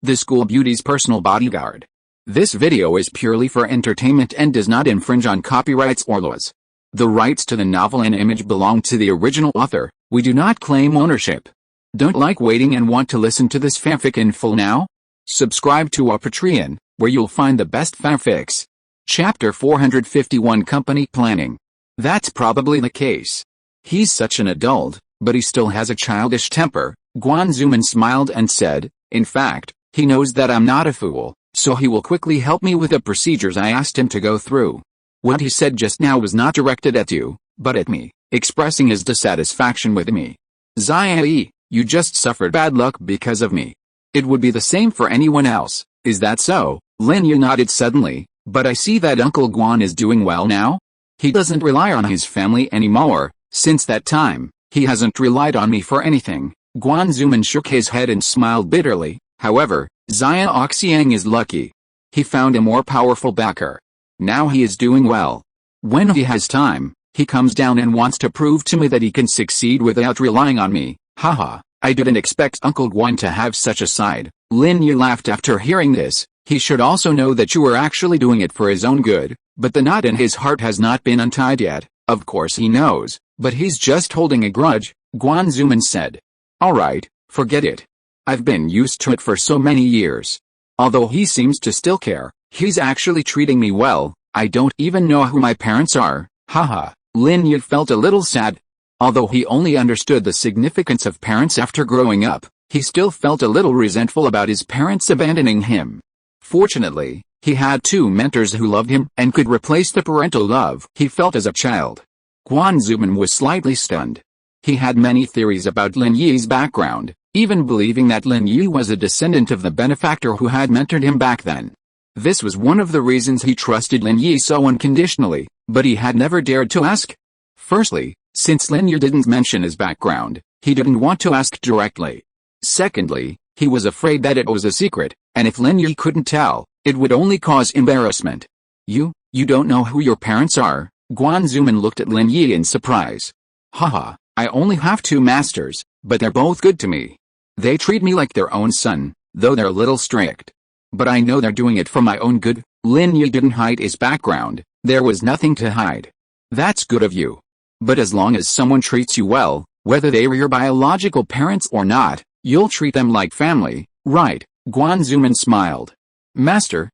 the school beauty's personal bodyguard. This video is purely for entertainment and does not infringe on copyrights or laws. The rights to the novel and image belong to the original author. We do not claim ownership. Don't like waiting and want to listen to this fanfic in full now? Subscribe to our Patreon, where you'll find the best fanfics. Chapter 451 Company Planning. That's probably the case. He's such an adult, but he still has a childish temper. Guan Zuman smiled and said, in fact, he knows that I'm not a fool, so he will quickly help me with the procedures I asked him to go through. What he said just now was not directed at you, but at me, expressing his dissatisfaction with me. Yi, you just suffered bad luck because of me. It would be the same for anyone else, is that so? Lin Yi nodded suddenly, but I see that Uncle Guan is doing well now. He doesn't rely on his family anymore. Since that time, he hasn't relied on me for anything. Guan Zuman shook his head and smiled bitterly. However, Xixing is lucky. He found a more powerful backer. Now he is doing well. When he has time, he comes down and wants to prove to me that he can succeed without relying on me. Haha, I didn't expect Uncle Guan to have such a side. Lin Yi laughed after hearing this. He should also know that you were actually doing it for his own good, but the knot in his heart has not been untied yet. Of course he knows, but he's just holding a grudge, Guan Zuman said. Alright, forget it. I've been used to it for so many years. Although he seems to still care, he's actually treating me well. I don't even know who my parents are. Haha, Lin Yi felt a little sad. Although he only understood the significance of parents after growing up, he still felt a little resentful about his parents abandoning him. Fortunately, he had two mentors who loved him and could replace the parental love he felt as a child. Guan Zuman was slightly stunned. He had many theories about Lin Yi's background, even believing that Lin Yi was a descendant of the benefactor who had mentored him back then. This was one of the reasons he trusted Lin Yi so unconditionally, but he had never dared to ask. Firstly, since Lin Yi didn't mention his background, he didn't want to ask directly. Secondly, he was afraid that it was a secret, and if Lin Yi couldn't tell, it would only cause embarrassment. You don't know who your parents are? Guan Zuman looked at Lin Yi in surprise. Haha, I only have two masters, but they're both good to me. They treat me like their own son, though they're a little strict. But I know they're doing it for my own good. Lin Yi didn't hide his background. There was nothing to hide. That's good of you. But as long as someone treats you well, whether they were your biological parents or not, you'll treat them like family, right? Guan Zuman smiled. Master,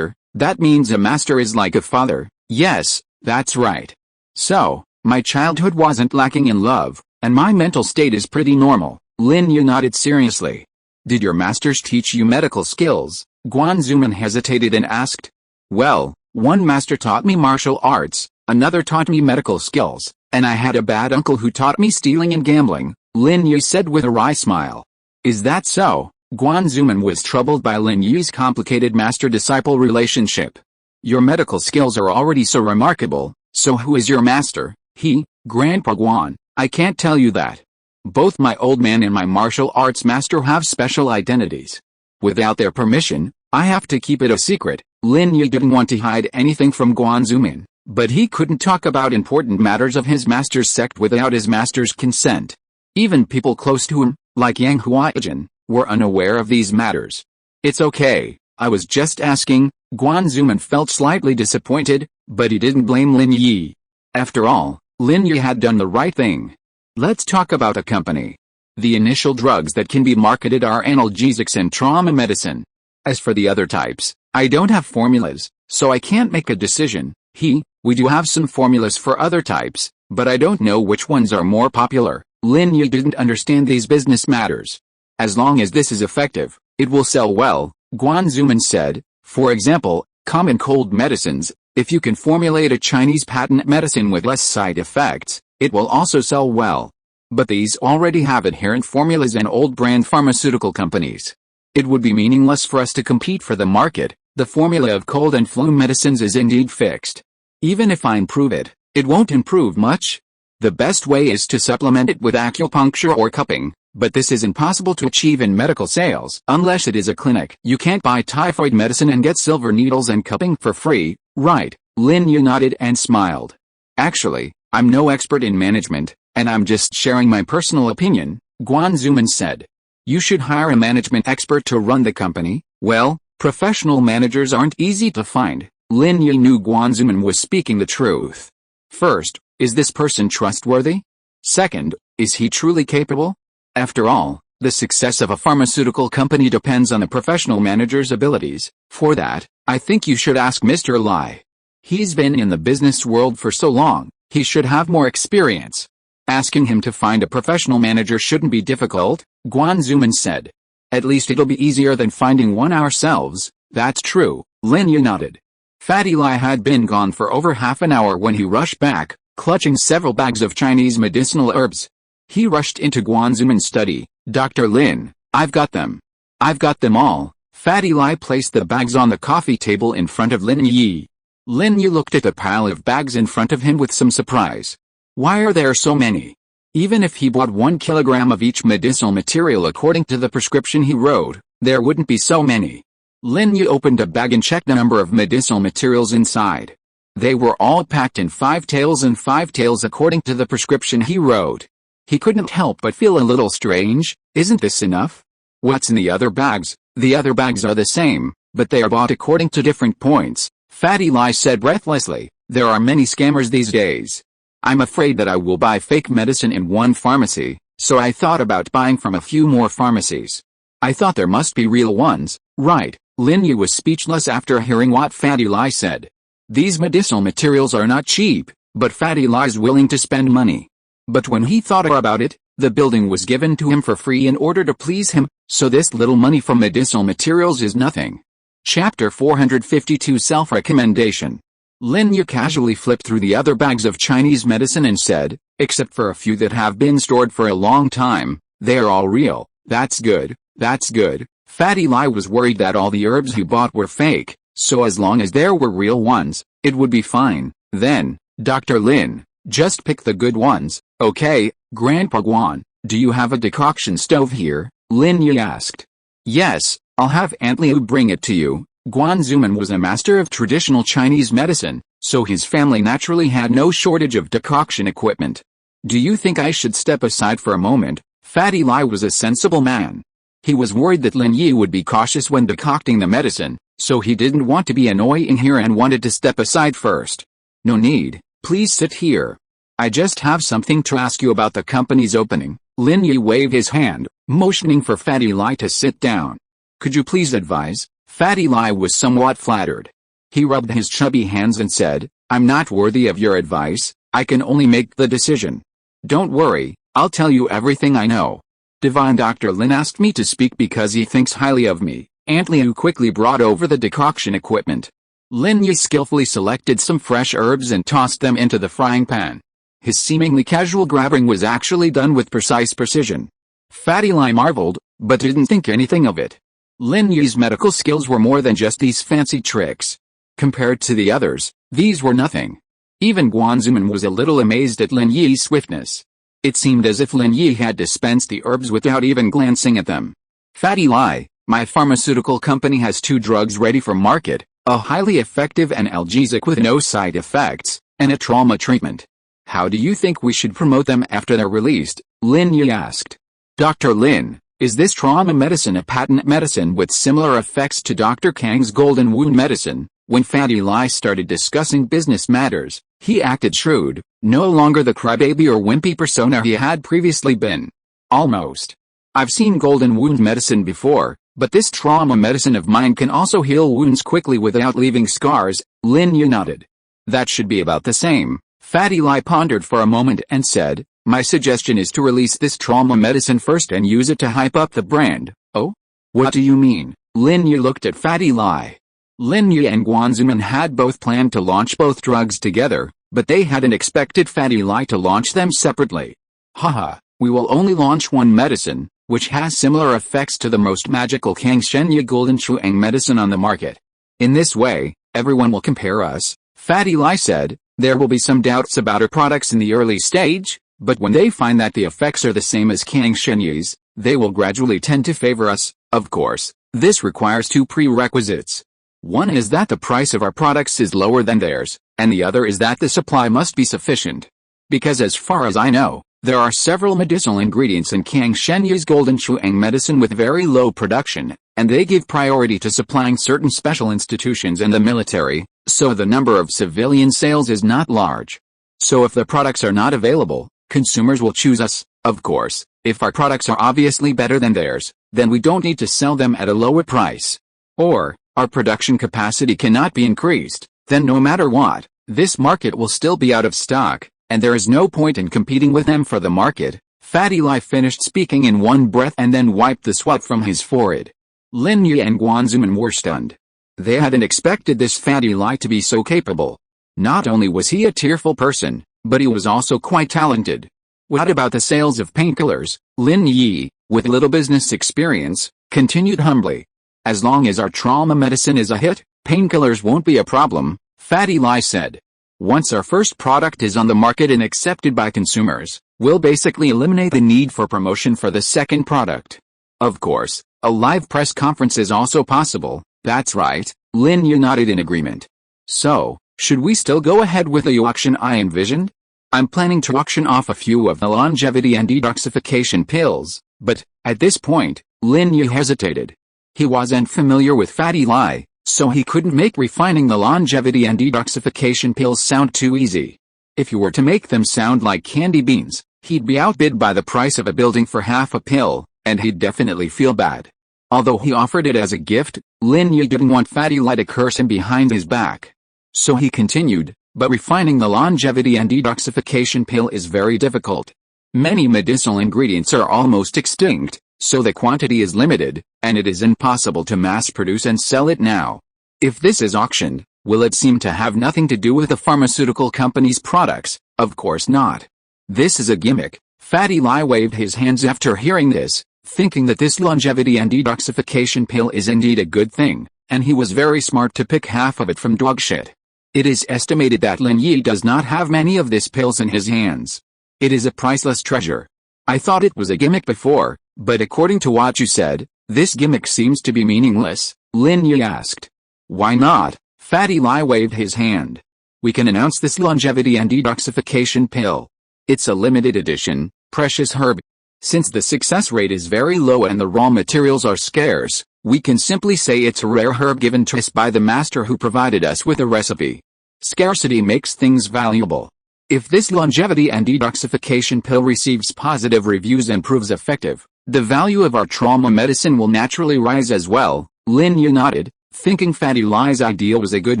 that means a master is like a father. Yes, that's right. So, my childhood wasn't lacking in love, and my mental state is pretty normal. Lin Yi nodded seriously. Did your masters teach you medical skills? Guan Zuman hesitated and asked. Well, one master taught me martial arts, another taught me medical skills, and I had a bad uncle who taught me stealing and gambling, Lin Yi said with a wry smile. Is that so? Guan Zuman was troubled by Lin Yi's complicated master-disciple relationship. Your medical skills are already so remarkable, so who is your master? He, Grandpa Guan, I can't tell you that. Both my old man and my martial arts master have special identities. Without their permission, I have to keep it a secret. Lin Yi didn't want to hide anything from Guan Zuman, but he couldn't talk about important matters of his master's sect without his master's consent. Even people close to him, like Yang Huaijin, were unaware of these matters. It's okay, I was just asking. Guan Zuman felt slightly disappointed, but he didn't blame Lin Yi. After all, Lin Yi had done the right thing. Let's talk about a company. The initial drugs that can be marketed are analgesics and trauma medicine. As for the other types, I don't have formulas, so I can't make a decision. We do have some formulas for other types, but I don't know which ones are more popular. Lin Yi didn't understand these business matters. As long as this is effective, it will sell well, Guan Zuman said. For example, common cold medicines, if you can formulate a Chinese patent medicine with less side effects, it will also sell well. But these already have adherent formulas and old brand pharmaceutical companies. It would be meaningless for us to compete for the market. The formula of cold and flu medicines is indeed fixed. Even if I improve it, it won't improve much. The best way is to supplement it with acupuncture or cupping, but this is impossible to achieve in medical sales unless it is a clinic. You can't buy typhoid medicine and get silver needles and cupping for free, right? Lin Yi nodded and smiled. Actually, I'm no expert in management, and I'm just sharing my personal opinion, Guan Zuman said. You should hire a management expert to run the company. Well, professional managers aren't easy to find. Lin Yi knew Guanzuman was speaking the truth. First, is this person trustworthy? Second, is he truly capable? After all, the success of a pharmaceutical company depends on a professional manager's abilities. For that, I think you should ask Mr. Lai. He's been in the business world for so long, he should have more experience. Asking him to find a professional manager shouldn't be difficult, Guanzuman said. At least it'll be easier than finding one ourselves. That's true, Lin Yi nodded. Fatty Lai had been gone for over half an hour when he rushed back, clutching several bags of Chinese medicinal herbs. He rushed into Guanzuman's study. Dr. Lin, I've got them. I've got them all. Fatty Lai placed the bags on the coffee table in front of Lin Yi. Lin Yi looked at the pile of bags in front of him with some surprise. Why are there so many? Even if he bought 1 kilogram of each medicinal material according to the prescription he wrote, there wouldn't be so many. Lin Yi opened a bag and checked the number of medicinal materials inside. They were all packed in 5 taels and 5 taels according to the prescription he wrote. He couldn't help but feel a little strange. Isn't this enough? What's in the other bags? The other bags are the same, but they are bought according to different points, Fatty Lai said breathlessly. There are many scammers these days. I'm afraid that I will buy fake medicine in one pharmacy, so I thought about buying from a few more pharmacies. I thought there must be real ones, right? Lin Yi was speechless after hearing what Fatty Lai said. These medicinal materials are not cheap, but Fatty Lai's willing to spend money. But when he thought about it, the building was given to him for free in order to please him, so this little money from medicinal materials is nothing. Chapter 452 Self-Recommendation. Lin Yi casually flipped through the other bags of Chinese medicine and said, except for a few that have been stored for a long time, they are all real. That's good, that's good. Fatty Lai was worried that all the herbs he bought were fake, so as long as there were real ones, it would be fine. Then, Dr. Lin, just pick the good ones, okay? Grandpa Guan, do you have a decoction stove here? Lin Yi asked. Yes, I'll have Aunt Liu bring it to you. Guanzuman was a master of traditional Chinese medicine, so his family naturally had no shortage of decoction equipment. Do you think I should step aside for a moment? Fatty Lai was a sensible man. He was worried that Lin Yi would be cautious when decocting the medicine, so he didn't want to be annoying here and wanted to step aside first. No need, please sit here. I just have something to ask you about the company's opening. Lin Yi waved his hand, motioning for Fatty Lai to sit down. Could you please advise? Fatty Lai was somewhat flattered. He rubbed his chubby hands and said, I'm not worthy of your advice, I can only make the decision. Don't worry, I'll tell you everything I know. Divine Dr. Lin asked me to speak because he thinks highly of me. Aunt Liu quickly brought over the decoction equipment. Lin Yi skillfully selected some fresh herbs and tossed them into the frying pan. His seemingly casual grabbing was actually done with precise precision. Fatty Lai marveled, but didn't think anything of it. Lin Yi's medical skills were more than just these fancy tricks. Compared to the others, these were nothing. Even Guanzuman was a little amazed at Lin Yi's swiftness. It seemed as if Lin Yi had dispensed the herbs without even glancing at them. Fatty Lai, my pharmaceutical company has 2 drugs ready for market, a highly effective analgesic with no side effects, and a trauma treatment. How do you think we should promote them after they're released? Lin Yi asked. Dr. Lin, is this trauma medicine a patent medicine with similar effects to Dr. Kang's golden wound medicine? When Fatty Lai started discussing business matters, he acted shrewd, no longer the crybaby or wimpy persona he had previously been. Almost. I've seen golden wound medicine before, but this trauma medicine of mine can also heal wounds quickly without leaving scars. Lin Yi nodded. That should be about the same. Fatty Lai pondered for a moment and said, my suggestion is to release this trauma medicine first and use it to hype up the brand. Oh? What do you mean? Lin Yi looked at Fatty Lai. Lin Yi and Guanzuman had both planned to launch both drugs together, but they hadn't expected Fatty Lai to launch them separately. Haha, we will only launch one medicine, which has similar effects to the most magical Kangshenya Golden Shuang medicine on the market. In this way, everyone will compare us. Fatty Lai said, there will be some doubts about our products in the early stage, but when they find that the effects are the same as Kangshenya's, they will gradually tend to favor us. Of course, this requires 2 prerequisites. One is that the price of our products is lower than theirs, and the other is that the supply must be sufficient. Because as far as I know, There are several medicinal ingredients in Kang Shenye's Golden Shuang medicine with very low production, and they give priority to supplying certain special institutions and the military, so the number of civilian sales is not large. So if the products are not available, consumers will choose us, of course. If our products are obviously better than theirs, then we don't need to sell them at a lower price. Or, our production capacity cannot be increased, then no matter what, this market will still be out of stock, and there is no point in competing with them for the market. Fatty Lai finished speaking in one breath and then wiped the sweat from his forehead. Lin Yi and Guanzuman were stunned. They hadn't expected this Fatty Lai to be so capable. Not only was he a tearful person, but he was also quite talented. What about the sales of painkillers? Lin Yi, with little business experience, continued humbly. As long as our trauma medicine is a hit, painkillers won't be a problem, Fatty Lai said. Once our first product is on the market and accepted by consumers, we'll basically eliminate the need for promotion for the second product. Of course, a live press conference is also possible. That's right, Lin Yi nodded in agreement. So, should we still go ahead with the auction I envisioned? I'm planning to auction off a few of the longevity and detoxification pills, but, at this point, Lin Yi hesitated. He wasn't familiar with Fatty Lai, so he couldn't make refining the longevity and detoxification pills sound too easy. If you were to make them sound like candy beans, he'd be outbid by the price of a building for half a pill, and he'd definitely feel bad. Although he offered it as a gift, Lin Yi didn't want Fatty Lai to curse him behind his back. So he continued, but refining the longevity and detoxification pill is very difficult. Many medicinal ingredients are almost extinct, so the quantity is limited, and it is impossible to mass produce and sell it now. If this is auctioned, will it seem to have nothing to do with the pharmaceutical company's products? Of course not. This is a gimmick. Fatty Lai waved his hands after hearing this, thinking that this longevity and detoxification pill is indeed a good thing, and he was very smart to pick half of it from dog shit. It is estimated that Lin Yi does not have many of these pills in his hands. It is a priceless treasure. I thought it was a gimmick before, but according to what you said, this gimmick seems to be meaningless, Lin Yi asked. Why not? Fatty Lai waved his hand. We can announce this longevity and detoxification pill. It's a limited edition, precious herb. Since the success rate is very low and the raw materials are scarce, we can simply say it's a rare herb given to us by the master who provided us with a recipe. Scarcity makes things valuable. If this longevity and detoxification pill receives positive reviews and proves effective, the value of our trauma medicine will naturally rise as well. Lin Yi nodded, thinking Fatty Lai's idea was a good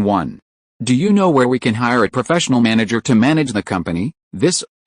one. Do you know where we can hire a professional manager to manage the company?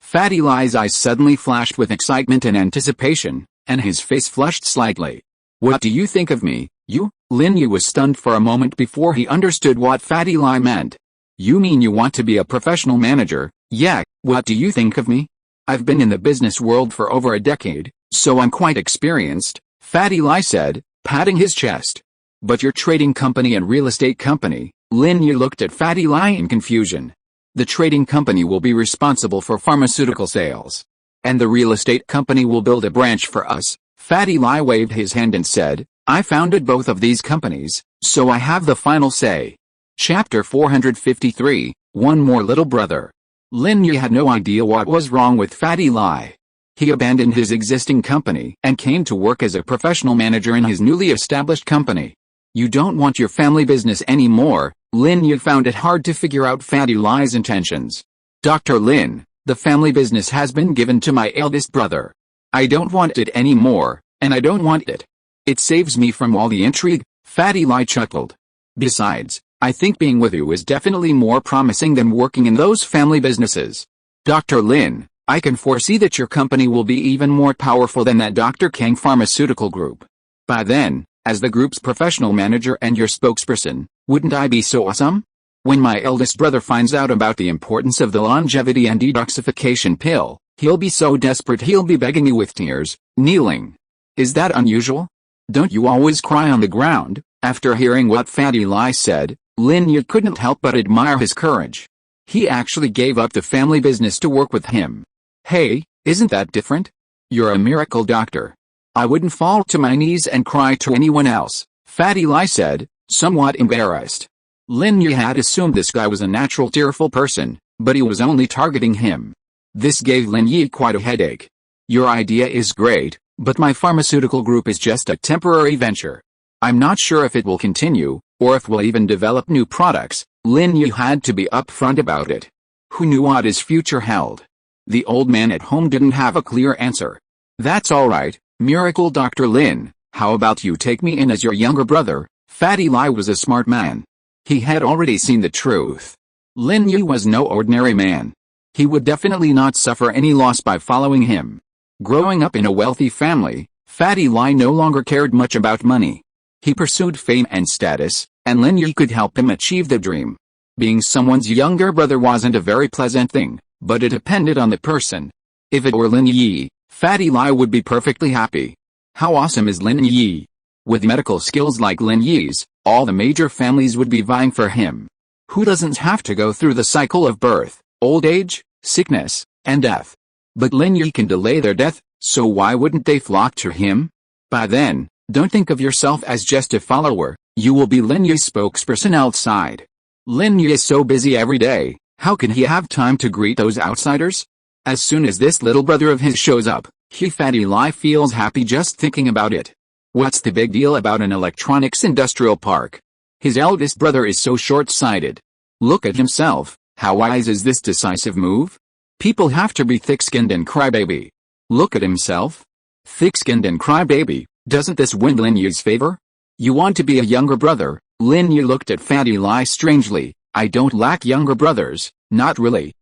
Fatty Lai's eyes suddenly flashed with excitement and anticipation, and his face flushed slightly. What do you think of me, you? Lin Yi was stunned for a moment before he understood what Fatty Lai meant. You mean you want to be a professional manager? Yeah, what do you think of me? I've been in the business world for over a decade, so I'm quite experienced, Fatty Lai said, patting his chest. But your trading company and real estate company? Lin Yi looked at Fatty Lai in confusion. The trading company will be responsible for pharmaceutical sales. And the real estate company will build a branch for us. Fatty Lai waved his hand and said, I founded both of these companies, so I have the final say. Chapter 453, One More Little Brother. Lin Yi had no idea what was wrong with Fatty Lai. He abandoned his existing company and came to work as a professional manager in his newly established company. You don't want your family business anymore. Lin Yi found it hard to figure out Fatty Lai's intentions. Dr. Lin, the family business has been given to my eldest brother. I don't want it anymore, and I don't want it. It saves me from all the intrigue, Fatty Lai chuckled. Besides, I think being with you is definitely more promising than working in those family businesses. Dr. Lin, I can foresee that your company will be even more powerful than that Dr. Kang Pharmaceutical Group. By then, as the group's professional manager and your spokesperson, wouldn't I be so awesome? When my eldest brother finds out about the importance of the longevity and detoxification pill, he'll be so desperate he'll be begging you with tears, kneeling. Is that unusual? Don't you always cry on the ground? After hearing what Fatty Lai said, Lin Yi couldn't help but admire his courage. He actually gave up the family business to work with him. Hey, isn't that different? You're a miracle doctor. I wouldn't fall to my knees and cry to anyone else, Fatty Lai said, somewhat embarrassed. Lin Yi had assumed this guy was a natural tearful person, but he was only targeting him. This gave Lin Yi quite a headache. Your idea is great, but my pharmaceutical group is just a temporary venture. I'm not sure if it will continue, or if we'll even develop new products. Lin Yi had to be upfront about it. Who knew what his future held? The old man at home didn't have a clear answer. That's alright, Miracle Dr. Lin, how about you take me in as your younger brother? Fatty Lai was a smart man. He had already seen the truth. Lin Yi was no ordinary man. He would definitely not suffer any loss by following him. Growing up in a wealthy family, Fatty Lai no longer cared much about money. He pursued fame and status, and Lin Yi could help him achieve the dream. Being someone's younger brother wasn't a very pleasant thing, but it depended on the person. If it were Lin Yi, Fatty Lai would be perfectly happy. How awesome is Lin Yi? With medical skills like Lin Yi's, all the major families would be vying for him. Who doesn't have to go through the cycle of birth, old age, sickness, and death? But Lin Yi can delay their death, so why wouldn't they flock to him? By then, don't think of yourself as just a follower, you will be Lin Yi's spokesperson outside. Lin Yi is so busy every day, how can he have time to greet those outsiders? As soon as this little brother of his shows up, Fatty Lai feels happy just thinking about it. What's the big deal about an electronics industrial park? His eldest brother is so short-sighted. Look at himself, how wise is this decisive move? People have to be thick-skinned and crybaby. Look at himself. Thick-skinned and crybaby, doesn't this win Lin Yi's favor? You want to be a younger brother? Lin Yi looked at Fatty Lai strangely. I don't lack younger brothers, not really,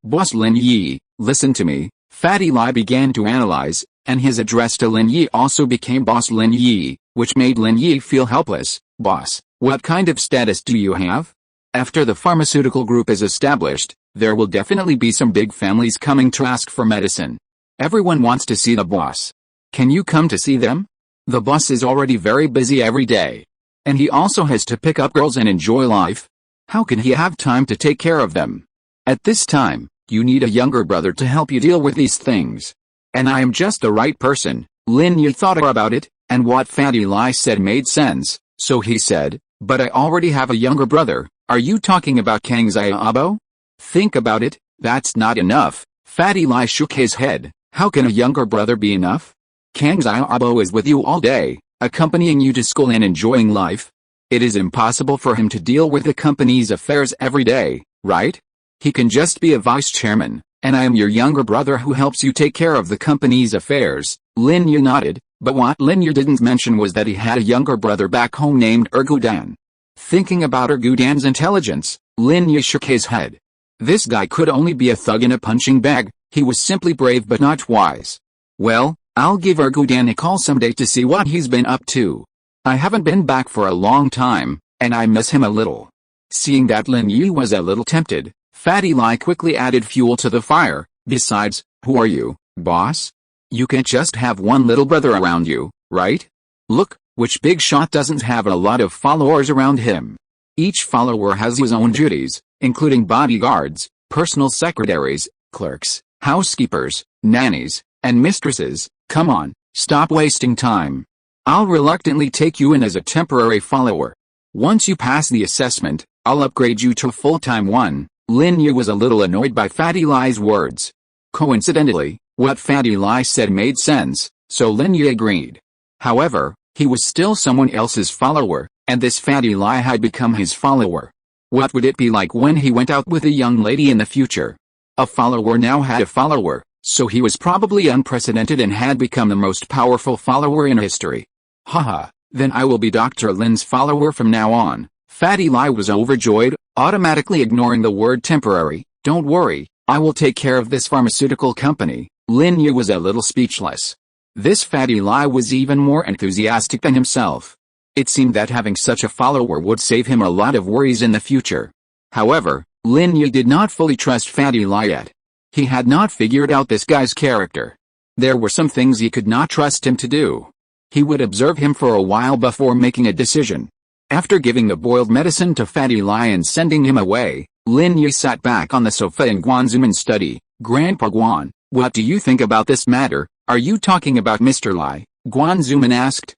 Boss Lin Yi, listen to me. Fatty Lai began to analyze, and his address to Lin Yi also became Boss Lin Yi, which made Lin Yi feel helpless. Boss, what kind of status do you have? After the pharmaceutical group is established, there will definitely be some big families coming to ask for medicine. Everyone wants to see the boss. Can you come to see them? The boss is already very busy every day. And he also has to pick up girls and enjoy life. How can he have time to take care of them? At this time, you need a younger brother to help you deal with these things. And I am just the right person. Lin Yi thought about it, and what Fatty Lai said made sense, so he said, but I already have a younger brother. Are you talking about Kang Xiaobo? Think about it, that's not enough. Fatty Lai shook his head. How can a younger brother be enough? Kang Xiaobo is with you all day, accompanying you to school and enjoying life. It is impossible for him to deal with the company's affairs every day, right? He can just be a vice chairman, and I am your younger brother who helps you take care of the company's affairs. Lin Yi nodded, but what Lin Yi didn't mention was that he had a younger brother back home named Ergudan. Thinking about Ergudan's intelligence, Lin Yi shook his head. This guy could only be a thug in a punching bag. He was simply brave but not wise. Well, I'll give Ergudan a call someday to see what he's been up to. I haven't been back for a long time, and I miss him a little. Seeing that Lin Yi was a little tempted, Fatty Lai quickly added fuel to the fire. Besides, who are you, boss? You can't just have one little brother around you, right? Look, which big shot doesn't have a lot of followers around him? Each follower has his own duties, including bodyguards, personal secretaries, clerks, housekeepers, nannies, and mistresses. Come on, stop wasting time. I'll reluctantly take you in as a temporary follower. Once you pass the assessment, I'll upgrade you to full-time one. Lin Yi was a little annoyed by Fatty Lai's words. Coincidentally, what Fatty Lai said made sense, so Lin Yi agreed. However, he was still someone else's follower, and this Fatty Lai had become his follower. What would it be like when he went out with a young lady in the future? A follower now had a follower, so he was probably unprecedented and had become the most powerful follower in history. Haha, then I will be Dr. Lin's follower from now on. Fatty Lai was overjoyed, automatically ignoring the word temporary. Don't worry, I will take care of this pharmaceutical company. Lin Yi was a little speechless. This Fatty Lai was even more enthusiastic than himself. It seemed that having such a follower would save him a lot of worries in the future. However, Lin Yi did not fully trust Fatty Lai yet. He had not figured out this guy's character. There were some things he could not trust him to do. He would observe him for a while before making a decision. After giving the boiled medicine to Fatty Lai and sending him away, Lin Yi sat back on the sofa in Guanzuman's study. Grandpa Guan, what do you think about this matter? Are you talking about Mr. Lai? Guanzuman asked.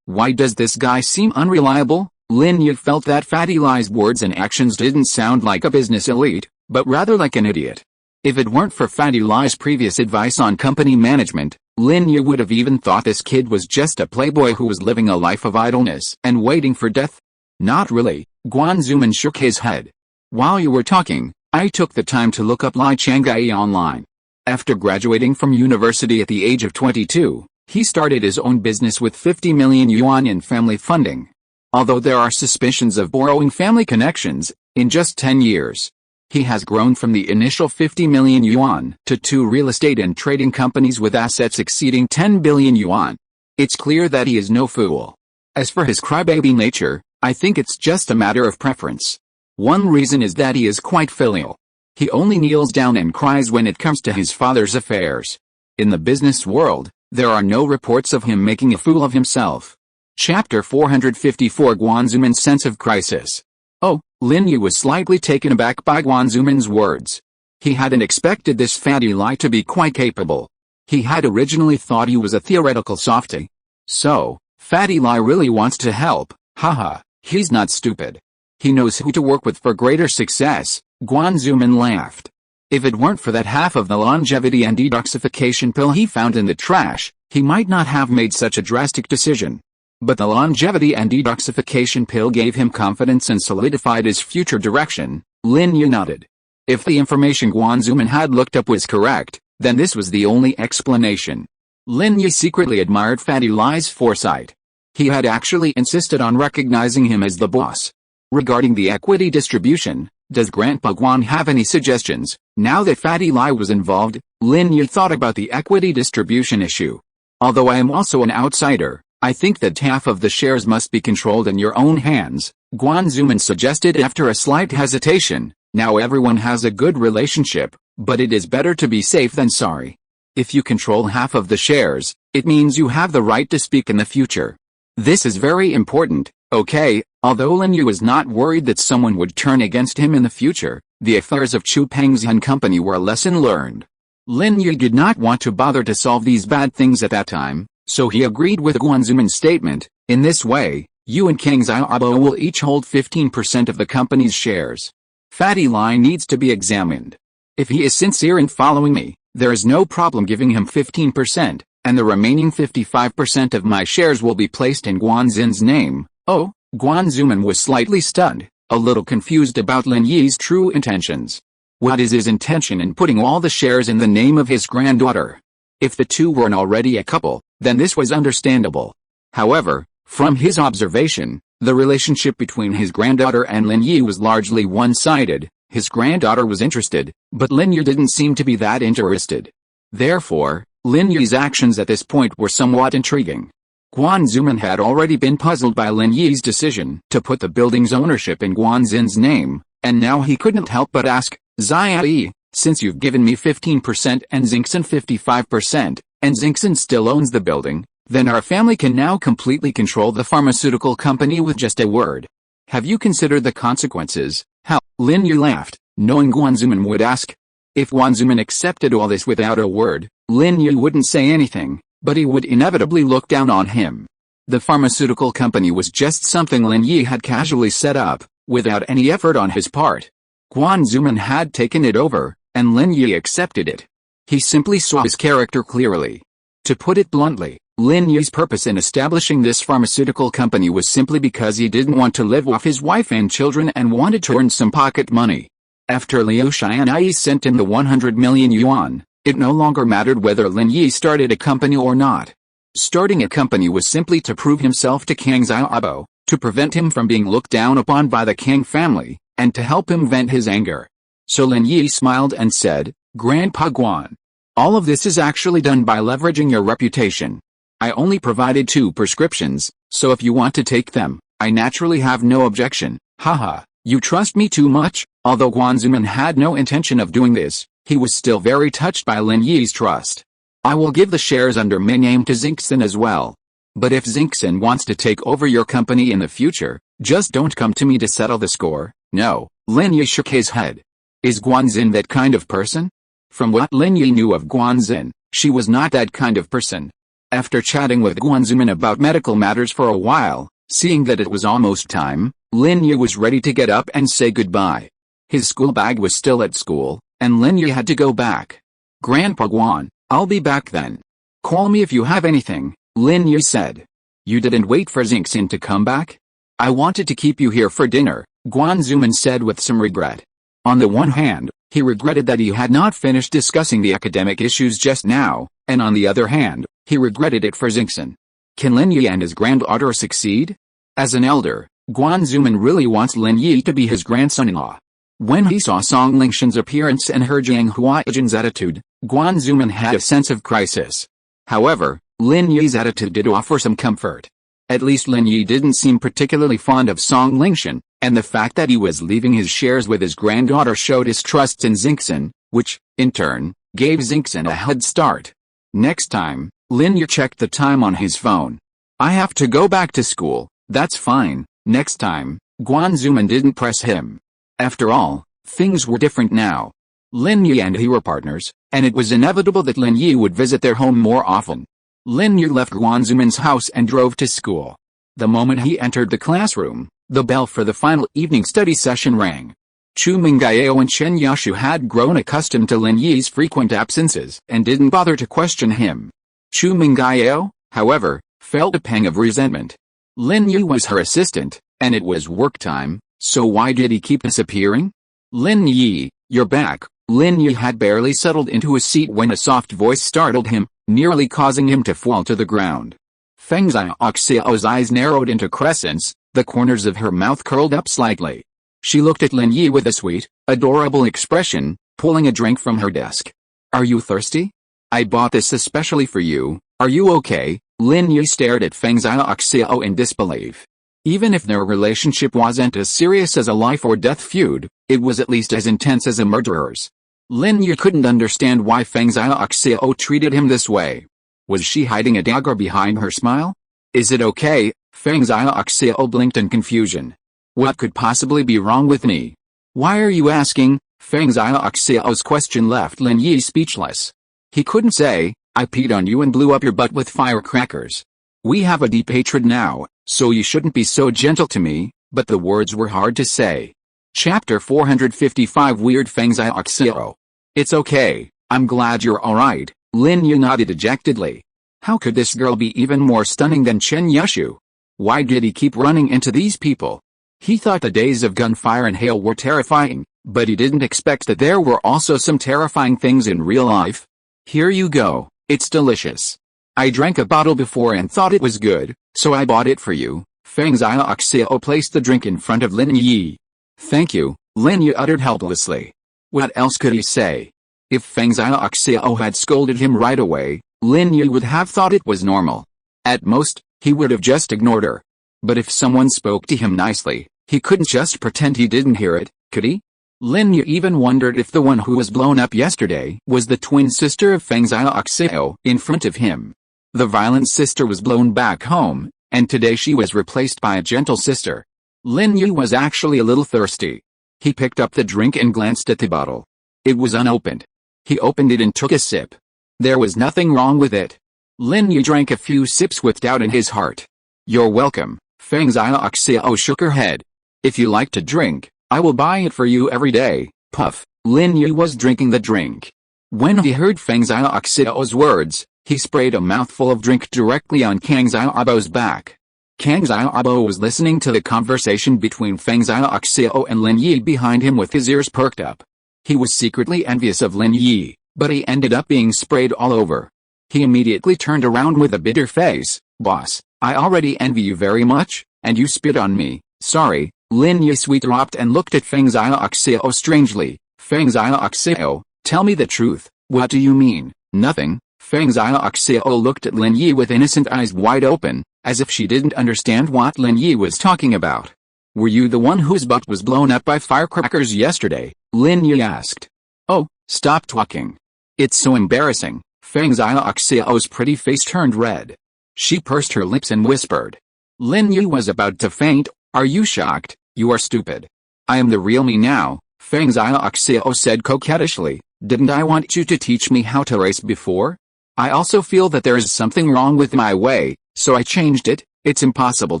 Why does this guy seem unreliable? Lin Yi felt that Fatty Lai's words and actions didn't sound like a business elite, but rather like an idiot. If it weren't for Fatty Lie's previous advice on company management, Lin Yi would have even thought this kid was just a playboy who was living a life of idleness and waiting for death. Not really, Guan Zuman shook his head. While you were talking, I took the time to look up Li Chang'ai online. After graduating from university at the age of 22, he started his own business with 50 million yuan in family funding. Although there are suspicions of borrowing family connections, in just 10 years, he has grown from the initial 50 million yuan to 2 real estate and trading companies with assets exceeding 10 billion yuan. It's clear that he is no fool. As for his crybaby nature, I think it's just a matter of preference. One reason is that he is quite filial. He only kneels down and cries when it comes to his father's affairs. In the business world, there are no reports of him making a fool of himself. Chapter 454 Guan Zuman's sense of crisis. Oh, Lin Yi was slightly taken aback by Guan Zuman's words. He hadn't expected this Fatty Lie to be quite capable. He had originally thought he was a theoretical softy. So, Fatty Lie really wants to help, haha, he's not stupid. He knows who to work with for greater success, Guan Zuman laughed. If it weren't for that half of the longevity and detoxification pill he found in the trash, he might not have made such a drastic decision. But the longevity and detoxification pill gave him confidence and solidified his future direction. Lin Yi nodded. If the information Guan Zuman had looked up was correct, then this was the only explanation. Lin Yi secretly admired Fatty Lie's foresight. He had actually insisted on recognizing him as the boss. Regarding the equity distribution, does Grandpa Guan have any suggestions? Now that Fatty Lie was involved, Lin Yi thought about the equity distribution issue. Although I am also an outsider, I think that half of the shares must be controlled in your own hands, Guan Zuman suggested after a slight hesitation. Now everyone has a good relationship, but it is better to be safe than sorry. If you control half of the shares, it means you have the right to speak in the future. This is very important, okay? Although Lin Yi was not worried that someone would turn against him in the future, the affairs of Chu Pengzhan Company were a lesson learned. Lin Yi did not want to bother to solve these bad things at that time, so he agreed with Guan Zuman's statement. In this way, you and King Xiaobo will each hold 15% of the company's shares. Fatty Lie needs to be examined. If he is sincere in following me, there is no problem giving him 15%, and the remaining 55% of my shares will be placed in Guan Zin's name. Oh, Guan Zuman was slightly stunned, a little confused about Lin Yi's true intentions. What is his intention in putting all the shares in the name of his granddaughter? If the two weren't already a couple, then this was understandable. However, from his observation, the relationship between his granddaughter and Lin Yi was largely one-sided. His granddaughter was interested, but Lin Yi didn't seem to be that interested. Therefore, Lin Yi's actions at this point were somewhat intriguing. Guan Zuman had already been puzzled by Lin Yi's decision to put the building's ownership in Guan Zin's name, and now he couldn't help but ask, Zia, since you've given me 15% and Xingxin 55%, and Xingxin still owns the building, then our family can now completely control the pharmaceutical company with just a word. Have you considered the consequences? How? Lin Yi laughed, knowing Guan Zuman would ask. If Guan Zuman accepted all this without a word, Lin Yi wouldn't say anything, but he would inevitably look down on him. The pharmaceutical company was just something Lin Yi had casually set up, without any effort on his part. Guan Zuman had taken it over, and Lin Yi accepted it. He simply saw his character clearly. To put it bluntly, Lin Yi's purpose in establishing this pharmaceutical company was simply because he didn't want to live off his wife and children and wanted to earn some pocket money. After Liu Xianyi sent him the 100 million yuan, it no longer mattered whether Lin Yi started a company or not. Starting a company was simply to prove himself to Kang Xiaobo, to prevent him from being looked down upon by the Kang family, and to help him vent his anger. So Lin Yi smiled and said, Grandpa Guan, all of this is actually done by leveraging your reputation. I only provided 2 prescriptions, so if you want to take them, I naturally have no objection. Haha, you trust me too much? Although Guan Zuman had no intention of doing this, he was still very touched by Lin Yi's trust. I will give the shares under my name to Xingxin as well. But if Xingxin wants to take over your company in the future, just don't come to me to settle the score. No. Lin Yi shook his head. Is Guan Zin that kind of person? From what Lin Yi knew of Guan Zin, she was not that kind of person. After chatting with Guan Zuman about medical matters for a while, seeing that it was almost time, Lin Yi was ready to get up and say goodbye. His school bag was still at school, and Lin Yi had to go back. Grandpa Guan, I'll be back then. Call me if you have anything, Lin Yi said. You didn't wait for Xixing to come back? I wanted to keep you here for dinner, Guan Zuman said with some regret. On the one hand, he regretted that he had not finished discussing the academic issues just now, and on the other hand, he regretted it for Xixing. Can Lin Yi and his granddaughter succeed? As an elder, Guan Zuman really wants Lin Yi to be his grandson-in-law. When he saw Song Lingshan's appearance and heard Jiang Huaijin's attitude, Guan Zuman had a sense of crisis. However, Lin Yi's attitude did offer some comfort. At least Lin Yi didn't seem particularly fond of Song Lingshan, and the fact that he was leaving his shares with his granddaughter showed his trust in Xixing, which, in turn, gave Xixing a head start. Next time, Lin Yi checked the time on his phone. I have to go back to school, that's fine. Next time, Guan Zuman didn't press him. After all, things were different now. Lin Yi and he were partners, and it was inevitable that Lin Yi would visit their home more often. Lin Yi left Guan Zuman's house and drove to school. The moment he entered the classroom, the bell for the final evening study session rang. Chu Mengyao and Chen Yashu had grown accustomed to Lin Yi's frequent absences and didn't bother to question him. Chu Mengyao, however, felt a pang of resentment. Lin Yi was her assistant, and it was work time, so why did he keep disappearing? Lin Yi, you're back. Lin Yi had barely settled into his seat when a soft voice startled him, nearly causing him to fall to the ground. Pengzhan Xiao's eyes narrowed into crescents, the corners of her mouth curled up slightly. She looked at Lin Yi with a sweet, adorable expression, pulling a drink from her desk. Are you thirsty? I bought this especially for you, are you okay? Lin Yi stared at Pengzhan Xiao in disbelief. Even if their relationship wasn't as serious as a life-or-death feud, it was at least as intense as a murderer's. Lin Yi couldn't understand why Pengzhan Xiao treated him this way. Was she hiding a dagger behind her smile? Is it okay? Pengzhan Xiao blinked in confusion. What could possibly be wrong with me? Why are you asking? Pengzhan Xiao's question left Lin Yi speechless. He couldn't say, I peed on you and blew up your butt with firecrackers. We have a deep hatred now, so you shouldn't be so gentle to me, but the words were hard to say. Chapter 455 Weird Pengzhan Xiao. It's okay, I'm glad you're alright, Lin Yi nodded dejectedly. How could this girl be even more stunning than Chen Yashu? Why did he keep running into these people? He thought the days of gunfire and hail were terrifying, but he didn't expect that there were also some terrifying things in real life. Here you go, it's delicious. I drank a bottle before and thought it was good, so I bought it for you. Pengzhan Xiao placed the drink in front of Lin Yi. Thank you, Lin Yi uttered helplessly. What else could he say? If Pengzhan Xiao had scolded him right away, Lin Yi would have thought it was normal. At most, he would have just ignored her. But if someone spoke to him nicely, he couldn't just pretend he didn't hear it, could he? Lin Yi even wondered if the one who was blown up yesterday was the twin sister of Pengzhan Xiao in front of him. The violent sister was blown back home, and today she was replaced by a gentle sister. Lin Yi was actually a little thirsty. He picked up the drink and glanced at the bottle. It was unopened. He opened it and took a sip. There was nothing wrong with it. Lin Yi drank a few sips with doubt in his heart. You're welcome, Pengzhan Xiao shook her head. If you like to drink, I will buy it for you every day. Puff. Lin Yi was drinking the drink. When he heard Pengzhan Xiao's words, he sprayed a mouthful of drink directly on Kang Xiaobo's back. Kang Xiaobo was listening to the conversation between Pengzhan Xiao and Lin Yi behind him with his ears perked up. He was secretly envious of Lin Yi, but he ended up being sprayed all over. He immediately turned around with a bitter face. Boss, I already envy you very much, and you spit on me. Sorry. Lin Yi sweet-dropped and looked at Pengzhan Xiao strangely. Pengzhan Xiao, tell me the truth. What do you mean? Nothing. Pengzhan Xiao looked at Lin Yi with innocent eyes wide open, as if she didn't understand what Lin Yi was talking about. Were you the one whose butt was blown up by firecrackers yesterday? Lin Yi asked. Oh, stop talking. It's so embarrassing. Pengzhan Xiao's pretty face turned red. She pursed her lips and whispered. Lin Yi was about to faint. Are you shocked? You are stupid. I am the real me now, Pengzhan Xiao said coquettishly. Didn't I want you to teach me how to race before? I also feel that there is something wrong with my way, so I changed it. It's impossible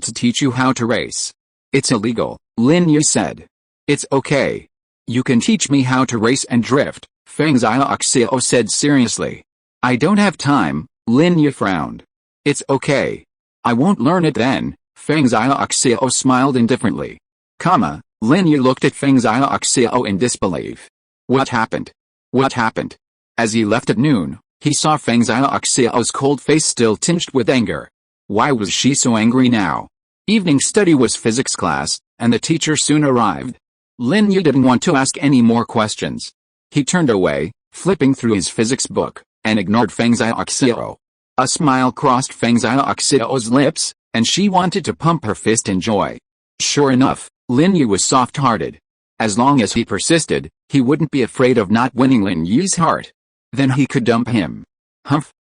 to teach you how to race. It's illegal, Lin Yi said. It's okay. You can teach me how to race and drift, Feng Xiaoxiao said seriously. I don't have time, Lin Yi frowned. It's okay. I won't learn it then, Feng Xiaoxiao smiled indifferently. Lin Yi looked at Feng Xiaoxiao in disbelief. What happened? What happened? As he left at noon, he saw Feng Xiaoxiao's cold face still tinged with anger. Why was she so angry now? Evening study was physics class, and the teacher soon arrived. Lin Yi didn't want to ask any more questions. He turned away, flipping through his physics book, and ignored Feng Xiaoxiao. A smile crossed Feng Xiaoxiao's lips, and she wanted to pump her fist in joy. Sure enough, Lin Yi was soft-hearted. As long as he persisted, he wouldn't be afraid of not winning Lin Yi's heart. Then he could dump him.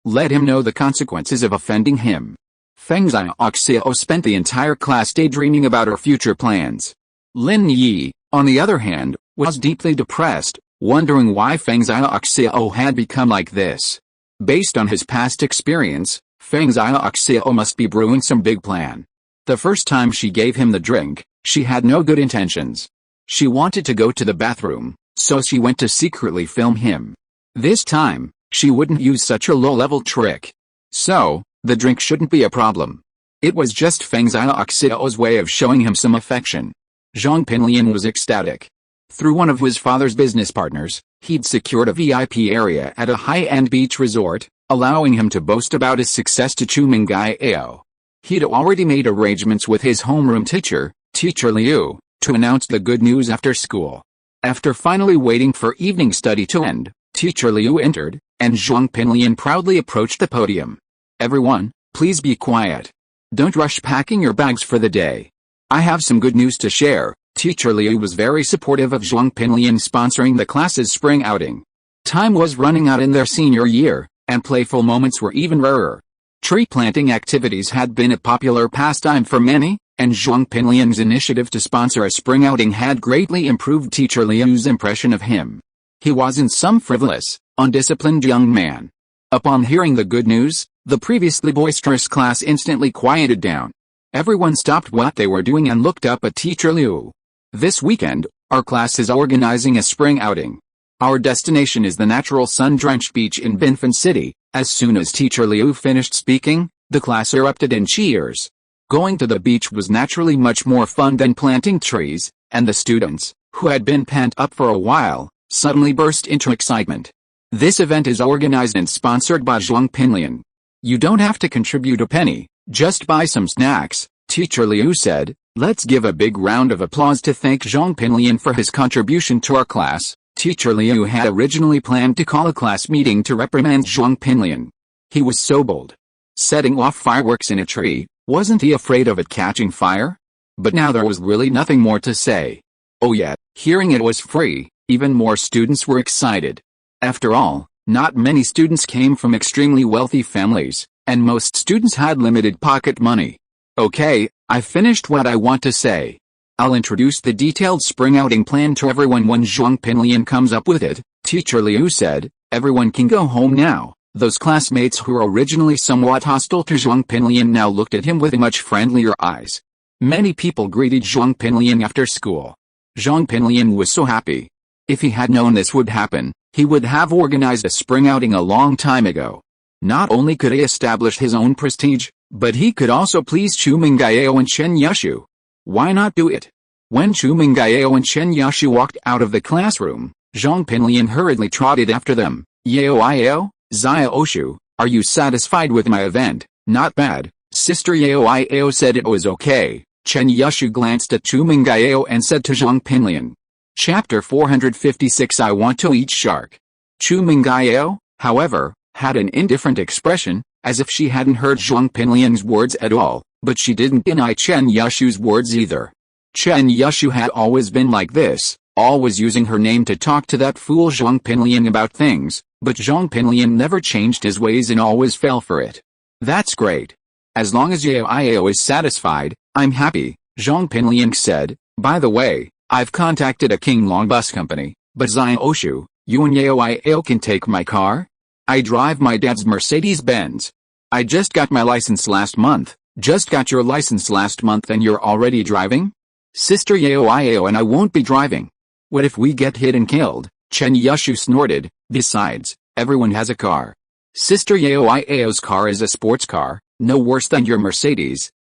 Let him know the consequences of offending him. Feng Xiaoxiao spent the entire class daydreaming about her future plans. Lin Yi, on the other hand, was deeply depressed, wondering why Feng Xiaoxiao had become like this. Based on his past experience, Feng Xiaoxiao must be brewing some big plan. The first time she gave him the drink, she had no good intentions. She wanted to go to the bathroom, so she went to secretly film him. This time, she wouldn't use such a low-level trick. So, the drink shouldn't be a problem. It was just Feng Xiaoxiao's way of showing him some affection. Zhong Pinliang was ecstatic. Through one of his father's business partners, he'd secured a VIP area at a high-end beach resort, allowing him to boast about his success to Chu Mengyao. He'd already made arrangements with his homeroom teacher, Teacher Liu, to announce the good news after school. After finally waiting for evening study to end, Teacher Liu entered, and Zhong Pinliang proudly approached the podium. Everyone, please be quiet. Don't rush packing your bags for the day. I have some good news to share. Teacher Liu was very supportive of Zhong Pinliang sponsoring the class's spring outing. Time was running out in their senior year, and playful moments were even rarer. Tree planting activities had been a popular pastime for many, and Zhong Pinliang's initiative to sponsor a spring outing had greatly improved Teacher Liu's impression of him. He wasn't some frivolous, undisciplined young man. Upon hearing the good news, the previously boisterous class instantly quieted down. Everyone stopped what they were doing and looked up at Teacher Liu. This weekend, our class is organizing a spring outing. Our destination is the natural sun-drenched beach in Binfen City. As soon as Teacher Liu finished speaking, the class erupted in cheers. Going to the beach was naturally much more fun than planting trees, and the students, who had been pent up for a while, suddenly burst into excitement. This event is organized and sponsored by Zhong Pinliang. You don't have to contribute a penny, just buy some snacks, Teacher Liu said. Let's give a big round of applause to thank Zhong Pinliang for his contribution to our class. Teacher Liu had originally planned to call a class meeting to reprimand Zhong Pinliang. He was so bold. Setting off fireworks in a tree, wasn't he afraid of it catching fire? But now there was really nothing more to say. Oh yeah, hearing it was free, even more students were excited. After all, not many students came from extremely wealthy families, and most students had limited pocket money. Okay, I finished what I want to say. I'll introduce the detailed spring outing plan to everyone when Zhong Pinliang comes up with it, Teacher Liu said. Everyone can go home now. Those classmates who were originally somewhat hostile to Zhong Pinliang now looked at him with much friendlier eyes. Many people greeted Zhong Pinliang after school. Zhong Pinliang was so happy. If he had known this would happen, he would have organized a spring outing a long time ago. Not only could he establish his own prestige, but he could also please Chu Mengyao and Chen Yushu. Why not do it? When Chu Mengyao and Chen Yushu walked out of the classroom, Zhong Pinliang hurriedly trotted after them. Yao, Xiaoshu, are you satisfied with my event? Not bad, Sister Yao said it was okay. Chen Yushu glanced at Chu Mengyao and said to Zhong Pinliang. Chapter 456 I want to eat shark. Chu Mengyao, however, had an indifferent expression, as if she hadn't heard Zhong Pinliang's words at all, but she didn't deny Chen Yushu's words either. Chen Yushu had always been like this, always using her name to talk to that fool Zhong Pinliang about things, but Zhong Pinliang never changed his ways and always fell for it. That's great. As long as Yao is satisfied, I'm happy, Zhong Pinliang said. By the way, I've contacted a King Long bus company, but Xiaoshu, you and Yao can take my car? I drive my dad's Mercedes-Benz. I just got my license last month. Just got your license last month and you're already driving? Sister Yao and I won't be driving. What if we get hit and killed? Chen Yushu snorted. Besides, everyone has a car. Sister Yao's car is a sports car, no worse than your Mercedes.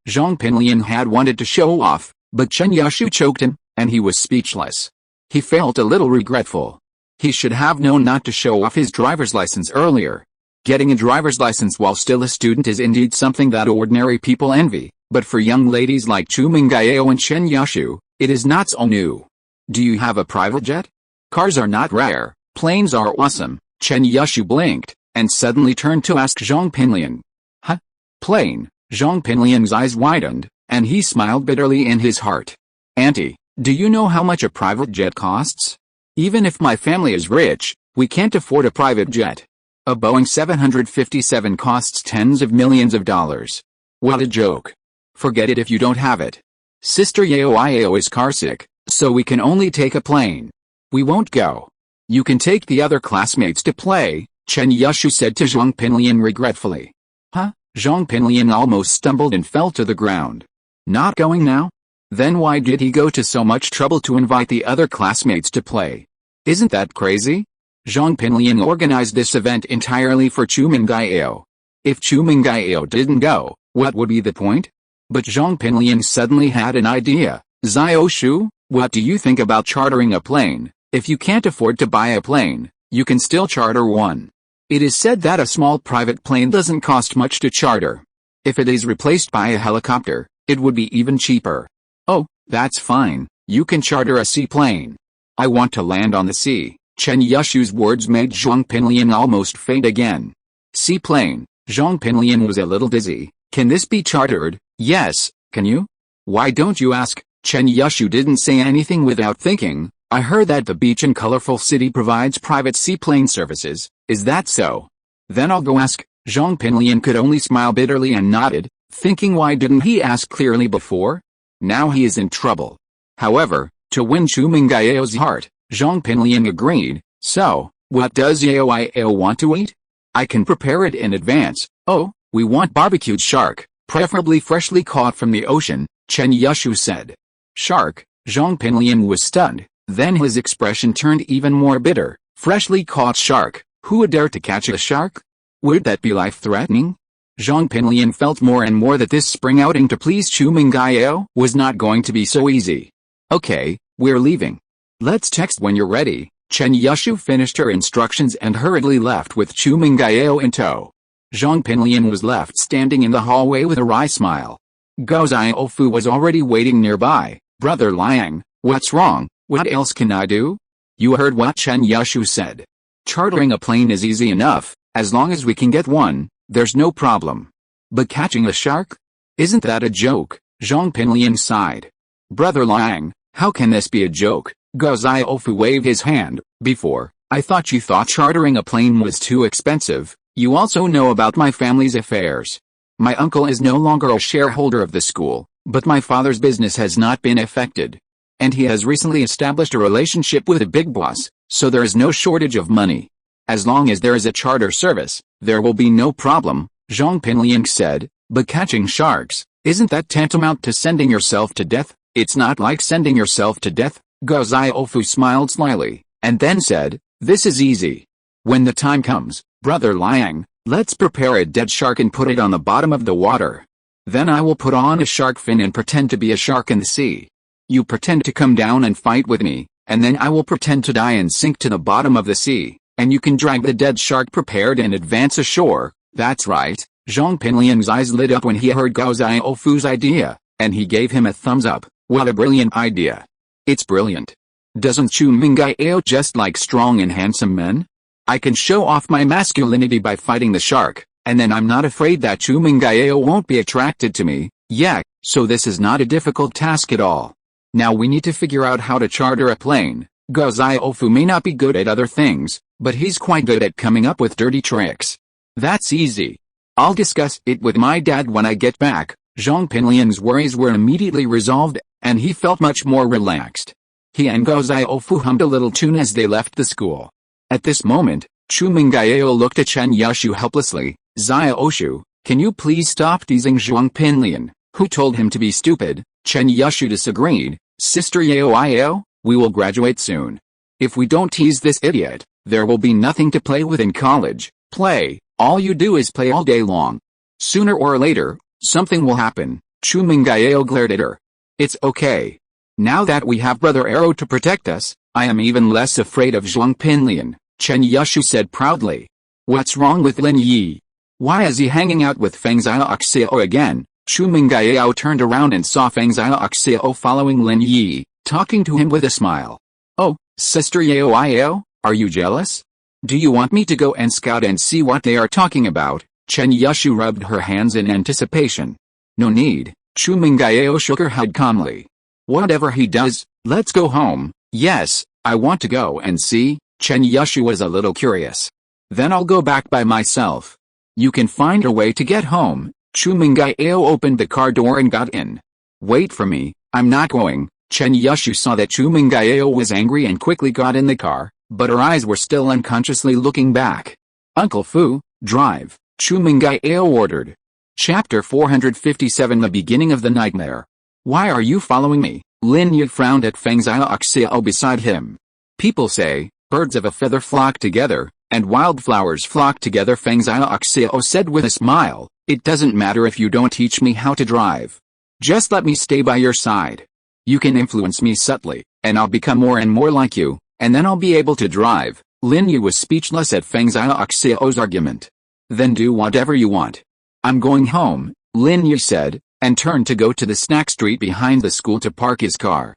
Zhong Pinliang had wanted to show off, but Chen Yushu choked him, and he was speechless. He felt a little regretful. He should have known not to show off his driver's license earlier. Getting a driver's license while still a student is indeed something that ordinary people envy, but for young ladies like Chu Mengyao and Chen Yushu, it is not so new. Do you have a private jet? Cars are not rare, planes are awesome. Chen Yushu blinked, and suddenly turned to ask Zhong Pinliang. Huh? Plane? Zhong Pinliang's eyes widened, and he smiled bitterly in his heart. Auntie, do you know how much a private jet costs? Even if my family is rich, we can't afford a private jet. A Boeing 757 costs tens of millions of dollars. What a joke. Forget it if you don't have it. Sister Yao is carsick, so we can only take a plane. We won't go. You can take the other classmates to play, Chen Yushu said to Zhong Pinliang regretfully. Huh? Zhong Pinliang almost stumbled and fell to the ground. Not going now? Then why did he go to so much trouble to invite the other classmates to play? Isn't that crazy? Zhong Pinliang organized this event entirely for Chu Mengyao. If Chu Mengyao didn't go, what would be the point? But Zhong Pinliang suddenly had an idea. Xiaoshu, what do you think about chartering a plane? If you can't afford to buy a plane, you can still charter one. It is said that a small private plane doesn't cost much to charter. If it is replaced by a helicopter, it would be even cheaper. Oh, that's fine, you can charter a seaplane. I want to land on the sea. Chen Yushu's words made Zhong Pinliang almost faint again. Seaplane. Zhong Pinliang was a little dizzy. Can this be chartered? Yes, can you? Why don't you ask? Chen Yushu didn't say anything without thinking. I heard that the beach in colorful city provides private seaplane services. Is that so? Then I'll go ask. Zhong Pinliang could only smile bitterly and nodded, thinking why didn't he ask clearly before? Now he is in trouble. However, to win Chu Mengyao's heart, Zhong Pinliang agreed. So, what does Yao want to eat? I can prepare it in advance. Oh, we want barbecued shark, preferably freshly caught from the ocean, Chen Yushu said. Shark? Zhong Pinliang was stunned, then his expression turned even more bitter. Freshly caught shark, who would dare to catch a shark? Would that be life-threatening? Zhong Pinliang felt more and more that this spring outing to please Chu Mengyao was not going to be so easy. Okay, we're leaving. Let's text when you're ready. Chen Yushu finished her instructions and hurriedly left with Chu Mengyao in tow. Zhong Pinliang was left standing in the hallway with a wry smile. Gao Xiaofu was already waiting nearby. Brother Liang, what's wrong? What else can I do? You heard what Chen Yushu said. Chartering a plane is easy enough, as long as we can get one, there's no problem. But catching a shark? Isn't that a joke? Zhong Pinliang sighed. Brother Liang, how can this be a joke? Gao Xiaofu waved his hand. Before, I thought you thought chartering a plane was too expensive. You also know about my family's affairs. My uncle is no longer a shareholder of the school, but my father's business has not been affected. And he has recently established a relationship with a big boss, so there is no shortage of money. As long as there is a charter service, there will be no problem, Zhong Pinliang said. But catching sharks, isn't that tantamount to sending yourself to death? It's not like sending yourself to death. Gao Xiaofu smiled slyly, and then said, this is easy. When the time comes, Brother Liang, let's prepare a dead shark and put it on the bottom of the water. Then I will put on a shark fin and pretend to be a shark in the sea. You pretend to come down and fight with me, and then I will pretend to die and sink to the bottom of the sea, and you can drag the dead shark prepared in advance ashore. That's right. Zhong Pinliang's eyes lit up when he heard Gao Xiaofu's idea, and he gave him a thumbs up. What a brilliant idea. It's brilliant. Doesn't Chu Mengyao just like strong and handsome men? I can show off my masculinity by fighting the shark, and then I'm not afraid that Chu Mengyao won't be attracted to me. Yeah, so this is not a difficult task at all. Now we need to figure out how to charter a plane. Gao Xiaofu may not be good at other things, but he's quite good at coming up with dirty tricks. That's easy. I'll discuss it with my dad when I get back. Zhong Pinliang's worries were immediately resolved, and he felt much more relaxed. He and Gao Xiaofu hummed a little tune as they left the school. At this moment, Chu Mengyao looked at Chen Yushu helplessly. Xiaoshu, can you please stop teasing Zhong Pinliang? Who told him to be stupid? Chen Yushu disagreed. Sister Yao, we will graduate soon. If we don't tease this idiot, there will be nothing to play with in college. Play, all you do is play all day long. Sooner or later, something will happen. Chu Mengyao glared at her. It's okay. Now that we have Brother Arrow to protect us, I am even less afraid of Zhong Pinliang, Chen Yushu said proudly. What's wrong with Lin Yi? Why is he hanging out with Pengzhan Group again? Chu Mengyao turned around and saw Pengzhan Group following Lin Yi, talking to him with a smile. Oh, Sister Yao, are you jealous? Do you want me to go and scout and see what they are talking about? Chen Yushu rubbed her hands in anticipation. No need, Chu Mengyao shook her head calmly. Whatever he does, let's go home. Yes, I want to go and see. Chen Yushu was a little curious. Then I'll go back by myself. You can find a way to get home. Chu Mengyao opened the car door and got in. Wait for me, I'm not going. Chen Yushu saw that Chu Mengyao was angry and quickly got in the car, but her eyes were still unconsciously looking back. Uncle Fu, drive, Chu Mengyao ordered. Chapter 457 The Beginning of the Nightmare. Why are you following me? Lin Yi frowned at Pengzhan Group beside him. People say, birds of a feather flock together, and wildflowers flock together. Pengzhan Group said with a smile. It doesn't matter if you don't teach me how to drive. Just let me stay by your side. You can influence me subtly, and I'll become more and more like you, and then I'll be able to drive. Lin Yi was speechless at Pengzhan Group's argument. Then do whatever you want. I'm going home, Lin Yi said, and turned to go to the snack street behind the school to park his car.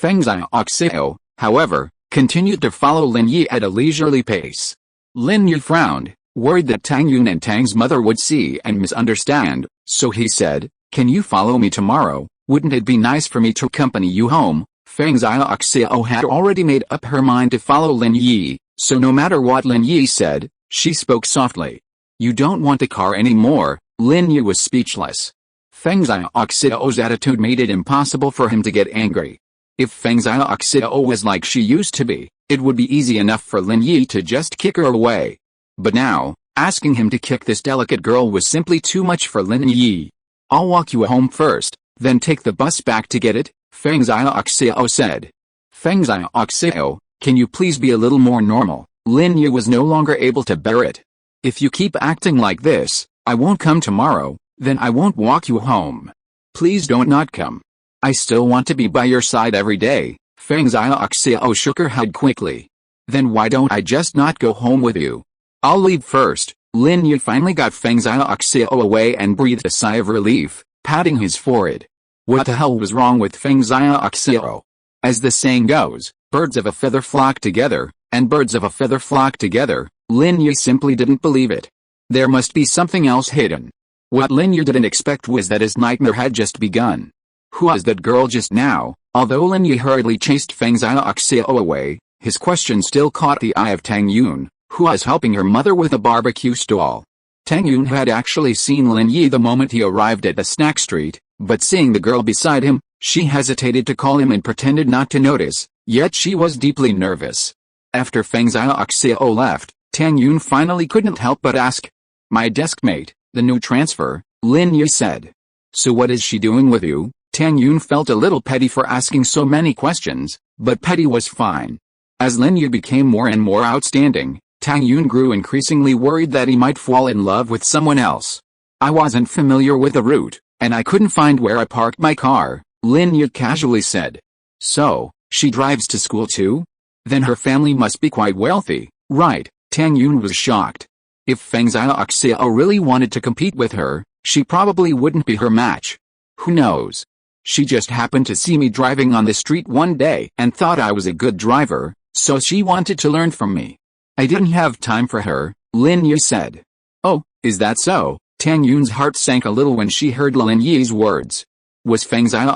Pengzhan Group, however, continued to follow Lin Yi at a leisurely pace. Lin Yi frowned, worried that Tang Yun and Tang's mother would see and misunderstand, so he said, can you follow me tomorrow? Wouldn't it be nice for me to accompany you home? Pengzhan Group had already made up her mind to follow Lin Yi, so no matter what Lin Yi said, she spoke softly. You don't want the car anymore. Lin Yi was speechless. Pengzhan Group's attitude made it impossible for him to get angry. If Pengzhan Group was like she used to be, it would be easy enough for Lin Yi to just kick her away. But now, asking him to kick this delicate girl was simply too much for Lin Yi. I'll walk you home first, then take the bus back to get it, Pengzhan Group said. Pengzhan Group, can you please be a little more normal? Lin Yi was no longer able to bear it. If you keep acting like this, I won't come tomorrow, then I won't walk you home. Please don't not come. I still want to be by your side every day. Pengzhan Group shook her head quickly. Then why don't I just not go home with you? I'll leave first. Lin Yi finally got Pengzhan Group away and breathed a sigh of relief, patting his forehead. What the hell was wrong with Pengzhan Group? As the saying goes, birds of a feather flock together, and birds of a feather flock together. Lin Yi simply didn't believe it. There must be something else hidden. What Lin Yi didn't expect was that his nightmare had just begun. Who was that girl just now? Although Lin Yi hurriedly chased Pengzhan Group away, his question still caught the eye of Tang Yun, who was helping her mother with a barbecue stall. Tang Yun had actually seen Lin Yi the moment he arrived at the snack street, but seeing the girl beside him, she hesitated to call him and pretended not to notice, yet she was deeply nervous. After Pengzhan Group left, Tang Yun finally couldn't help but ask. My deskmate, the new transfer, Lin Yi said. So what is she doing with you? Tang Yun felt a little petty for asking so many questions, but petty was fine. As Lin Yi became more and more outstanding, Tang Yun grew increasingly worried that he might fall in love with someone else. I wasn't familiar with the route, and I couldn't find where I parked my car, Lin Yi casually said. So, she drives to school too? Then her family must be quite wealthy, right? Tang Yun was shocked. If Pengzhan Group really wanted to compete with her, she probably wouldn't be her match. Who knows? She just happened to see me driving on the street one day and thought I was a good driver, so she wanted to learn from me. I didn't have time for her, Lin Yi said. Oh, is that so? Tang Yun's heart sank a little when she heard Lin Yi's words. Was Pengzhan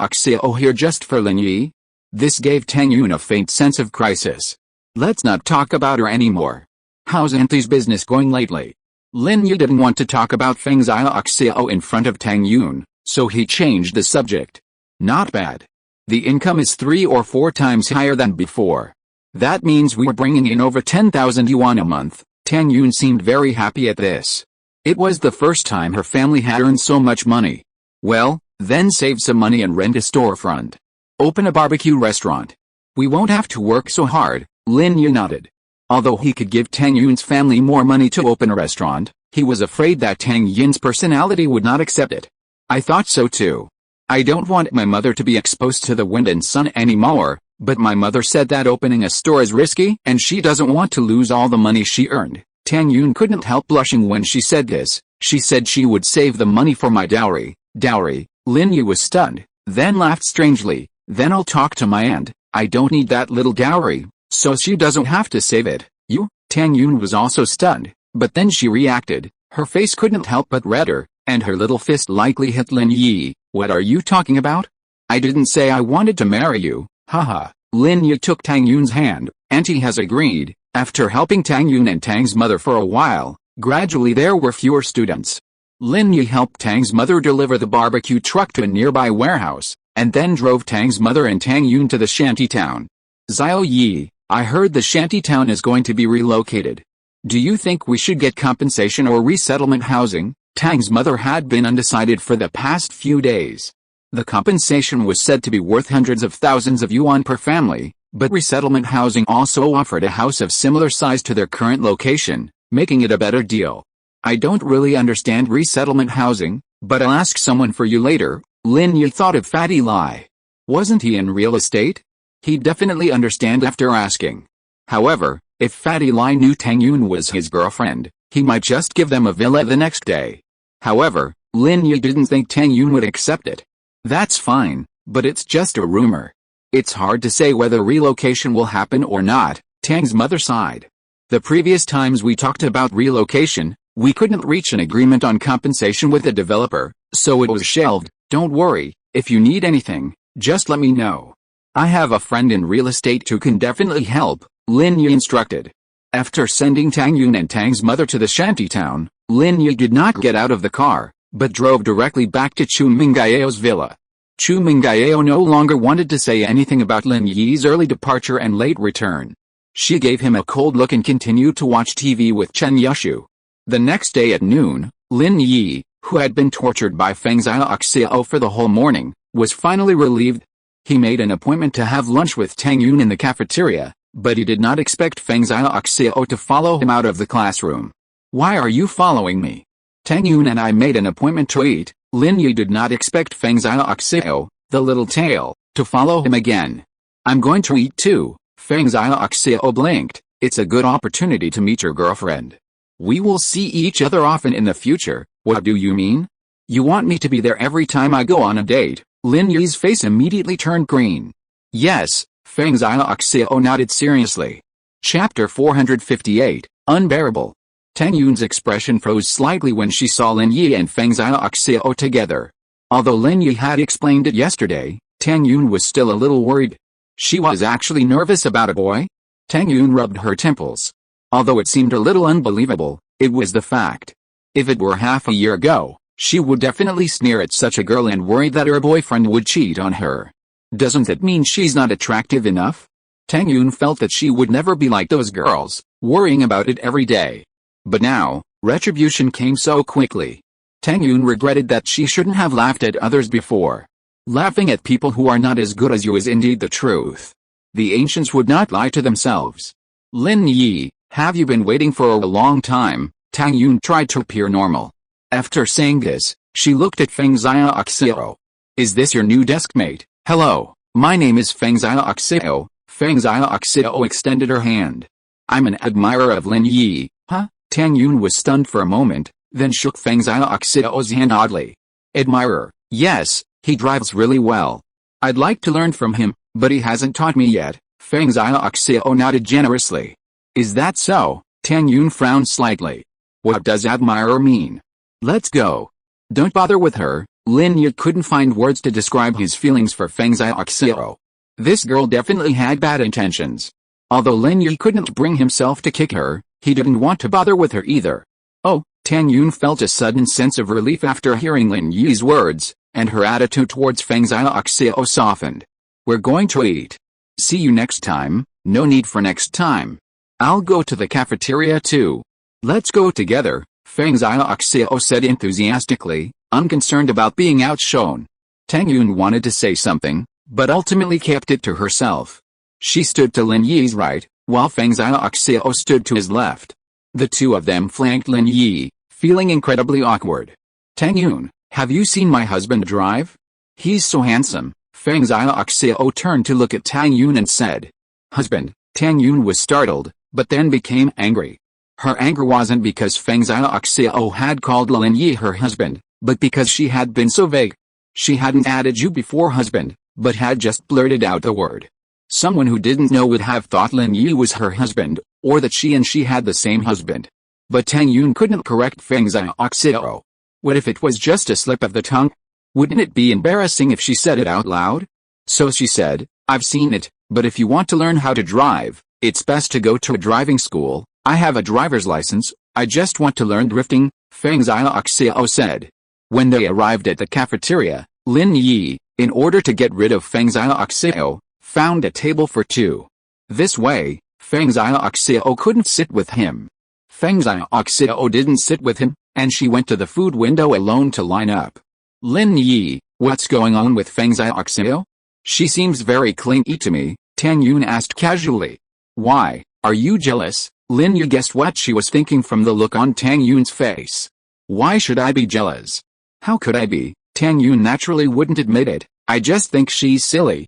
Group here just for Lin Yi? This gave Tang Yun a faint sense of crisis. Let's not talk about her anymore. How's Auntie's business going lately? Lin Yi didn't want to talk about Pengzhan Group in front of Tang Yun, so he changed the subject. Not bad. The income is 3 or 4 times higher than before. That means we're bringing in over 10,000 yuan a month. Tang Yun seemed very happy at this. It was the first time her family had earned so much money. Well, then save some money and rent a storefront. Open a barbecue restaurant. We won't have to work so hard, Lin Yi nodded. Although he could give Tang Yun's family more money to open a restaurant, he was afraid that Tang Yun's personality would not accept it. I thought so too. I don't want my mother to be exposed to the wind and sun anymore, but my mother said that opening a store is risky and she doesn't want to lose all the money she earned. Tang Yun couldn't help blushing when she said this. She said she would save the money for my dowry. Dowry? Lin Yi was stunned, then laughed strangely. Then I'll talk to my aunt. I don't need that little dowry, so she doesn't have to save it. You? Tang Yun was also stunned, but then she reacted. Her face couldn't help but redder, and her little fist lightly hit Lin Yi. What are you talking about? I didn't say I wanted to marry you. Haha. Lin Yi took Tang Yun's hand. Auntie has agreed. After helping Tang Yun and Tang's mother for a while, gradually there were fewer students. Lin Yi helped Tang's mother deliver the barbecue truck to a nearby warehouse, and then drove Tang's mother and Tang Yun to the shantytown. Xiao Yi, I heard the shantytown is going to be relocated. Do you think we should get compensation or resettlement housing? Tang's mother had been undecided for the past few days. The compensation was said to be worth hundreds of thousands of yuan per family, but resettlement housing also offered a house of similar size to their current location, making it a better deal. I don't really understand resettlement housing, but I'll ask someone for you later. Lin Yi thought of Fatty Lai. Wasn't he in real estate? He'd definitely understand after asking. However, if Fatty Lai knew Tang Yun was his girlfriend, he might just give them a villa the next day. However, Lin Yi didn't think Tang Yun would accept it. That's fine, but it's just a rumor. It's hard to say whether relocation will happen or not, Tang's mother sighed. The previous times we talked about relocation, we couldn't reach an agreement on compensation with the developer, so it was shelved. Don't worry, if you need anything, just let me know. I have a friend in real estate who can definitely help, Lin Yi instructed. After sending Tang Yun and Tang's mother to the shantytown, Lin Yi did not get out of the car, but drove directly back to Chu Mengyao's villa. Chu Mengyao no longer wanted to say anything about Lin Yi's early departure and late return. She gave him a cold look and continued to watch TV with Chen Yushu. The next day at noon, Lin Yi, who had been tortured by Pengzhan Group for the whole morning, was finally relieved. He made an appointment to have lunch with Tang Yun in the cafeteria, but he did not expect Pengzhan Group to follow him out of the classroom. Why are you following me? Tang Yun and I made an appointment to eat. Lin Yi did not expect Pengzhan Group, the little tail, to follow him again. I'm going to eat too. Pengzhan Group blinked. It's a good opportunity to meet your girlfriend. We will see each other often in the future. What do you mean? You want me to be there every time I go on a date? Lin Yi's face immediately turned green. Yes, Pengzhan Group nodded seriously. Chapter 458, Unbearable. Tang Yun's expression froze slightly when she saw Lin Yi and Pengzhan Group together. Although Lin Yi had explained it yesterday, Tang Yun was still a little worried. She was actually nervous about a boy? Tang Yun rubbed her temples. Although it seemed a little unbelievable, it was the fact. If it were half a year ago, she would definitely sneer at such a girl and worry that her boyfriend would cheat on her. Doesn't that mean she's not attractive enough? Tang Yun felt that she would never be like those girls, worrying about it every day. But now, retribution came so quickly. Tang Yun regretted that she shouldn't have laughed at others before. Laughing at people who are not as good as you is indeed the truth. The ancients would not lie to themselves. Lin Yi, have you been waiting for a long time? Tang Yun tried to appear normal. After saying this, she looked at Pengzhan Group. Is this your new deskmate? Hello, my name is Pengzhan Group. Pengzhan Group extended her hand. I'm an admirer of Lin Yi. Huh? Tang Yun was stunned for a moment, then shook Pengzhan Group's hand oddly. Admirer? Yes, he drives really well. I'd like to learn from him, but he hasn't taught me yet. Pengzhan Group nodded generously. Is that so? Tang Yun frowned slightly. What does admirer mean? Let's go. Don't bother with her. Lin Yi couldn't find words to describe his feelings for Pengzhan Group. This girl definitely had bad intentions. Although Lin Yi couldn't bring himself to kick her, he didn't want to bother with her either. Oh, Tang Yun felt a sudden sense of relief after hearing Lin Yi's words, and her attitude towards Pengzhan Group softened. We're going to eat. See you next time. No need for next time. I'll go to the cafeteria too. Let's go together, Pengzhan Group said enthusiastically, unconcerned about being outshone. Tang Yun wanted to say something, but ultimately kept it to herself. She stood to Lin Yi's right, while Feng Xiaoxiao stood to his left. The two of them flanked Lin Yi, feeling incredibly awkward. Tang Yun, have you seen my husband drive? He's so handsome. Feng Xiaoxiao turned to look at Tang Yun and said. Husband. Tang Yun was startled, but then became angry. Her anger wasn't because Feng Xiaoxiao had called Lin Yi her husband, but because she had been so vague. She hadn't added you before husband, but had just blurted out the word. Someone who didn't know would have thought Lin Yi was her husband, or that she and she had the same husband. But Tang Yun couldn't correct Feng Xiaoxiao. What if it was just a slip of the tongue? Wouldn't it be embarrassing if she said it out loud? So she said, I've seen it, but if you want to learn how to drive, it's best to go to a driving school. I have a driver's license, I just want to learn drifting, Feng Xiaoxiao said. When they arrived at the cafeteria, Lin Yi, in order to get rid of Feng Xiaoxiao, found a table for two. This way, Feng Xiaoxiao couldn't sit with him. Feng Xiaoxiao didn't sit with him, and she went to the food window alone to line up. Lin Yi, what's going on with Feng Xiaoxiao? She seems very clingy to me, Tang Yun asked casually. Why, are you jealous? Lin Yi guessed what she was thinking from the look on Tang Yun's face. Why should I be jealous? How could I be? Tang Yun naturally wouldn't admit it. I just think she's silly.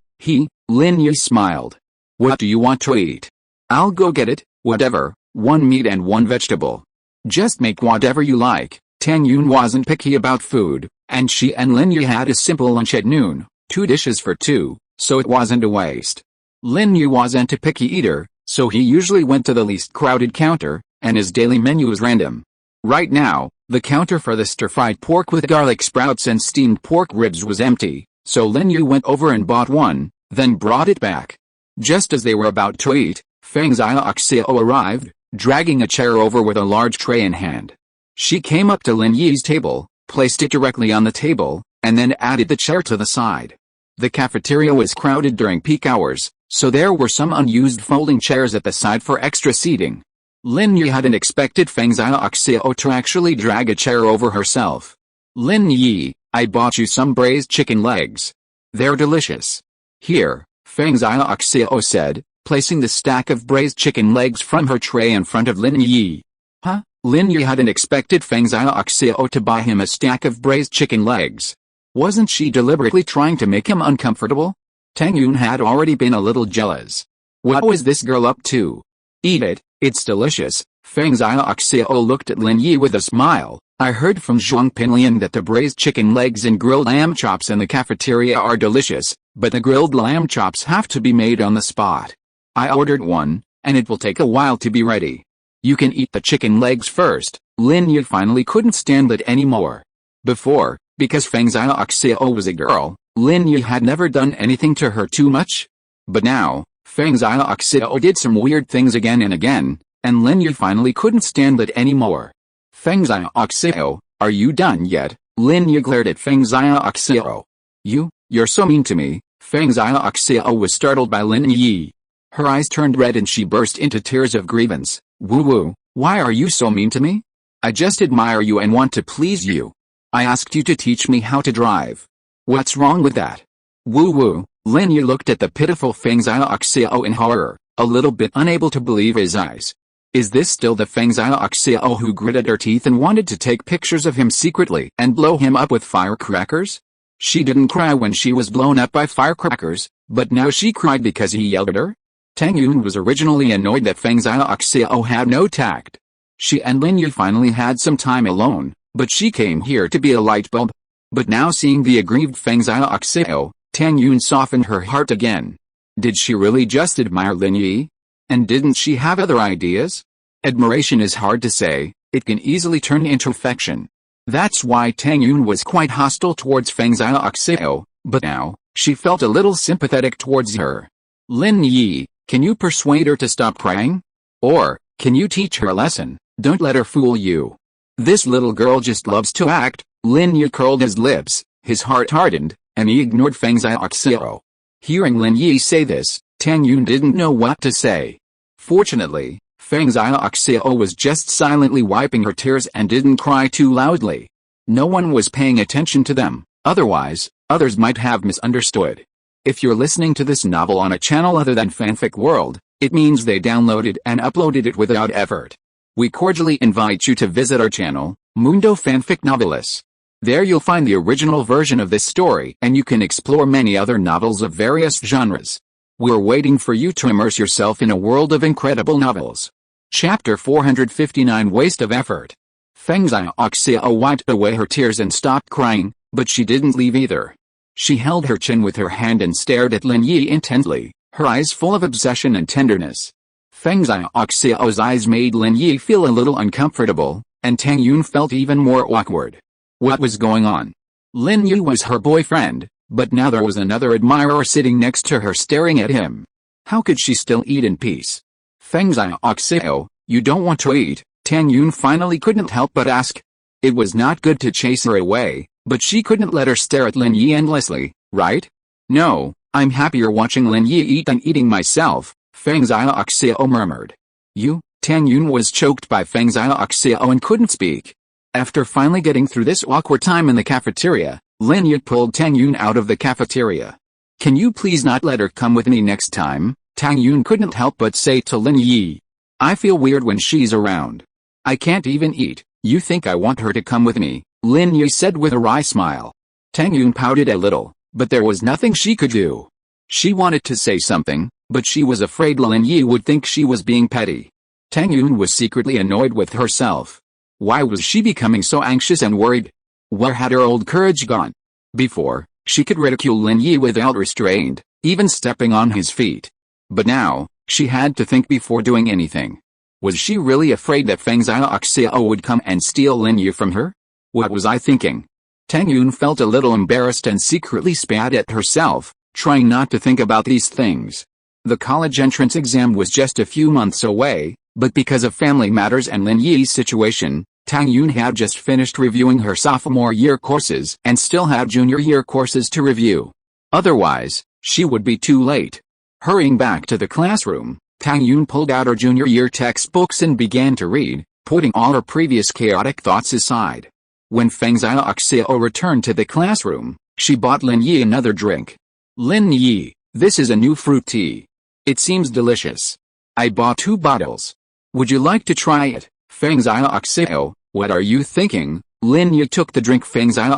Lin Yi smiled. What do you want to eat? I'll go get it, whatever, one meat and one vegetable. Just make whatever you like. Tang Yun wasn't picky about food, and she and Lin Yi had a simple lunch at noon, 2 dishes for 2, so it wasn't a waste. Lin Yi wasn't a picky eater, so he usually went to the least crowded counter, and his daily menu was random. Right now, the counter for the stir-fried pork with garlic sprouts and steamed pork ribs was empty, so Lin Yi went over and bought one, then brought it back. Just as they were about to eat, Feng Xiaoxiao arrived, dragging a chair over with a large tray in hand. She came up to Lin Yi's table, placed it directly on the table, and then added the chair to the side. The cafeteria was crowded during peak hours, so there were some unused folding chairs at the side for extra seating. Lin Yi hadn't expected Feng Xiaoxiao to actually drag a chair over herself. Lin Yi, I bought you some braised chicken legs. They're delicious. Here, Feng Xiaoxiao said, placing the stack of braised chicken legs from her tray in front of Lin Yi. Huh? Lin Yi hadn't expected Feng Xiaoxiao to buy him a stack of braised chicken legs. Wasn't she deliberately trying to make him uncomfortable? Tang Yun had already been a little jealous. What was this girl up to? Eat it, it's delicious. Feng Xiaoxiao looked at Lin Yi with a smile. I heard from Zhong Pinliang that the braised chicken legs and grilled lamb chops in the cafeteria are delicious, but the grilled lamb chops have to be made on the spot. I ordered one, and it will take a while to be ready. You can eat the chicken legs first. Lin Yi finally couldn't stand it anymore. Before, because Feng Xiaoxiao was a girl, Lin Yi had never done anything to her too much. But now, Feng Xiaoxiao did some weird things again and again, and Lin Yi finally couldn't stand it anymore. Feng Xiaoxiao, are you done yet? Lin Yi glared at Feng Xiaoxiao. You're so mean to me. Feng Xiaoxiao was startled by Lin Yi. Her eyes turned red and she burst into tears of grievance. Woo, why are you so mean to me? I just admire you and want to please you. I asked you to teach me how to drive. What's wrong with that? Woo, Lin Yi looked at the pitiful Feng Xiaoxiao in horror, a little bit unable to believe his eyes. Is this still the Feng Xiaoxiao who gritted her teeth and wanted to take pictures of him secretly and blow him up with firecrackers? She didn't cry when she was blown up by firecrackers, but now she cried because he yelled at her? Tang Yun was originally annoyed that Feng Xiaoxiao had no tact. She and Lin Yi finally had some time alone, but she came here to be a light bulb. But now seeing the aggrieved Feng Xiaoxiao, Tang Yun softened her heart again. Did she really just admire Lin Yi? And didn't she have other ideas? Admiration is hard to say, it can easily turn into affection. That's why Tang Yun was quite hostile towards Feng Xiaoxiao, but now, she felt a little sympathetic towards her. Lin Yi, can you persuade her to stop crying? Or, can you teach her a lesson? Don't let her fool you. This little girl just loves to act. Lin Yi curled his lips, his heart hardened, and he ignored Feng Xiaoxiao. Hearing Lin Yi say this, Tang Yun didn't know what to say. Fortunately, Feng Xiaoxiao was just silently wiping her tears and didn't cry too loudly. No one was paying attention to them, otherwise, others might have misunderstood. If you're listening to this novel on a channel other than Fanfic World, It means they downloaded and uploaded it without effort. We cordially invite you to visit our channel, Mundo Fanfic Novelis. There you'll find the original version of this story and you can explore many other novels of various genres. We're waiting for you to immerse yourself in a world of incredible novels. Chapter 459 Waste of Effort. Pengzhan wiped away her tears and stopped crying, but she didn't leave either. She held her chin with her hand and stared at Lin Yi intently, her eyes full of obsession and tenderness. Pengzhan's eyes made Lin Yi feel a little uncomfortable, and Tang Yun felt even more awkward. What was going on? Lin Yi was her boyfriend, but now there was another admirer sitting next to her staring at him. How could she still eat in peace? Pengzhan, you don't want to eat? Tang Yun finally couldn't help but ask. It was not good to chase her away, but she couldn't let her stare at Lin Yi endlessly, right? No, I'm happier watching Lin Yi eat than eating myself, Pengzhan murmured. Tang Yun was choked by Pengzhan and couldn't speak. After finally getting through this awkward time in the cafeteria, Lin Yi pulled Tang Yun out of the cafeteria. Can you please not let her come with me next time? Tang Yun couldn't help but say to Lin Yi. I feel weird when she's around. I can't even eat. You think I want her to come with me? Lin Yi said with a wry smile. Tang Yun pouted a little, but there was nothing she could do. She wanted to say something, but she was afraid Lin Yi would think she was being petty. Tang Yun was secretly annoyed with herself. Why was she becoming so anxious and worried? Where had her old courage gone? Before, she could ridicule Lin Yi without restraint, even stepping on his feet. But now, she had to think before doing anything. Was she really afraid that Pengzhan would come and steal Lin Yi from her? What was I thinking? Tang Yun felt a little embarrassed and secretly spat at herself, trying not to think about these things. The college entrance exam was just a few months away, but because of family matters and Lin Yi's situation, Tang Yun had just finished reviewing her sophomore year courses and still had junior year courses to review. Otherwise, she would be too late. Hurrying back to the classroom, Tang Yun pulled out her junior year textbooks and began to read, putting all her previous chaotic thoughts aside. When Pengzhan returned to the classroom, she bought Lin Yi another drink. Lin Yi, this is a new fruit tea. It seems delicious. I bought 2 bottles. Would you like to try it? Pengzhan, what are you thinking? Lin Yi took the drink Pengzhan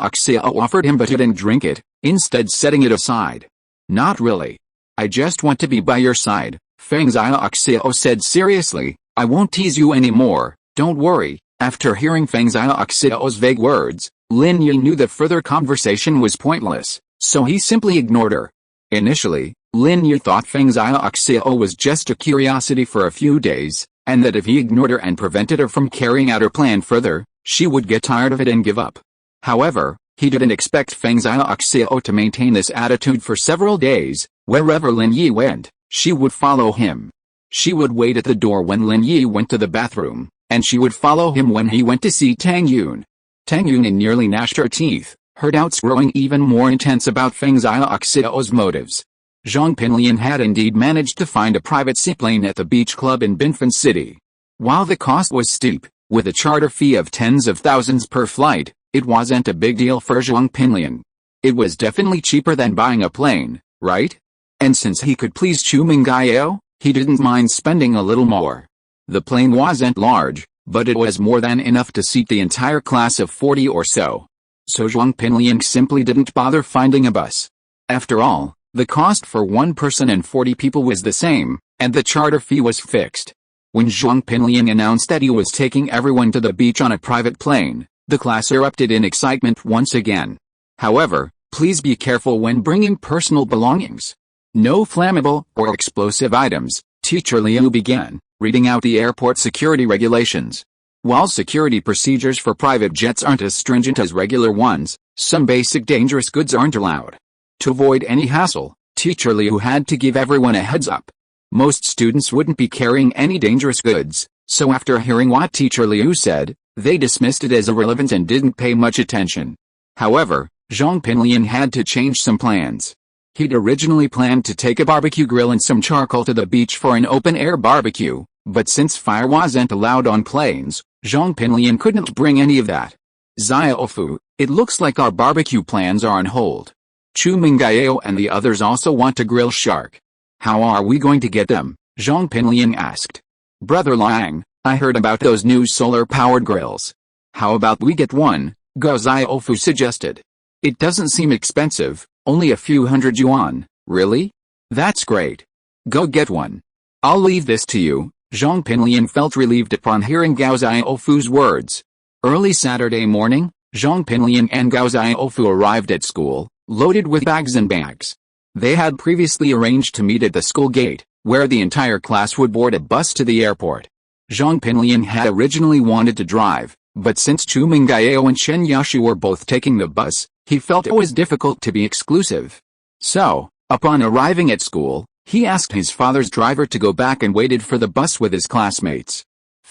offered him but he didn't drink it, instead setting it aside. Not really. I just want to be by your side, Pengzhan said seriously. I won't tease you anymore, don't worry. After hearing Pengzhan's vague words, Lin Yi knew that further conversation was pointless, so he simply ignored her. Initially, Lin Yi thought Pengzhan was just a curiosity for a few days, and that if he ignored her and prevented her from carrying out her plan further, she would get tired of it and give up. However, he didn't expect Pengzhan to maintain this attitude for several days. Wherever Lin Yi went, she would follow him. She would wait at the door when Lin Yi went to the bathroom, and she would follow him when he went to see Tang Yun. Tang Yun nearly gnashed her teeth, her doubts growing even more intense about Pengzhan's motives. Zhong Pinliang had indeed managed to find a private seaplane at the beach club in Binfen City. While the cost was steep, with a charter fee of tens of thousands per flight, it wasn't a big deal for Zhong Pinliang. It was definitely cheaper than buying a plane, right? And since he could please Chu Mengyao, he didn't mind spending a little more. The plane wasn't large, but it was more than enough to seat the entire class of 40 or so. So Zhong Pinliang simply didn't bother finding a bus. After all, the cost for one person and 40 people was the same, and the charter fee was fixed. When Zhong Pinliang announced that he was taking everyone to the beach on a private plane, the class erupted in excitement once again. However, please be careful when bringing personal belongings. No flammable or explosive items, Teacher Liu began, reading out the airport security regulations. While security procedures for private jets aren't as stringent as regular ones, some basic dangerous goods aren't allowed. To avoid any hassle, Teacher Liu had to give everyone a heads up. Most students wouldn't be carrying any dangerous goods, so after hearing what Teacher Liu said, they dismissed it as irrelevant and didn't pay much attention. However, Zhong Pinliang had to change some plans. He'd originally planned to take a barbecue grill and some charcoal to the beach for an open-air barbecue, but since fire wasn't allowed on planes, Zhong Pinliang couldn't bring any of that. Xiaofu, it looks like our barbecue plans are on hold. Chu Mengyao and the others also want to grill shark. How are we going to get them? Zhong Pinliang asked. Brother Liang, I heard about those new solar-powered grills. How about we get one? Guo Xiaofu suggested. It doesn't seem expensive, only a few hundred yuan. Really? That's great. Go get one. I'll leave this to you. Zhong Pinliang felt relieved upon hearing Gao Xiaofu's words. Early Saturday morning, Zhong Pinliang and Gao Xiaofu arrived at school, loaded with bags and bags. They had previously arranged to meet at the school gate, where the entire class would board a bus to the airport. Zhong Pinliang had originally wanted to drive, but since Chu Mengyao and Chen Yashi were both taking the bus, he felt it was difficult to be exclusive. So, upon arriving at school, he asked his father's driver to go back and waited for the bus with his classmates.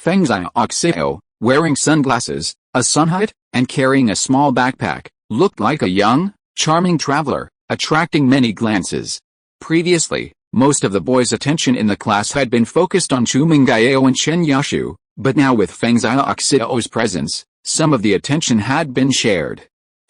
Pengzhan Group, wearing sunglasses, a sun hat, and carrying a small backpack, looked like a young, charming traveler, attracting many glances. Previously, most of the boys' attention in the class had been focused on Chu Mengyao and Chen Yashu, but now with Pengzhan Group's presence, some of the attention had been shared.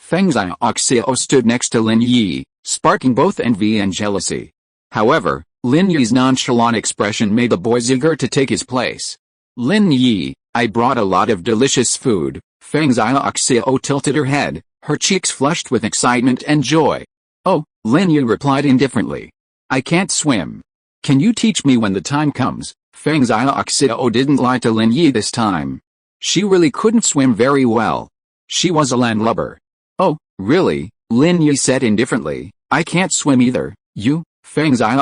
Pengzhan Group stood next to Lin Yi, sparking both envy and jealousy. However, Lin Yi's nonchalant expression made the boys eager to take his place. Lin Yi, I brought a lot of delicious food. Pengzhan Group tilted her head, her cheeks flushed with excitement and joy. Oh, Lin Yi replied indifferently. I can't swim. Can you teach me when the time comes? Pengzhan Group didn't lie to Lin Yi this time. She really couldn't swim very well. She was a landlubber. Oh, really? Lin Yi said indifferently. I can't swim either. You? Pengzhan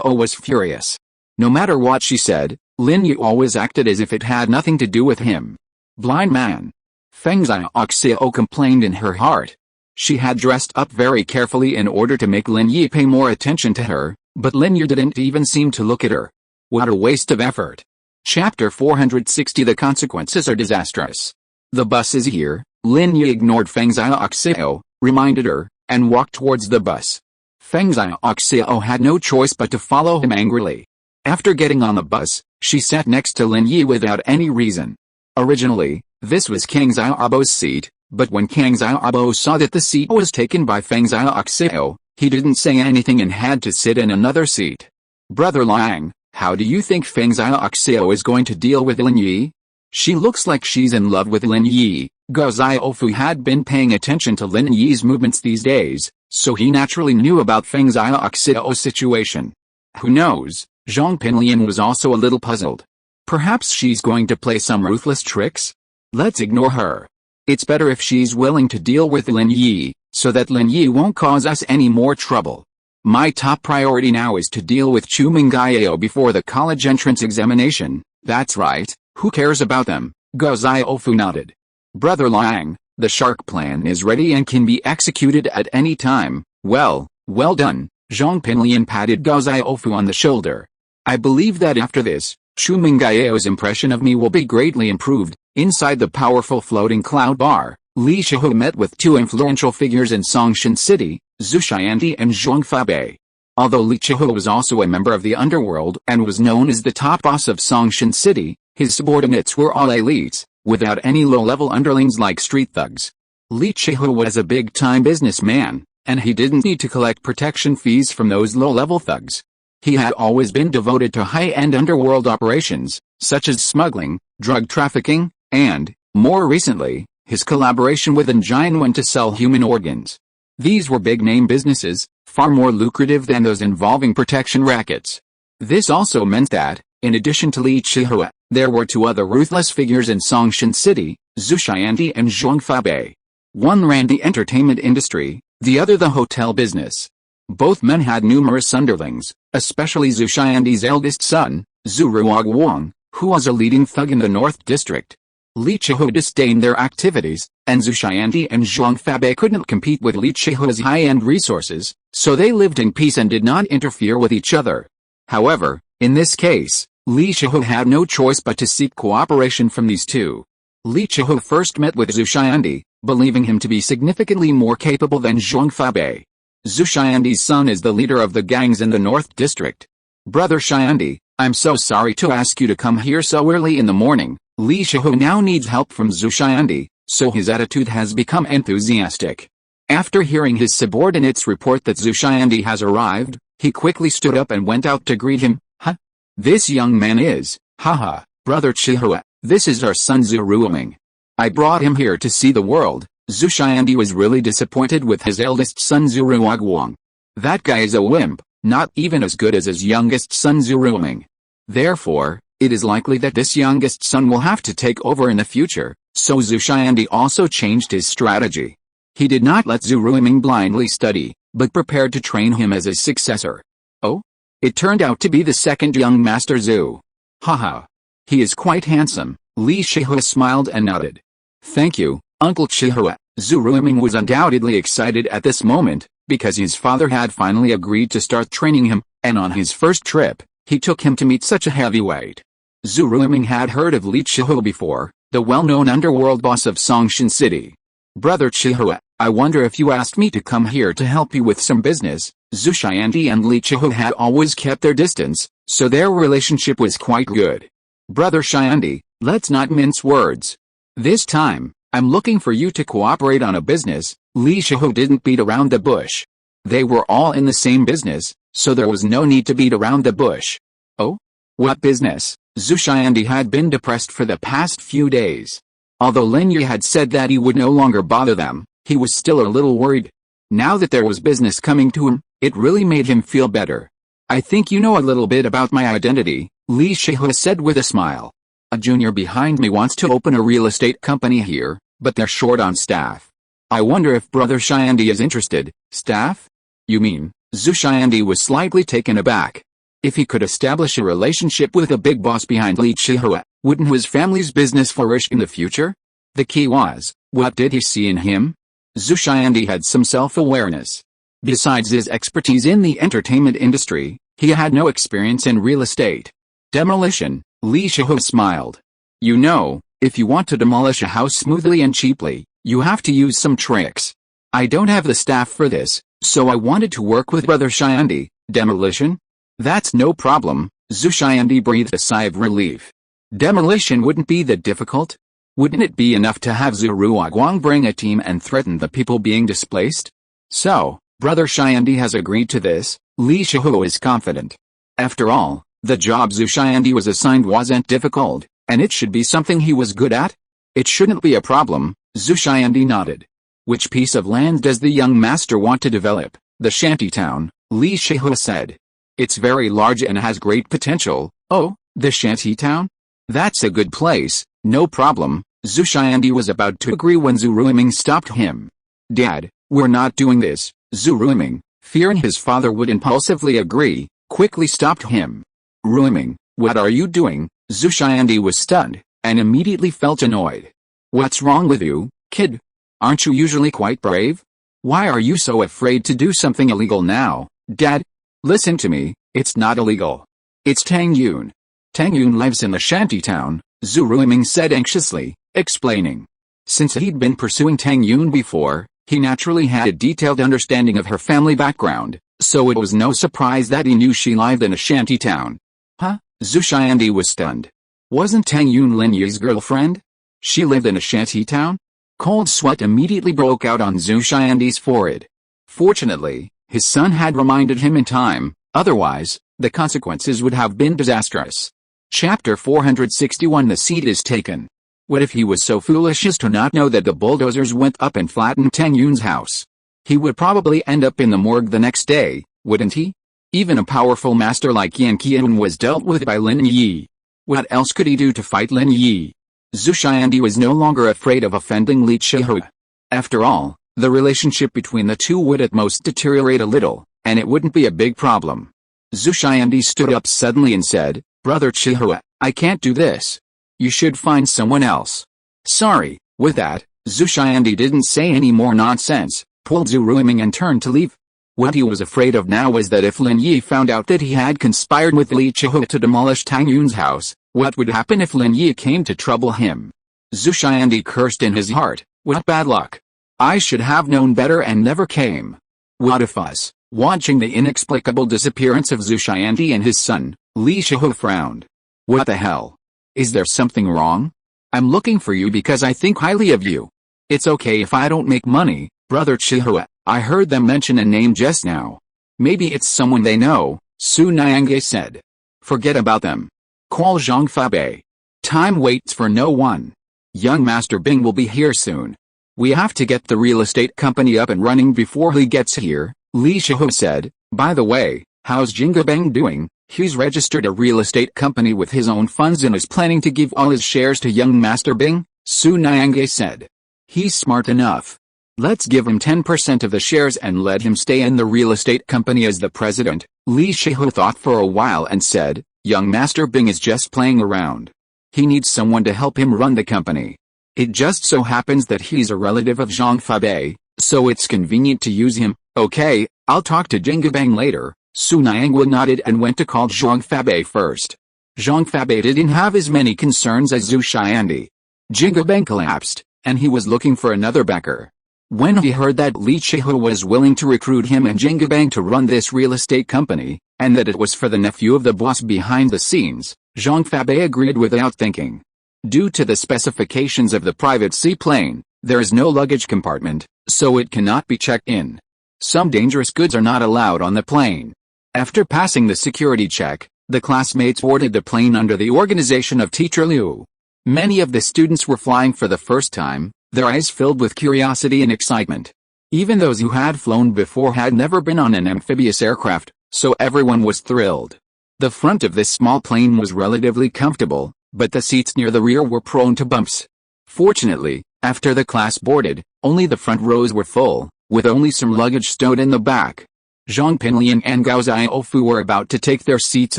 Group was furious. No matter what she said, Lin Yi always acted as if it had nothing to do with him. Blind man. Pengzhan Group complained in her heart. She had dressed up very carefully in order to make Lin Yi pay more attention to her, but Lin Yi didn't even seem to look at her. What a waste of effort. Chapter 460 The consequences are disastrous. The bus is here. Lin Yi ignored Pengzhan Group, reminded her, and walked towards the bus. Pengzhan Group had no choice but to follow him angrily. After getting on the bus, she sat next to Lin Yi without any reason. Originally, this was Kang Xiaobo's seat, but when Kang Xiaobo saw that the seat was taken by Pengzhan Group, he didn't say anything and had to sit in another seat. Brother Liang, how do you think Pengzhan Group is going to deal with Lin Yi? She looks like she's in love with Lin Yi. Gao Xiaofu had been paying attention to Lin Yi's movements these days, so he naturally knew about Pengzhan Group's situation. Who knows? Zhong Pinliang was also a little puzzled. Perhaps she's going to play some ruthless tricks? Let's ignore her. It's better if she's willing to deal with Lin Yi, so that Lin Yi won't cause us any more trouble. My top priority now is to deal with Chu Mengyao before the college entrance examination. That's right, who cares about them? Gao Xiaofu nodded. Brother Liang, the shark plan is ready and can be executed at any time. Well done. Zhong Pinliang patted Gao Xiaofu on the shoulder. I believe that after this, Chu Mengyao's impression of me will be greatly improved. Inside the powerful floating cloud bar, Li Shihu met with two influential figures in Songshan City, Zhu Xiandi and Zhuang Fabei. Although Li Shihu was also a member of the underworld and was known as the top boss of Songshan City, his subordinates were all elites, without any low-level underlings like street thugs. Li Shihu was a big-time businessman, and he didn't need to collect protection fees from those low-level thugs. He had always been devoted to high-end underworld operations, such as smuggling, drug trafficking, and, more recently, his collaboration with Xuanyuan to sell human organs. These were big-name businesses, far more lucrative than those involving protection rackets. This also meant that, in addition to Li Shihu, there were two other ruthless figures in Songshan City, Zhu Xiandi and Zhuang Fabei. One ran the entertainment industry, the other the hotel business. Both men had numerous underlings, especially Zhu Xiandi's eldest son, Zhu Ruoguang, who was a leading thug in the North District. Li Shihu disdained their activities, and Zhu Xiandi and Zhuang Fabei couldn't compete with Li Shihu's high-end resources, so they lived in peace and did not interfere with each other. However, in this case, Li Shihu had no choice but to seek cooperation from these two. Li Shihu first met with Zhu Xiandi, believing him to be significantly more capable than Zhuang Fabei. Zhu Xiandi's son is the leader of the gangs in the North District. Brother Xiandi, I'm so sorry to ask you to come here so early in the morning. Li Shihu now needs help from Zhu Xiandi, so his attitude has become enthusiastic. After hearing his subordinates report that Zhu Xiandi has arrived, he quickly stood up and went out to greet him. Huh? This young man is, haha, Brother Chihua, this is our son Zhu Ruoming. I brought him here to see the world. Zhu Xiandi was really disappointed with his eldest son Zhu Ruoguang. That guy is a wimp, not even as good as his youngest son Zhu Ruoming. Therefore, it is likely that this youngest son will have to take over in the future, so Zhu Xiandi also changed his strategy. He did not let Zhu Ruoming blindly study, but prepared to train him as his successor. Oh? It turned out to be the second young master Zhu. Haha. He is quite handsome. Li Shihua smiled and nodded. Thank you, Uncle Chihua. Zhu Ruoming was undoubtedly excited at this moment, because his father had finally agreed to start training him, and on his first trip, he took him to meet such a heavyweight. Zhu Ruoming had heard of Li Chihua before, the well-known underworld boss of Songshan City. Brother Chihua, I wonder if you asked me to come here to help you with some business. Zhu Xiandi and Li Chihua had always kept their distance, so their relationship was quite good. Brother Xiandi, let's not mince words. This time, I'm looking for you to cooperate on a business. Li Chihua didn't beat around the bush. They were all in the same business, so there was no need to beat around the bush. Oh? What business? Zhu Xiandi had been depressed for the past few days. Although Lin Yi had said that he would no longer bother them, he was still a little worried. Now that there was business coming to him, it really made him feel better. I think you know a little bit about my identity, Li Shihua said with a smile. A junior behind me wants to open a real estate company here, but they're short on staff. I wonder if Brother Xiandi is interested. Staff? You mean? Zhu Xiandi was slightly taken aback. If he could establish a relationship with a big boss behind Li Chihua, wouldn't his family's business flourish in the future? The key was, what did he see in him? Zhu Xiandi had some self-awareness. Besides his expertise in the entertainment industry, he had no experience in real estate. Demolition, Li Chihua smiled. You know, if you want to demolish a house smoothly and cheaply, you have to use some tricks. I don't have the staff for this, so I wanted to work with Brother Xiandi. Demolition? That's no problem, Zhu Xiandi breathed a sigh of relief. Demolition wouldn't be that difficult. Wouldn't it be enough to have Zhu Ruoguang bring a team and threaten the people being displaced? So, Brother Xiandi has agreed to this. Li Chihua is confident. After all, the job Zhu Xiandi was assigned wasn't difficult, and it should be something he was good at. It shouldn't be a problem. Zhu Xiandi nodded. Which piece of land does the young master want to develop? The shantytown, Li Chihua said. It's very large and has great potential. Oh, the shantytown? That's a good place, no problem. Zhu Xiandi was about to agree when Zhu Ruoming stopped him. Dad, we're not doing this. Zhu Ruoming, fearing his father would impulsively agree, quickly stopped him. Ruoming, what are you doing? Zhu Xiandi was stunned, and immediately felt annoyed. What's wrong with you, kid? Aren't you usually quite brave? Why are you so afraid to do something illegal now? Dad, listen to me, it's not illegal. It's Tang Yun. Tang Yun lives in the shantytown, Zhu Ruoming said anxiously, explaining. Since he'd been pursuing Tang Yun before, he naturally had a detailed understanding of her family background, so it was no surprise that he knew she lived in a shantytown. Huh? Zhu Xiandi was stunned. Wasn't Tang Yun Lin Yi's girlfriend? She lived in a shantytown? Cold sweat immediately broke out on Zhu Xiandi's forehead. Fortunately, his son had reminded him in time, otherwise, the consequences would have been disastrous. Chapter 461 The seat is taken. What if he was so foolish as to not know that the bulldozers went up and flattened Tang Yun's house? He would probably end up in the morgue the next day, wouldn't he? Even a powerful master like Yan Qian was dealt with by Lin Yi. What else could he do to fight Lin Yi? Zhu Xiandi was no longer afraid of offending Li Chihua. After all, the relationship between the two would at most deteriorate a little, and it wouldn't be a big problem. Zhu Xiandi stood up suddenly and said, Brother Chihua, I can't do this. You should find someone else. Sorry. With that, Zhu Xiandi didn't say any more nonsense, pulled Zhu Ruoming and turned to leave. What he was afraid of now was that if Lin Yi found out that he had conspired with Li Chihua to demolish Tang Yun's house, what would happen if Lin Yi came to trouble him? Zhu Xiandi cursed in his heart. What bad luck. I should have known better and never came. What a fuss. Watching the inexplicable disappearance of Zhu Xiandi and his son, Li Chihua frowned. What the hell? Is there something wrong? I'm looking for you because I think highly of you. It's okay if I don't make money, Brother Chihua. I heard them mention a name just now. Maybe it's someone they know, Su Niange said. Forget about them. Call Zhang Fabei. Time waits for no one. Young Master Bing will be here soon. We have to get the real estate company up and running before he gets here, Li Shihu said. By the way, how's Jingabeng doing? He's registered a real estate company with his own funds and is planning to give all his shares to young Master Bing, Su Niange said. He's smart enough. Let's give him 10% of the shares and let him stay in the real estate company as the president. Li Shihu thought for a while and said, young Master Bing is just playing around. He needs someone to help him run the company. It just so happens that he's a relative of Zhang Fabei, so it's convenient to use him. Okay, I'll talk to Jingabeng later. Su Niangue nodded and went to call Zhang Fabei first. Zhang Fabei didn't have as many concerns as Zhu Xiandi. Jingabeng collapsed, and he was looking for another backer. When he heard that Li Shihu was willing to recruit him and Jingabeng to run this real estate company, and that it was for the nephew of the boss behind the scenes, Zhang Fabei agreed without thinking. Due to the specifications of the private seaplane, there is no luggage compartment, so it cannot be checked in. Some dangerous goods are not allowed on the plane. After passing the security check, the classmates boarded the plane under the organization of Teacher Liu. Many of the students were flying for the first time, their eyes filled with curiosity and excitement. Even those who had flown before had never been on an amphibious aircraft, so everyone was thrilled. The front of this small plane was relatively comfortable, but the seats near the rear were prone to bumps. Fortunately, after the class boarded, only the front rows were full, with only some luggage stowed in the back. Zhong Pinliang and Gao Xiaofu were about to take their seats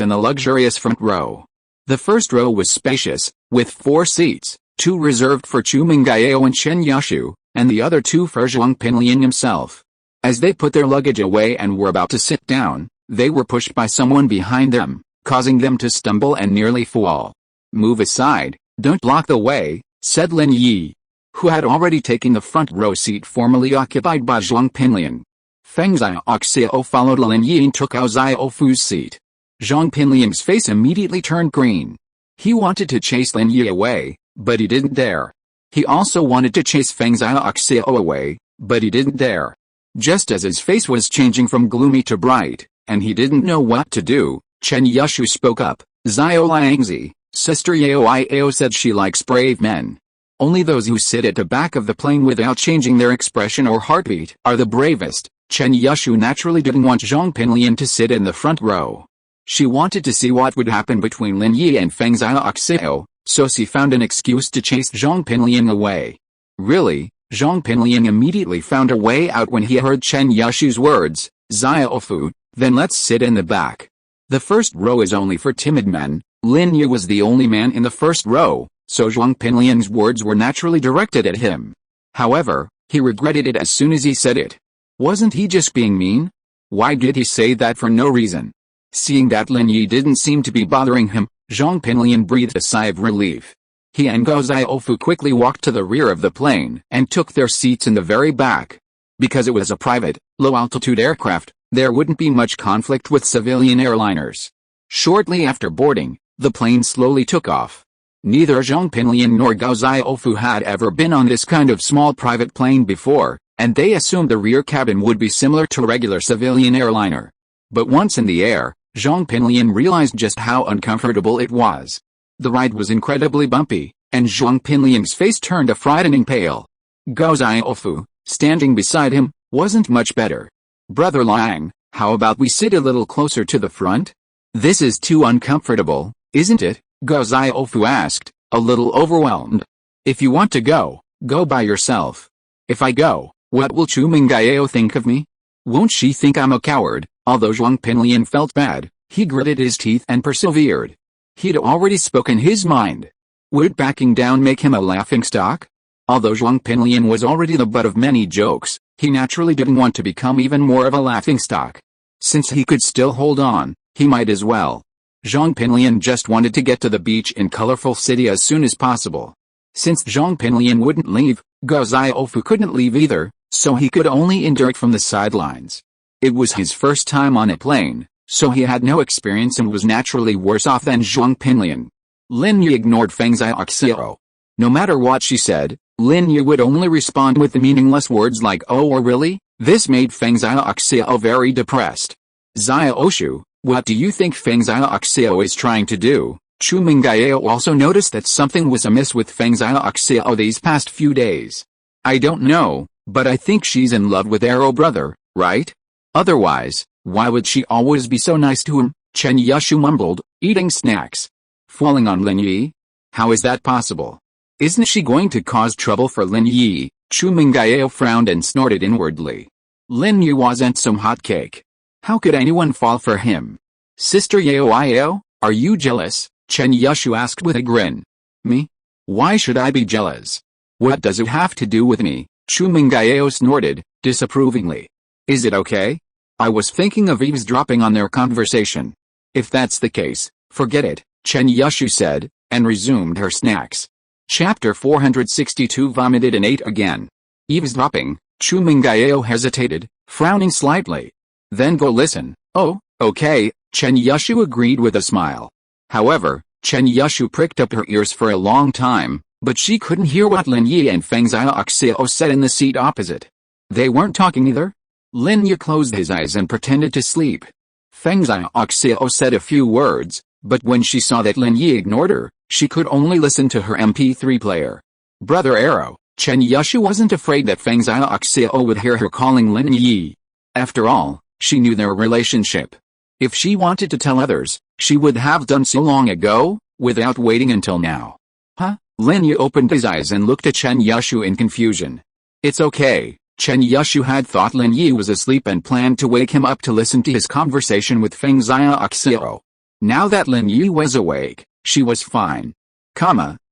in the luxurious front row. The first row was spacious, with 4 seats, 2 reserved for Chu Mengyao and Chen Yashu, and the other 2 for Zhong Pinliang himself. As they put their luggage away and were about to sit down, they were pushed by someone behind them, causing them to stumble and nearly fall. Move aside, don't block the way, said Lin Yi, who had already taken the front row seat formerly occupied by Zhong Pinliang. Feng Xiaoxiao followed Lin Yi and took Gao Xiaofu's seat. Zhong Pinliang's face immediately turned green. He wanted to chase Lin Yi away, but he didn't dare. He also wanted to chase Feng Xiaoxiao away, but he didn't dare. Just as his face was changing from gloomy to bright, and he didn't know what to do, Chen Yashu spoke up. Xiao Liangzi, Sister Yao Iao said she likes brave men. Only those who sit at the back of the plane without changing their expression or heartbeat are the bravest. Chen Yashu naturally didn't want Zhong Pinliang to sit in the front row. She wanted to see what would happen between Lin Yi and Feng Xiaoxiao, so she found an excuse to chase Zhong Pinliang away. Really, Zhong Pinliang immediately found a way out when he heard Chen Yashu's words, Xiaofu, then let's sit in the back. The first row is only for timid men. Lin Yi was the only man in the first row, so Zhong Pinliang's words were naturally directed at him. However, he regretted it as soon as he said it. Wasn't he just being mean? Why did he say that for no reason? Seeing that Lin Yi didn't seem to be bothering him, Zhong Pinliang breathed a sigh of relief. He and Gao Xiaofu quickly walked to the rear of the plane and took their seats in the very back. Because it was a private, low-altitude aircraft, there wouldn't be much conflict with civilian airliners. Shortly after boarding, the plane slowly took off. Neither Zhong Pinliang nor Gao Xiaofu had ever been on this kind of small private plane before, and they assumed the rear cabin would be similar to a regular civilian airliner. But once in the air, Zhong Pinliang realized just how uncomfortable it was. The ride was incredibly bumpy, and Zhong Pinliang's face turned a frightening pale. Gao Xiaofu, standing beside him, wasn't much better. Brother Liang, how about we sit a little closer to the front? This is too uncomfortable, isn't it? Gao Xiaofu asked, a little overwhelmed. If you want to go, go by yourself. If I go, what will Chu Mengyao think of me? Won't she think I'm a coward? Although Zhong Pinliang felt bad, he gritted his teeth and persevered. He'd already spoken his mind. Would backing down make him a laughingstock? Although Zhong Pinliang was already the butt of many jokes, he naturally didn't want to become even more of a laughingstock. Since he could still hold on, he might as well. Zhong Pinliang just wanted to get to the beach in colorful city as soon as possible. Since Zhong Pinliang wouldn't leave, Gao Xiaofu couldn't leave either, so he could only endure it from the sidelines. It was his first time on a plane, so he had no experience and was naturally worse off than Zhong Pinliang. Lin Yi ignored Feng Xiaoxiao. No matter what she said, Lin Yi would only respond with the meaningless words like oh or really? This made Feng Xiaoxiao very depressed. Xiaoshu, What do you think Pengzhan is trying to do? Chu Mengyao also noticed that something was amiss with Pengzhan these past few days. I don't know, but I think she's in love with Arrow brother, right? Otherwise, why would she always be so nice to him? Chen Yushu mumbled, eating snacks. Falling on Lin Yi? How is that possible? Isn't she going to cause trouble for Lin Yi? Chu Mengyao frowned and snorted inwardly. Lin Yi wasn't some hot cake. How could anyone fall for him? Sister Yao, are you jealous? Chen Yushu asked with a grin. Me? Why should I be jealous? What does it have to do with me? Chu Mengyao snorted, disapprovingly. Is it okay? I was thinking of eavesdropping on their conversation. If that's the case, forget it, Chen Yushu said, and resumed her snacks. Chapter 462 Vomited and ate again. Eavesdropping, Chu Mengyao hesitated, frowning slightly. Then go listen. Oh, okay, Chen Yushu agreed with a smile. However, Chen Yushu pricked up her ears for a long time, but she couldn't hear what Lin Yi and Pengzhan said in the seat opposite. They weren't talking either. Lin Yi closed his eyes and pretended to sleep. Pengzhan said a few words, but when she saw that Lin Yi ignored her, she could only listen to her MP3 player. Brother Arrow, Chen Yushu wasn't afraid that Pengzhan would hear her calling Lin Yi. After all, she knew their relationship. If she wanted to tell others, she would have done so long ago, without waiting until now. Huh? Lin Yi opened his eyes and looked at Chen Yushu in confusion. It's okay, Chen Yushu had thought Lin Yi was asleep and planned to wake him up to listen to his conversation with Pengzhan. Now that Lin Yi was awake, she was fine.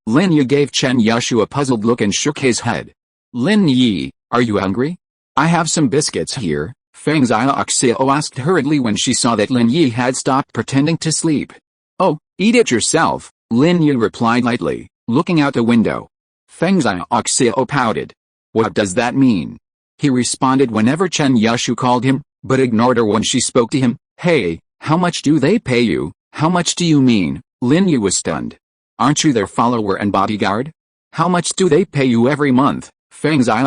Lin Yi gave Chen Yushu a puzzled look and shook his head. Lin Yi, are you hungry? I have some biscuits here, Pengzhan asked hurriedly when she saw that Lin Yi had stopped pretending to sleep. Oh, eat it yourself, Lin Yi replied lightly, looking out the window. Pengzhan pouted. What does that mean? He responded whenever Chen Yushu called him, but ignored her when she spoke to him. Hey, how much do they pay you? How much do you mean? Lin Yi was stunned. Aren't you their follower and bodyguard? How much do they pay you every month? Pengzhan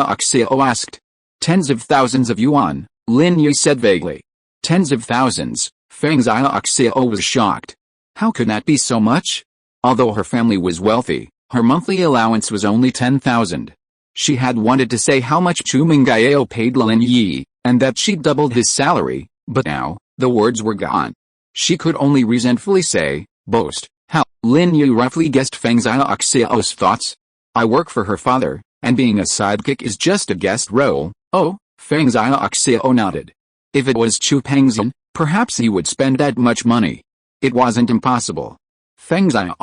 asked. Tens of thousands of yuan, Lin Yi said vaguely. Tens of thousands, Pengzhan was shocked. How could that be so much? Although her family was wealthy, her monthly allowance was only 10,000. She had wanted to say how much Chu Mengyao paid Lin Yi, and that she'd doubled his salary, but now, the words were gone. She could only resentfully say, boast. How? Lin Yi roughly guessed Pengzhan's thoughts. I work for her father, and being a sidekick is just a guest role. Oh, Pengzhan nodded. If it was Chu Pengzhan, perhaps he would spend that much money. It wasn't impossible. Pengzhan,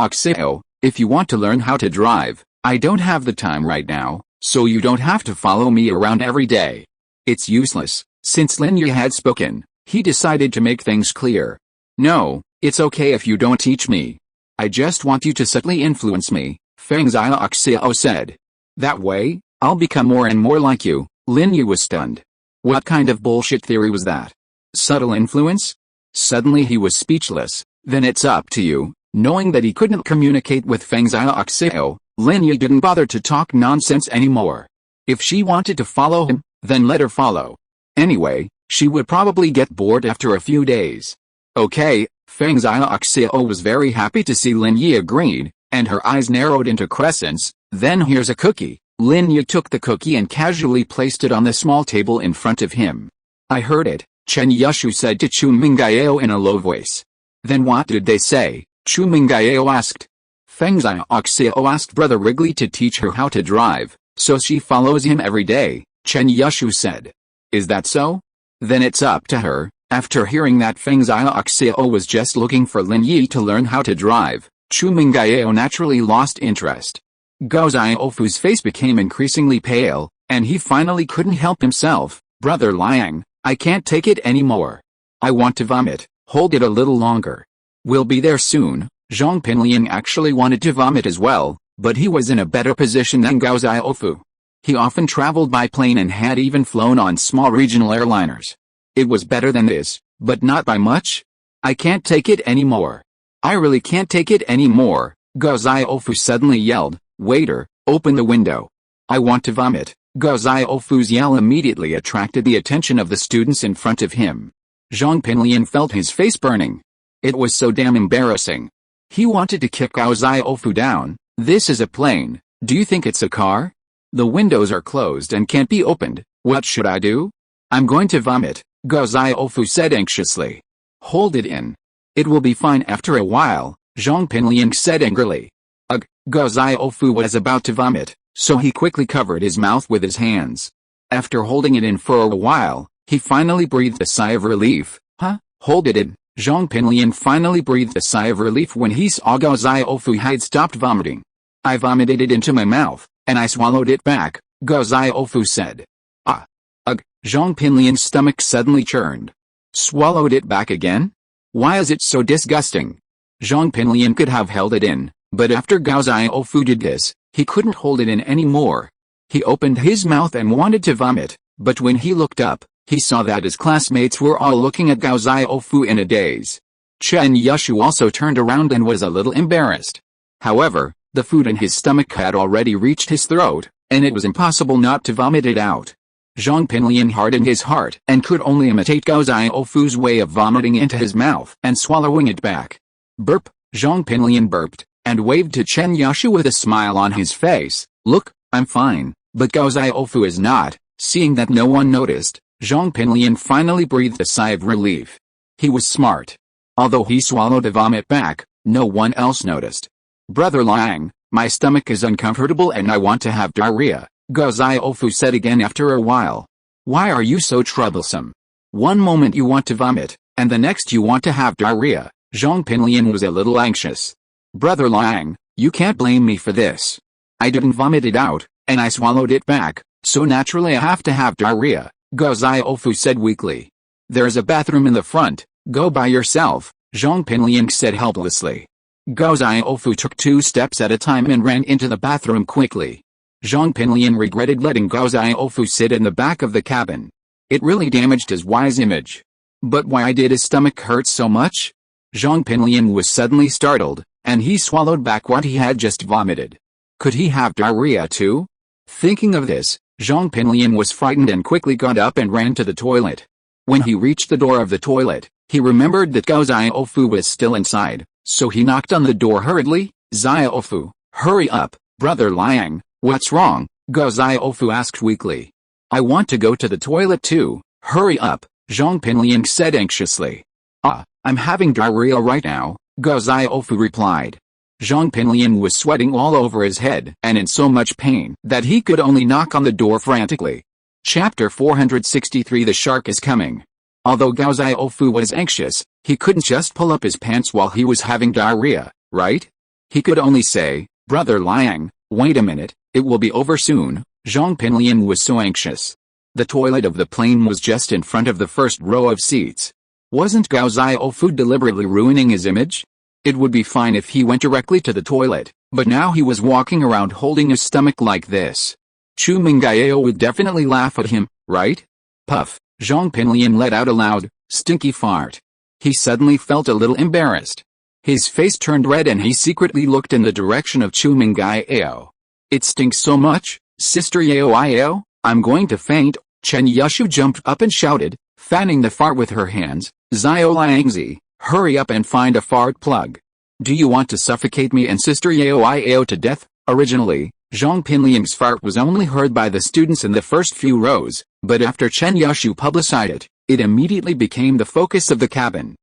if you want to learn how to drive, I don't have the time right now, so you don't have to follow me around every day. It's useless. Since Lin Yi had spoken, he decided to make things clear. No, it's okay if you don't teach me. I just want you to subtly influence me, Pengzhan said. That way, I'll become more and more like you. Lin Yi was stunned. What kind of bullshit theory was that? Subtle influence? Suddenly he was speechless. Then it's up to you. Knowing that he couldn't communicate with Pengzhan, Lin Yi didn't bother to talk nonsense anymore. If she wanted to follow him, then let her follow. Anyway, she would probably get bored after a few days. Okay, Pengzhan was very happy to see Lin Yi agreed, and her eyes narrowed into crescents. Then here's a cookie. Lin Yi took the cookie and casually placed it on the small table in front of him. I heard it, Chen Yushu said to Chu Mengyao in a low voice. Then what did they say? Chu Mengyao asked. Pengzhan asked Brother Wrigley to teach her how to drive, so she follows him every day, Chen Yushu said. Is that so? Then it's up to her. After hearing that Pengzhan was just looking for Lin Yi to learn how to drive, Chu Mengyao naturally lost interest. Gao Xiaofu's face became increasingly pale, and he finally couldn't help himself. Brother Liang, I can't take it anymore. I want to vomit. Hold it a little longer. We'll be there soon. Zhong Pinliang actually wanted to vomit as well, but he was in a better position than Gao Xiaofu. He often traveled by plane and had even flown on small regional airliners. It was better than this, but not by much. I can't take it anymore. I really can't take it anymore, Gao Xiaofu suddenly yelled. Waiter, open the window. I want to vomit. Gao Xiaofu's yell immediately attracted the attention of the students in front of him. Zhong Pinliang felt his face burning. It was so damn embarrassing. He wanted to kick Gao Xiaofu down. This is a plane. Do you think it's a car? The windows are closed and can't be opened. What should I do? I'm going to vomit, Gao Xiaofu said anxiously. Hold it in. It will be fine after a while, Zhong Pinliang said angrily. Ugh, Gao Xiaofu was about to vomit, so he quickly covered his mouth with his hands. After holding it in for a while, he finally breathed a sigh of relief. Huh? Hold it in. Zhong Pinliang finally breathed a sigh of relief when he saw Gao Xiaofu had stopped vomiting. I vomited it into my mouth, and I swallowed it back, Gao Xiaofu said. Ah. Ugh, Zhong Pinliang's stomach suddenly churned. Swallowed it back again? Why is it so disgusting? Zhong Pinliang could have held it in, but after Gao Xiaofu did this, he couldn't hold it in anymore. He opened his mouth and wanted to vomit, but when he looked up, he saw that his classmates were all looking at Gao Xiaofu in a daze. Chen Yushu also turned around and was a little embarrassed. However, the food in his stomach had already reached his throat, and it was impossible not to vomit it out. Zhong Pinliang hardened his heart and could only imitate Gao Xiaofu's way of vomiting into his mouth and swallowing it back. Burp, Zhong Pinliang burped, and waved to Chen Yushu with a smile on his face. Look, I'm fine, but Gao Xiaofu is not. Seeing that no one noticed, Zhong Pinliang finally breathed a sigh of relief. He was smart. Although he swallowed the vomit back, no one else noticed. Brother Liang, my stomach is uncomfortable and I want to have diarrhea, Gao Xiaofu said again after a while. Why are you so troublesome? One moment you want to vomit, and the next you want to have diarrhea. Zhong Pinliang was a little anxious. Brother Liang, you can't blame me for this. I didn't vomit it out, and I swallowed it back, so naturally I have to have diarrhea, Gao Xiaofu said weakly. There's a bathroom in the front, go by yourself, Zhong Pinliang said helplessly. Gao Xiaofu took 2 steps at a time and ran into the bathroom quickly. Zhong Pinliang regretted letting Gao Xiaofu sit in the back of the cabin. It really damaged his wise image. But why did his stomach hurt so much? Zhong Pinliang was suddenly startled, and he swallowed back what he had just vomited. Could he have diarrhea too? Thinking of this, Zhong Pinliang was frightened and quickly got up and ran to the toilet. When he reached the door of the toilet, he remembered that Gao Xiaofu was still inside, so he knocked on the door hurriedly. Xiaofu, hurry up, Brother Liang, what's wrong? Gao Xiaofu asked weakly. I want to go to the toilet too, hurry up, Zhong Pinliang said anxiously. Ah, I'm having diarrhea right now, Gao Xiaofu replied. Zhong Pinliang was sweating all over his head and in so much pain that he could only knock on the door frantically. Chapter 463 The Shark is Coming. Although Gao Xiaofu was anxious, he couldn't just pull up his pants while he was having diarrhea, right? He could only say, Brother Liang, wait a minute, it will be over soon. Zhong Pinliang was so anxious. The toilet of the plane was just in front of the first row of seats. Wasn't Gao Xiaofu deliberately ruining his image? It would be fine if he went directly to the toilet, but now he was walking around holding his stomach like this. Chu Mengyao would definitely laugh at him, right? Puff, Zhong Pinliang let out a loud, stinky fart. He suddenly felt a little embarrassed. His face turned red and he secretly looked in the direction of Chu Mengyao. It stinks so much, Sister Yao, I'm going to faint. Chen Yushu jumped up and shouted, fanning the fart with her hands, Xiao Liangzi, hurry up and find a fart plug. Do you want to suffocate me and Sister Yao to death? Originally, Zhong Pinliang's fart was only heard by the students in the first few rows, but after Chen Yushu publicized it, it immediately became the focus of the cabin.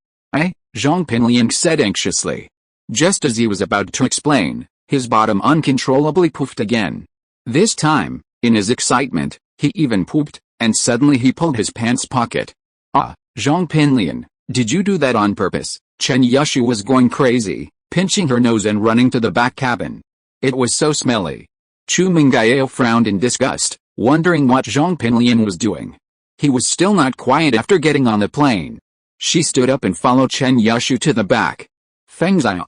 Zhong Pinliang said anxiously. Just as he was about to explain, his bottom uncontrollably poofed again. This time, in his excitement, he even pooped, and suddenly he pulled his pants pocket. Ah, Zhong Pinliang, did you do that on purpose? Chen Yushu was going crazy, pinching her nose and running to the back cabin. It was so smelly. Chu Mengyao frowned in disgust, wondering what Zhong Pinliang was doing. He was still not quiet after getting on the plane. She stood up and followed Chen Yushu to the back. Pengzhan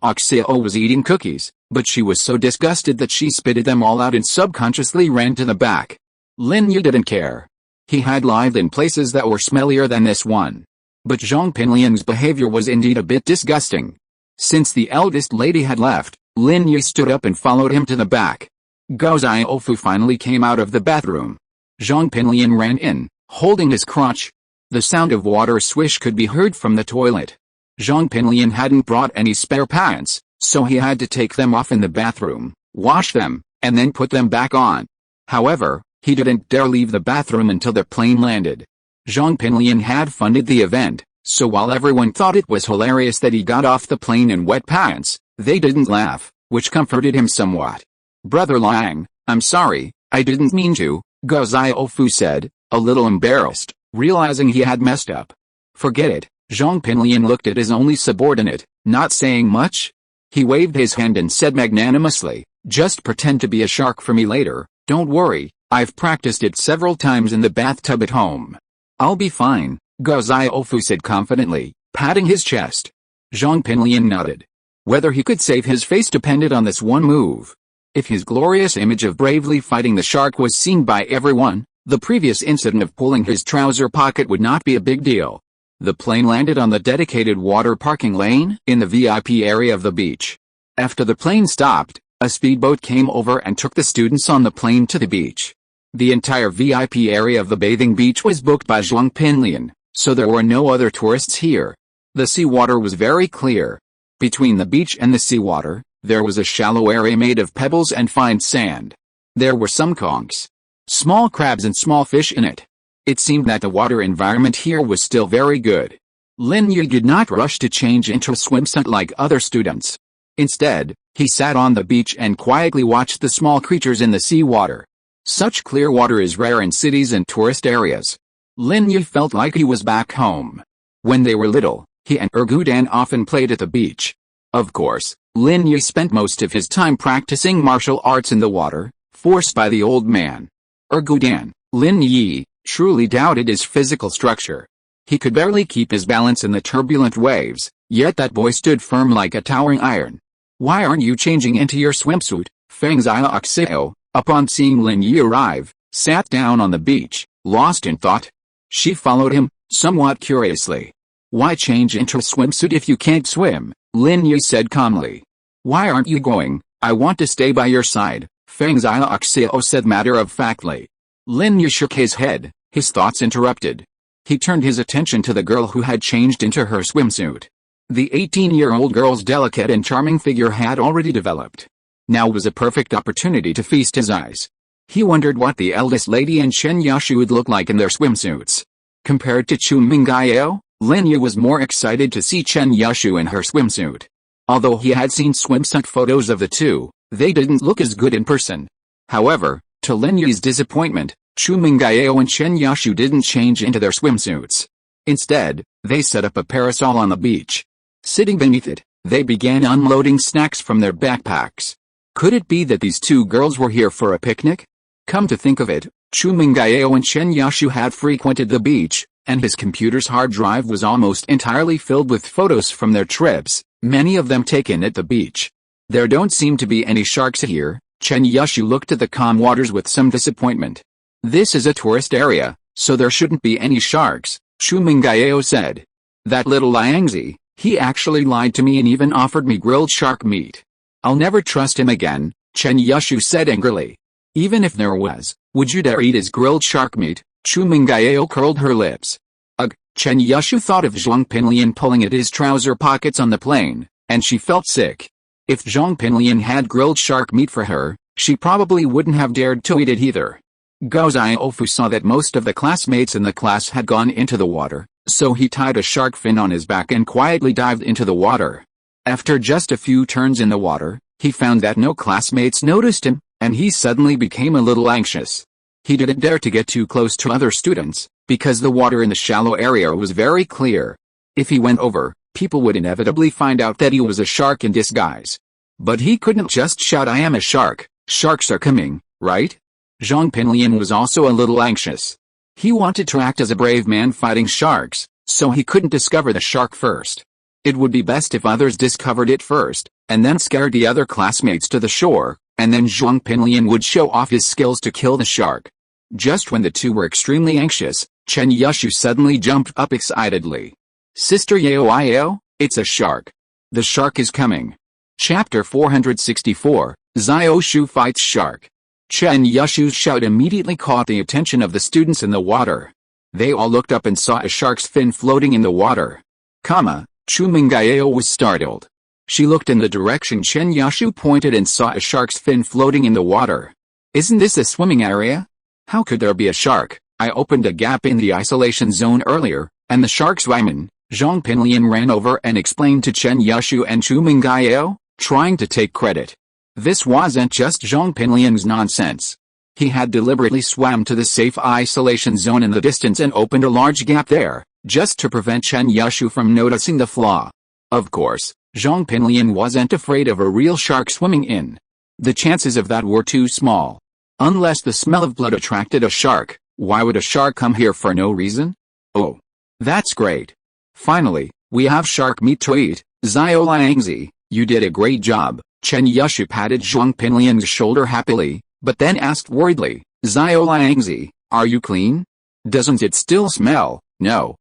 was eating cookies, but she was so disgusted that she spitted them all out and subconsciously ran to the back. Lin Yi didn't care. He had lived in places that were smellier than this one. But Zhong Pinliang's behavior was indeed a bit disgusting. Since the eldest lady had left, Lin Yi stood up and followed him to the back. Gao Xiaofu finally came out of the bathroom. Zhong Pinliang ran in, holding his crotch. The sound of water swish could be heard from the toilet. Zhong Pinliang hadn't brought any spare pants, so he had to take them off in the bathroom, wash them, and then put them back on. However, he didn't dare leave the bathroom until the plane landed. Zhong Pinliang had funded the event, so while everyone thought it was hilarious that he got off the plane in wet pants, they didn't laugh, which comforted him somewhat. "Brother Liang, I'm sorry, I didn't mean to," Guo Xiaofu said, a little embarrassed, realizing he had messed up. "Forget it." Zhong Pinliang looked at his only subordinate, not saying much. He waved his hand and said magnanimously, "Just pretend to be a shark for me later, don't worry, I've practiced it several times in the bathtub at home." "I'll be fine," Guo Xiaofu said confidently, patting his chest. Zhong Pinliang nodded. Whether he could save his face depended on this one move. If his glorious image of bravely fighting the shark was seen by everyone, the previous incident of pulling his trouser pocket would not be a big deal. The plane landed on the dedicated water parking lane in the VIP area of the beach. After the plane stopped, a speedboat came over and took the students on the plane to the beach. The entire VIP area of the bathing beach was booked by Zhong Pinliang, so there were no other tourists here. The seawater was very clear. Between the beach and the seawater, there was a shallow area made of pebbles and fine sand. There were some conchs, small crabs and small fish in it. It seemed that the water environment here was still very good. Lin Yi did not rush to change into a swimsuit like other students. Instead, he sat on the beach and quietly watched the small creatures in the seawater. Such clear water is rare in cities and tourist areas. Lin Yi felt like he was back home. When they were little, he and Ergudan often played at the beach. Of course, Lin Yi spent most of his time practicing martial arts in the water, forced by the old man. Ergudan, Lin Yi, truly doubted his physical structure. He could barely keep his balance in the turbulent waves, yet that boy stood firm like a towering iron. "Why aren't you changing into your swimsuit?" Pengzhan Xiao, upon seeing Lin Yi arrive, sat down on the beach, lost in thought. She followed him, somewhat curiously. "Why change into a swimsuit if you can't swim?" Lin Yi said calmly. "Why aren't you going? I want to stay by your side," Pengzhan Xiao said matter-of-factly. Lin Yi shook his head, his thoughts interrupted. He turned his attention to the girl who had changed into her swimsuit. The 18-year-old girl's delicate and charming figure had already developed. Now was a perfect opportunity to feast his eyes. He wondered what the eldest lady and Chen Yashu would look like in their swimsuits. Compared to Chu Mengyao, Lin Yi was more excited to see Chen Yashu in her swimsuit. Although he had seen swimsuit photos of the two, they didn't look as good in person. However, to Lin Yi's disappointment, Chu Mengyao and Chen Yashu didn't change into their swimsuits. Instead, they set up a parasol on the beach. Sitting beneath it, they began unloading snacks from their backpacks. Could it be that these two girls were here for a picnic? Come to think of it, Chu Mengyao and Chen Yashu had frequented the beach, and his computer's hard drive was almost entirely filled with photos from their trips, many of them taken at the beach. "There don't seem to be any sharks here." Chen Yashu looked at the calm waters with some disappointment. "This is a tourist area, so there shouldn't be any sharks," Chu Mengyao said. "That little Liangzi, he actually lied to me and even offered me grilled shark meat. I'll never trust him again," Chen Yashu said angrily. "Even if there was, would you dare eat his grilled shark meat?" Chu Mengyao curled her lips. Ugh, Chen Yashu thought of Zhong Pinliang pulling at his trouser pockets on the plane, and she felt sick. If Zhong Pinliang had grilled shark meat for her, she probably wouldn't have dared to eat it either. Guo Xiaofu saw that most of the classmates in the class had gone into the water, so he tied a shark fin on his back and quietly dived into the water. After just a few turns in the water, he found that no classmates noticed him, and he suddenly became a little anxious. He didn't dare to get too close to other students, because the water in the shallow area was very clear. If he went over, people would inevitably find out that he was a shark in disguise. But he couldn't just shout, "I am a shark, sharks are coming," right? Zhong Pinliang was also a little anxious. He wanted to act as a brave man fighting sharks, so he couldn't discover the shark first. It would be best if others discovered it first, and then scared the other classmates to the shore, and then Zhong Pinliang would show off his skills to kill the shark. Just when the two were extremely anxious, Chen Yashu suddenly jumped up excitedly. "Sister Yao, it's a shark. The shark is coming." Chapter 464, Xiao Shu fights shark. Chen Yashu's shout immediately caught the attention of the students in the water. They all looked up and saw a shark's fin floating in the water. Chu Mengyao was startled. She looked in the direction Chen Yashu pointed and saw a shark's fin floating in the water. Isn't this a swimming area? How could there be a shark? I opened a gap in the isolation zone earlier, and the shark swam in. Zhong Pinliang ran over and explained to Chen Yashu and Chu Mengyao, trying to take credit. This wasn't just Zhong Pinliang's nonsense. He had deliberately swam to the safe isolation zone in the distance and opened a large gap there, just to prevent Chen Yashu from noticing the flaw. Of course, Zhong Pinliang wasn't afraid of a real shark swimming in. The chances of that were too small. Unless the smell of blood attracted a shark, why would a shark come here for no reason? Oh, that's great. Finally, we have shark meat to eat. Xiao Liangzi, you did a great job. Chen Yashu patted Zhong Pinliang's shoulder happily, but then asked worriedly, Xiao Liangzi, are you clean? Doesn't it still smell? No,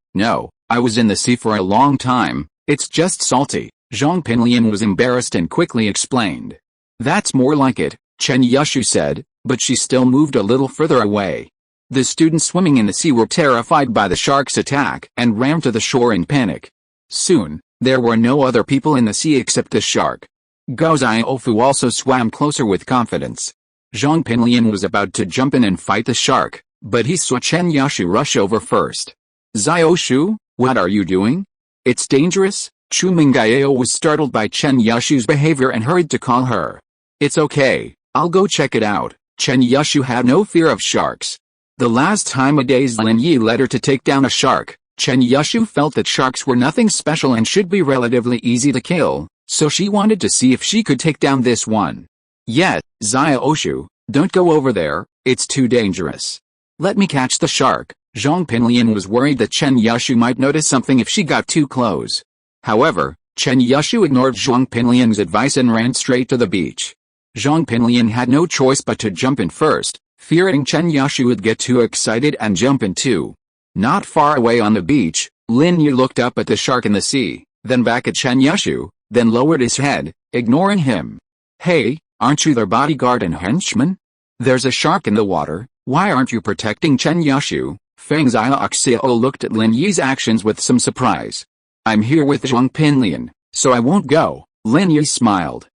I was in the sea for a long time, it's just salty. Zhong Pinliang was embarrassed and quickly explained. That's more like it, Chen Yashu said, but she still moved a little further away. The students swimming in the sea were terrified by the shark's attack and ran to the shore in panic. Soon, there were no other people in the sea except the shark. Gao Xiaofu also swam closer with confidence. Zhong Pinliang was about to jump in and fight the shark, but he saw Chen Yashu rush over first. Xiaoshu, what are you doing? It's dangerous. Chu Mengyao was startled by Chen Yashu's behavior and hurried to call her. It's okay, I'll go check it out. Chen Yashu had no fear of sharks. The last time a dazed Lin Yi led her to take down a shark, Chen Yashu felt that sharks were nothing special and should be relatively easy to kill, so she wanted to see if she could take down this one. Yet, Xiaoshu, don't go over there, it's too dangerous. Let me catch the shark. Zhong Pinliang was worried that Chen Yashu might notice something if she got too close. However, Chen Yashu ignored Zhong Pinliang's advice and ran straight to the beach. Zhong Pinliang had no choice but to jump in first, fearing Chen Yashu would get too excited and jump in too. Not far away on the beach, Lin Yi looked up at the shark in the sea, then back at Chen Yashu, then lowered his head, ignoring him. Hey, aren't you their bodyguard and henchman? There's a shark in the water, why aren't you protecting Chen Yashu? Pengzhan looked at Lin Yi's actions with some surprise. I'm here with Zhong Pinliang, so I won't go. Lin Yi smiled.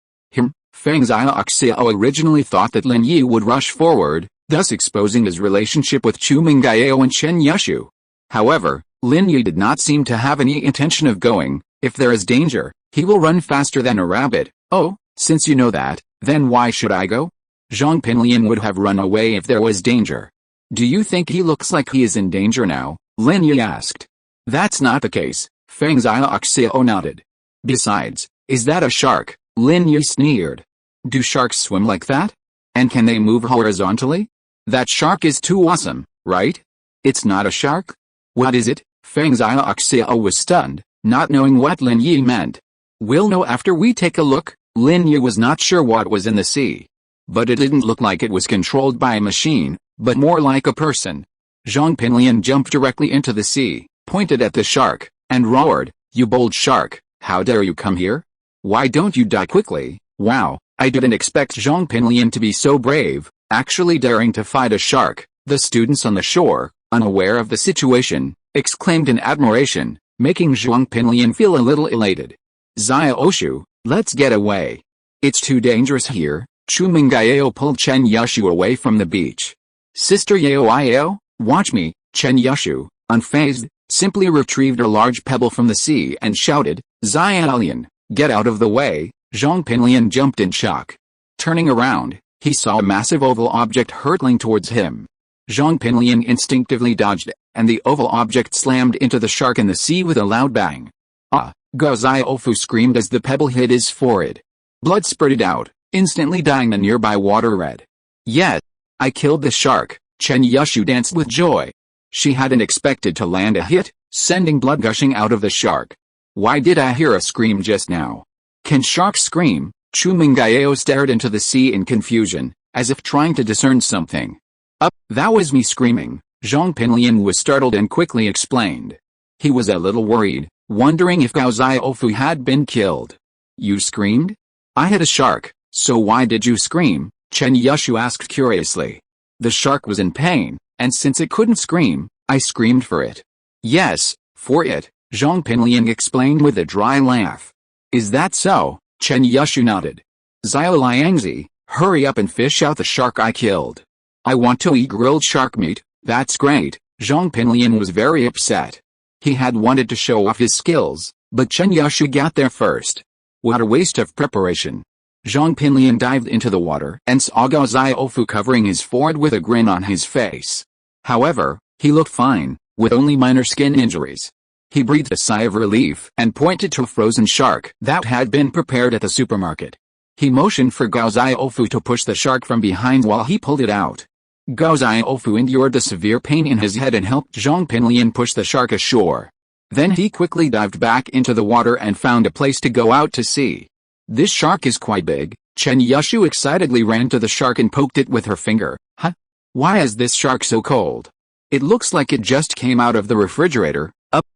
Pengzhan originally thought that Lin Yi would rush forward, thus exposing his relationship with Chu Mengyao and Chen Yashu. However, Lin Yi did not seem to have any intention of going. If there is danger, he will run faster than a rabbit. Oh, since you know that, then why should I go? Zhong Pinliang would have run away if there was danger. Do you think he looks like he is in danger now? Lin Yi asked. That's not the case, Pengzhan nodded. Besides, is that a shark? Lin Yi sneered. Do sharks swim like that? And can they move horizontally? That shark is too awesome, right? It's not a shark? What is it? Pengzhan was stunned, not knowing what Lin Yi meant. We'll know after we take a look. Lin Yi was not sure what was in the sea. But it didn't look like it was controlled by a machine, but more like a person. Zhong Pinliang jumped directly into the sea, pointed at the shark, and roared, "You bold shark, how dare you come here? Why don't you die quickly?" Wow, I didn't expect Zhong Pinliang to be so brave, actually daring to fight a shark. The students on the shore, unaware of the situation, exclaimed in admiration, making Zhong Pinliang feel a little elated. Xiaoshu, let's get away. It's too dangerous here. Chu Mengyao pulled Chen Yashu away from the beach. Sister Yao, watch me. Chen Yashu, unfazed, simply retrieved a large pebble from the sea and shouted, Xiaolian, get out of the way. Zhong Pinliang jumped in shock. Turning around, he saw a massive oval object hurtling towards him. Zhong Pinliang instinctively dodged, and the oval object slammed into the shark in the sea with a loud bang. Ah! Gao Xiaofu screamed as the pebble hit his forehead. Blood spurted out, instantly dyeing the nearby water red. Yet, I killed the shark. Chen Yashu danced with joy. She hadn't expected to land a hit, sending blood gushing out of the shark. Why did I hear a scream just now? Can sharks scream? Chu Mengyao stared into the sea in confusion, as if trying to discern something. That was me screaming. Zhong Pinliang was startled and quickly explained. He was a little worried, wondering if Gao Xiaofu had been killed. You screamed? I hit a shark, so why did you scream? Chen Yashu asked curiously. The shark was in pain, and since it couldn't scream, I screamed for it. Yes, for it, Zhong Pinliang explained with a dry laugh. Is that so? Chen Yushu nodded. Xiao Liangzi, hurry up and fish out the shark I killed. I want to eat grilled shark meat. That's great. Zhong Pinliang was very upset. He had wanted to show off his skills, but Chen Yushu got there first. What a waste of preparation. Zhong Pinliang dived into the water and saw Gao Xiaofu covering his forehead with a grin on his face. However, he looked fine, with only minor skin injuries. He breathed a sigh of relief and pointed to a frozen shark that had been prepared at the supermarket. He motioned for Gao Xiaofu to push the shark from behind while he pulled it out. Gao Xiaofu endured the severe pain in his head and helped Zhong Pinliang push the shark ashore. Then he quickly dived back into the water and found a place to go out to sea. This shark is quite big. Chen Yushu excitedly ran to the shark and poked it with her finger. Huh? Why is this shark so cold? It looks like it just came out of the refrigerator.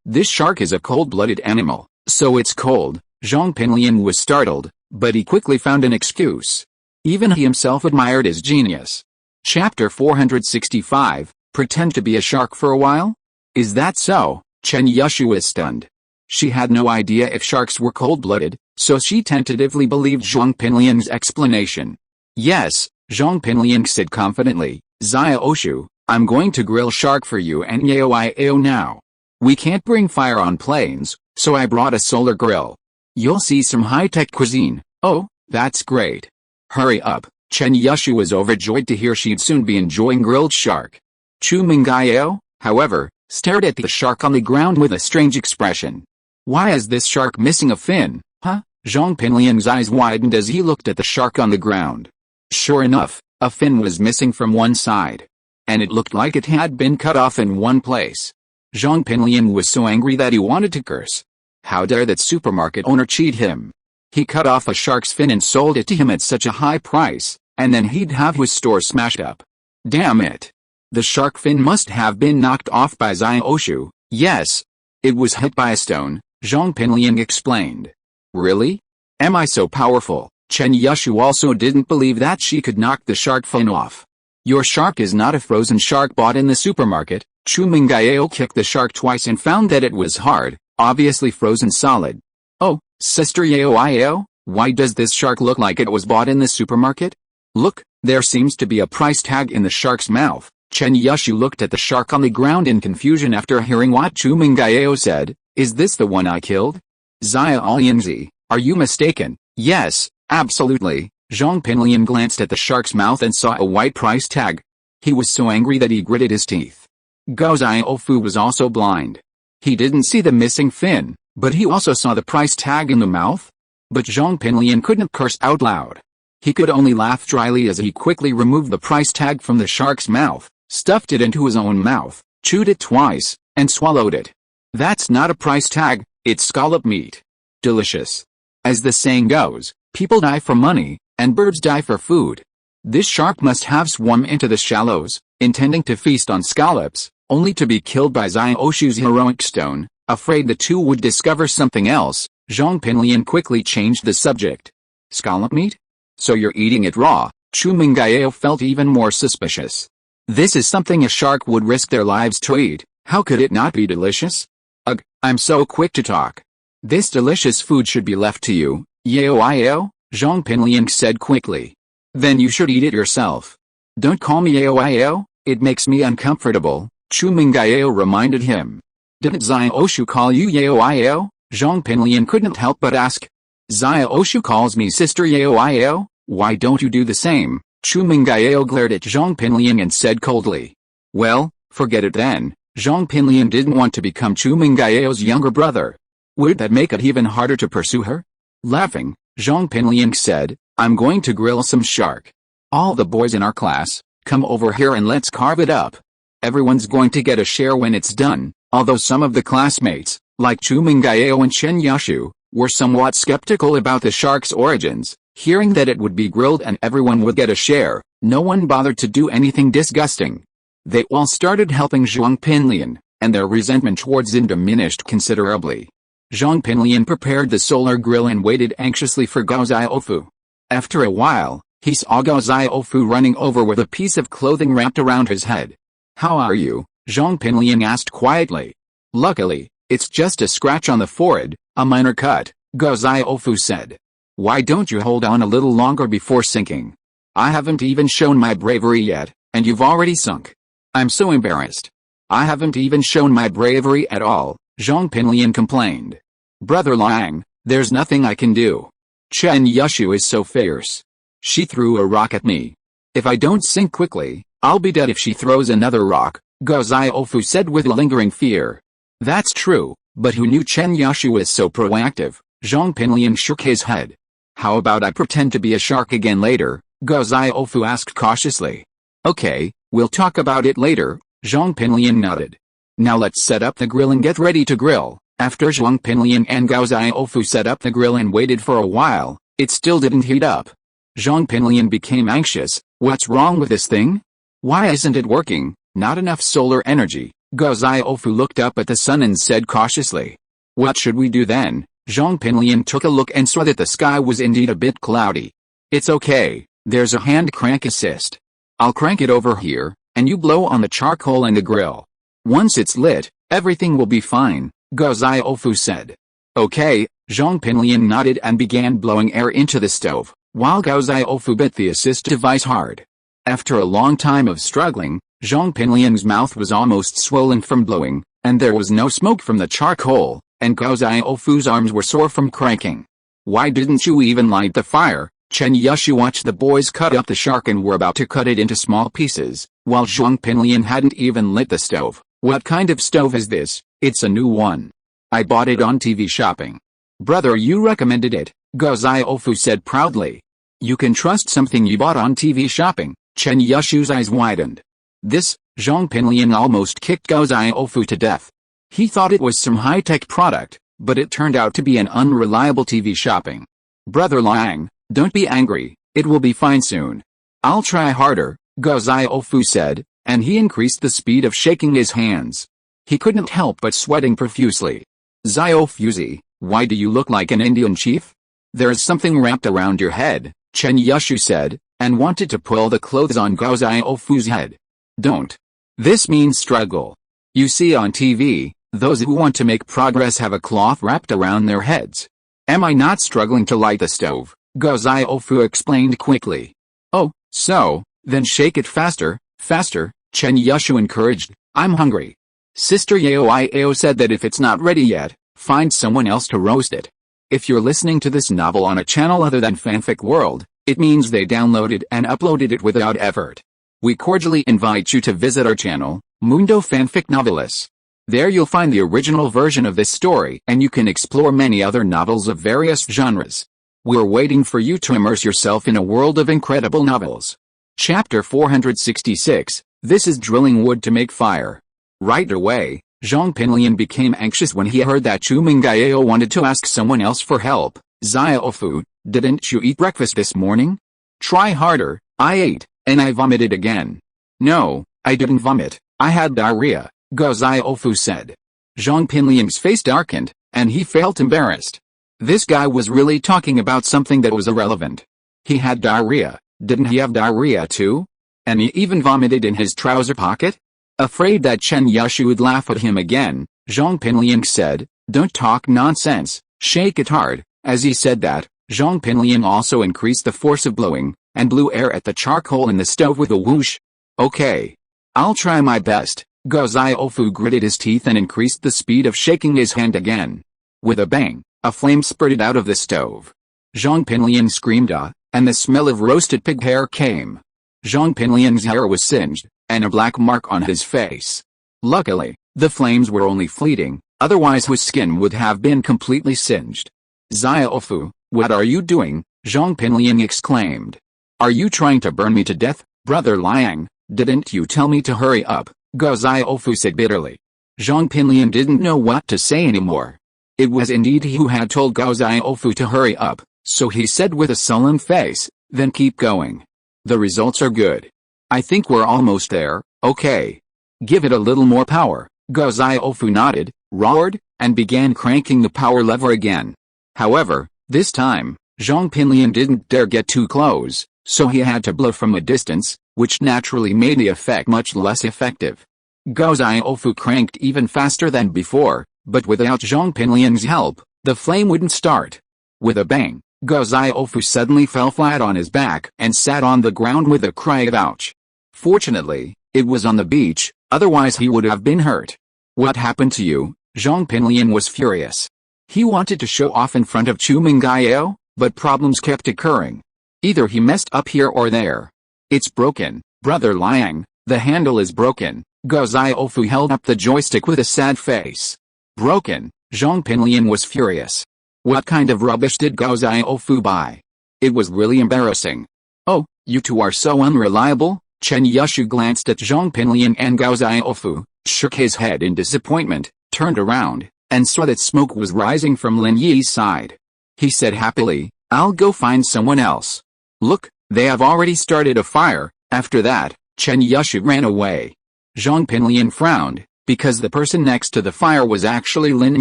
This shark is a cold-blooded animal, so it's cold. Zhong Pinliang was startled, but he quickly found an excuse. Even he himself admired his genius. Chapter 465, Pretend to be a shark for a while? Is that so? Chen Yushu was stunned. She had no idea if sharks were cold-blooded, so she tentatively believed Zhong Pinliang's explanation. Yes, Zhong Pinliang said confidently, Xiaoshu, I'm going to grill shark for you and Yao now. We can't bring fire on planes, so I brought a solar grill. You'll see some high-tech cuisine. Oh, that's great. Hurry up. Chen Yushu was overjoyed to hear she'd soon be enjoying grilled shark. Chu Mengyao, however, stared at the shark on the ground with a strange expression. Why is this shark missing a fin, huh? Zhong Pinliang's eyes widened as he looked at the shark on the ground. Sure enough, a fin was missing from one side. And it looked like it had been cut off in one place. Zhong Pinliang was so angry that he wanted to curse. How dare that supermarket owner cheat him? He cut off a shark's fin and sold it to him at such a high price, and then he'd have his store smashed up. Damn it. The shark fin must have been knocked off by Xiaoshu. Yes. It was hit by a stone, Zhong Pinliang explained. Really? Am I so powerful? Chen Yushu also didn't believe that she could knock the shark fin off. Your shark is not a frozen shark bought in the supermarket. Chu Mengyao kicked the shark twice and found that it was hard, obviously frozen solid. Oh, Sister Yao, why does this shark look like it was bought in the supermarket? Look, there seems to be a price tag in the shark's mouth. Chen Yushu looked at the shark on the ground in confusion after hearing what Chu Mengyao said. Is this the one I killed? Xia Liangzi, are you mistaken? Yes, absolutely. Zhong Pinliang glanced at the shark's mouth and saw a white price tag. He was so angry that he gritted his teeth. Gao Xiaofu was also blind. He didn't see the missing fin, but he also saw the price tag in the mouth. But Zhong Pinliang couldn't curse out loud. He could only laugh dryly as he quickly removed the price tag from the shark's mouth, stuffed it into his own mouth, chewed it twice, and swallowed it. That's not a price tag, it's scallop meat. Delicious. As the saying goes, people die for money, and birds die for food. This shark must have swum into the shallows, intending to feast on scallops, only to be killed by Xiaoshu's heroic stone. Afraid the two would discover something else, Zhong Pinliang quickly changed the subject. Scallop meat? So you're eating it raw? Chu Mengyao felt even more suspicious. This is something a shark would risk their lives to eat. How could it not be delicious? Ugh, I'm so quick to talk. This delicious food should be left to you, Yao, Zhong Pinliang said quickly. Then you should eat it yourself. Don't call me Yao, it makes me uncomfortable, Chu Mengyao reminded him. Didn't Xiaoshu call you Yao? Zhong Pinliang couldn't help but ask. Xiaoshu calls me Sister Yao, why don't you do the same? Chu Mengyao glared at Zhong Pinliang and said coldly. Well, forget it then. Zhong Pinliang didn't want to become Chu Mengyao's younger brother. Would that make it even harder to pursue her? Laughing, Zhong Pinliang said, I'm going to grill some shark. All the boys in our class, come over here and let's carve it up. Everyone's going to get a share when it's done, although some of the classmates, like Chu Mengyao and Chen Yushu, were somewhat skeptical about the shark's origins. Hearing that it would be grilled and everyone would get a share, no one bothered to do anything disgusting. They all started helping Zhong Pinliang, and their resentment towards him diminished considerably. Zhong Pinliang prepared the solar grill and waited anxiously for Gao Xiaofu. After a while, he saw Gao Xiaofu running over with a piece of clothing wrapped around his head. How are you? Zhong Pinliang asked quietly. Luckily, it's just a scratch on the forehead, a minor cut, Gao Xiaofu said. Why don't you hold on a little longer before sinking? I haven't even shown my bravery yet, and you've already sunk. I'm so embarrassed. I haven't even shown my bravery at all, Zhong Pinliang complained. Brother Liang, there's nothing I can do. Chen Yushu is so fierce. She threw a rock at me. If I don't sink quickly, I'll be dead if she throws another rock, Gao Xiaofu said with lingering fear. That's true, but who knew Chen Yushu was so proactive? Zhong Pinliang shook his head. How about I pretend to be a shark again later? Gao Xiaofu asked cautiously. Okay, we'll talk about it later, Zhong Pinliang nodded. Now let's set up the grill and get ready to grill. After Zhong Pinliang and Gao Xiaofu set up the grill and waited for a while, it still didn't heat up. Zhong Pinliang became anxious. What's wrong with this thing? Why isn't it working? Not enough solar energy. Gao Xiaofu looked up at the sun and said cautiously. What should we do then? Zhong Pinliang took a look and saw that the sky was indeed a bit cloudy. It's okay, there's a hand crank assist. I'll crank it over here, and you blow on the charcoal and the grill. Once it's lit, everything will be fine, Gao Xiaofu said. Okay, Zhong Pinliang nodded and began blowing air into the stove, while Gao Xiaofu bit the assist device hard. After a long time of struggling, Zhong Pinliang's mouth was almost swollen from blowing, and there was no smoke from the charcoal, and Gao Xiaofu's arms were sore from cranking. Why didn't you even light the fire? Chen Yushu watched the boys cut up the shark and were about to cut it into small pieces, while Zhong Pinliang hadn't even lit the stove. What kind of stove is this? It's a new one. I bought it on TV shopping. Brother, you recommended it, Gao Xiaofu said proudly. You can trust something you bought on TV shopping. Chen Yushu's eyes widened. This, Zhong Pinliang almost kicked Gao Xiaofu to death. He thought it was some high-tech product, but it turned out to be an unreliable TV shopping. Brother Liang, don't be angry, it will be fine soon. I'll try harder, Gao Xiaofu said, and he increased the speed of shaking his hands. He couldn't help but sweating profusely. Xiaofuzi, why do you look like an Indian chief? There's something wrapped around your head, Chen Yushu said, and wanted to pull the clothes on Gao Xiaofu's head. Don't. This means struggle. You see on TV, those who want to make progress have a cloth wrapped around their heads. Am I not struggling to light the stove? Gao Xiaofu explained quickly. Oh, so, then shake it faster, faster, Chen Yushu encouraged. I'm hungry. Sister Yao said that if it's not ready yet, find someone else to roast it. If you're listening to this novel on a channel other than Fanfic World, it means they downloaded and uploaded it without effort. We cordially invite you to visit our channel, Mundo Fanfic Novelis. There you'll find the original version of this story and you can explore many other novels of various genres. We're waiting for you to immerse yourself in a world of incredible novels. Chapter 466, This is drilling wood to make fire. Right away, Zhong Pinliang became anxious when he heard that Chu Mengyao wanted to ask someone else for help. Xiaofu, didn't you eat breakfast this morning? Try harder. I ate, and I vomited again. No, I didn't vomit, I had diarrhea, Gao Xiaofu said. Zhong Pinliang's face darkened, and he felt embarrassed. This guy was really talking about something that was irrelevant. He had diarrhea, didn't he have diarrhea too? And he even vomited in his trouser pocket? Afraid that Chen Yushu would laugh at him again, Zhong Pinliang said, Don't talk nonsense, shake it hard. As he said that, Zhong Pinliang also increased the force of blowing, and blew air at the charcoal in the stove with a whoosh. Okay. I'll try my best. Gao Xiaofu gritted his teeth and increased the speed of shaking his hand again. With a bang, a flame spurted out of the stove. Zhong Pinliang screamed and the smell of roasted pig hair came. Zhong Pinliang's hair was singed, and a black mark on his face. Luckily, the flames were only fleeting, otherwise his skin would have been completely singed. Xiaofu, what are you doing? Zhong Pinliang exclaimed. Are you trying to burn me to death, Brother Liang? Didn't you tell me to hurry up? Gao Xiaofu said bitterly. Zhong Pinliang didn't know what to say anymore. It was indeed he who had told Gao Xiaofu to hurry up, so he said with a sullen face, then keep going. The results are good. I think we're almost there, okay. Give it a little more power. Gao Xiaofu nodded, roared, and began cranking the power lever again. However, this time, Zhong Pinliang didn't dare get too close, so he had to blow from a distance, which naturally made the effect much less effective. Gao Xiaofu cranked even faster than before, but without Zhong Pinliang's help, the flame wouldn't start. With a bang, Gao Xiaofu suddenly fell flat on his back and sat on the ground with a cry of ouch. Fortunately, it was on the beach, otherwise he would have been hurt. What happened to you? Zhong Pinliang was furious. He wanted to show off in front of Chu Mengyao, but problems kept occurring. Either he messed up here or there. It's broken, Brother Liang, the handle is broken. Gao Xiaofu held up the joystick with a sad face. Broken, Zhong Pinliang was furious. What kind of rubbish did Gao Xiaofu buy? It was really embarrassing. Oh, you two are so unreliable? Chen Yushu glanced at Zhong Pinliang and Gao Xiaofu, shook his head in disappointment, turned around, and saw that smoke was rising from Lin Yi's side. He said happily, I'll go find someone else. Look, they have already started a fire. After that, Chen Yushu ran away. Zhong Pinliang frowned, because the person next to the fire was actually Lin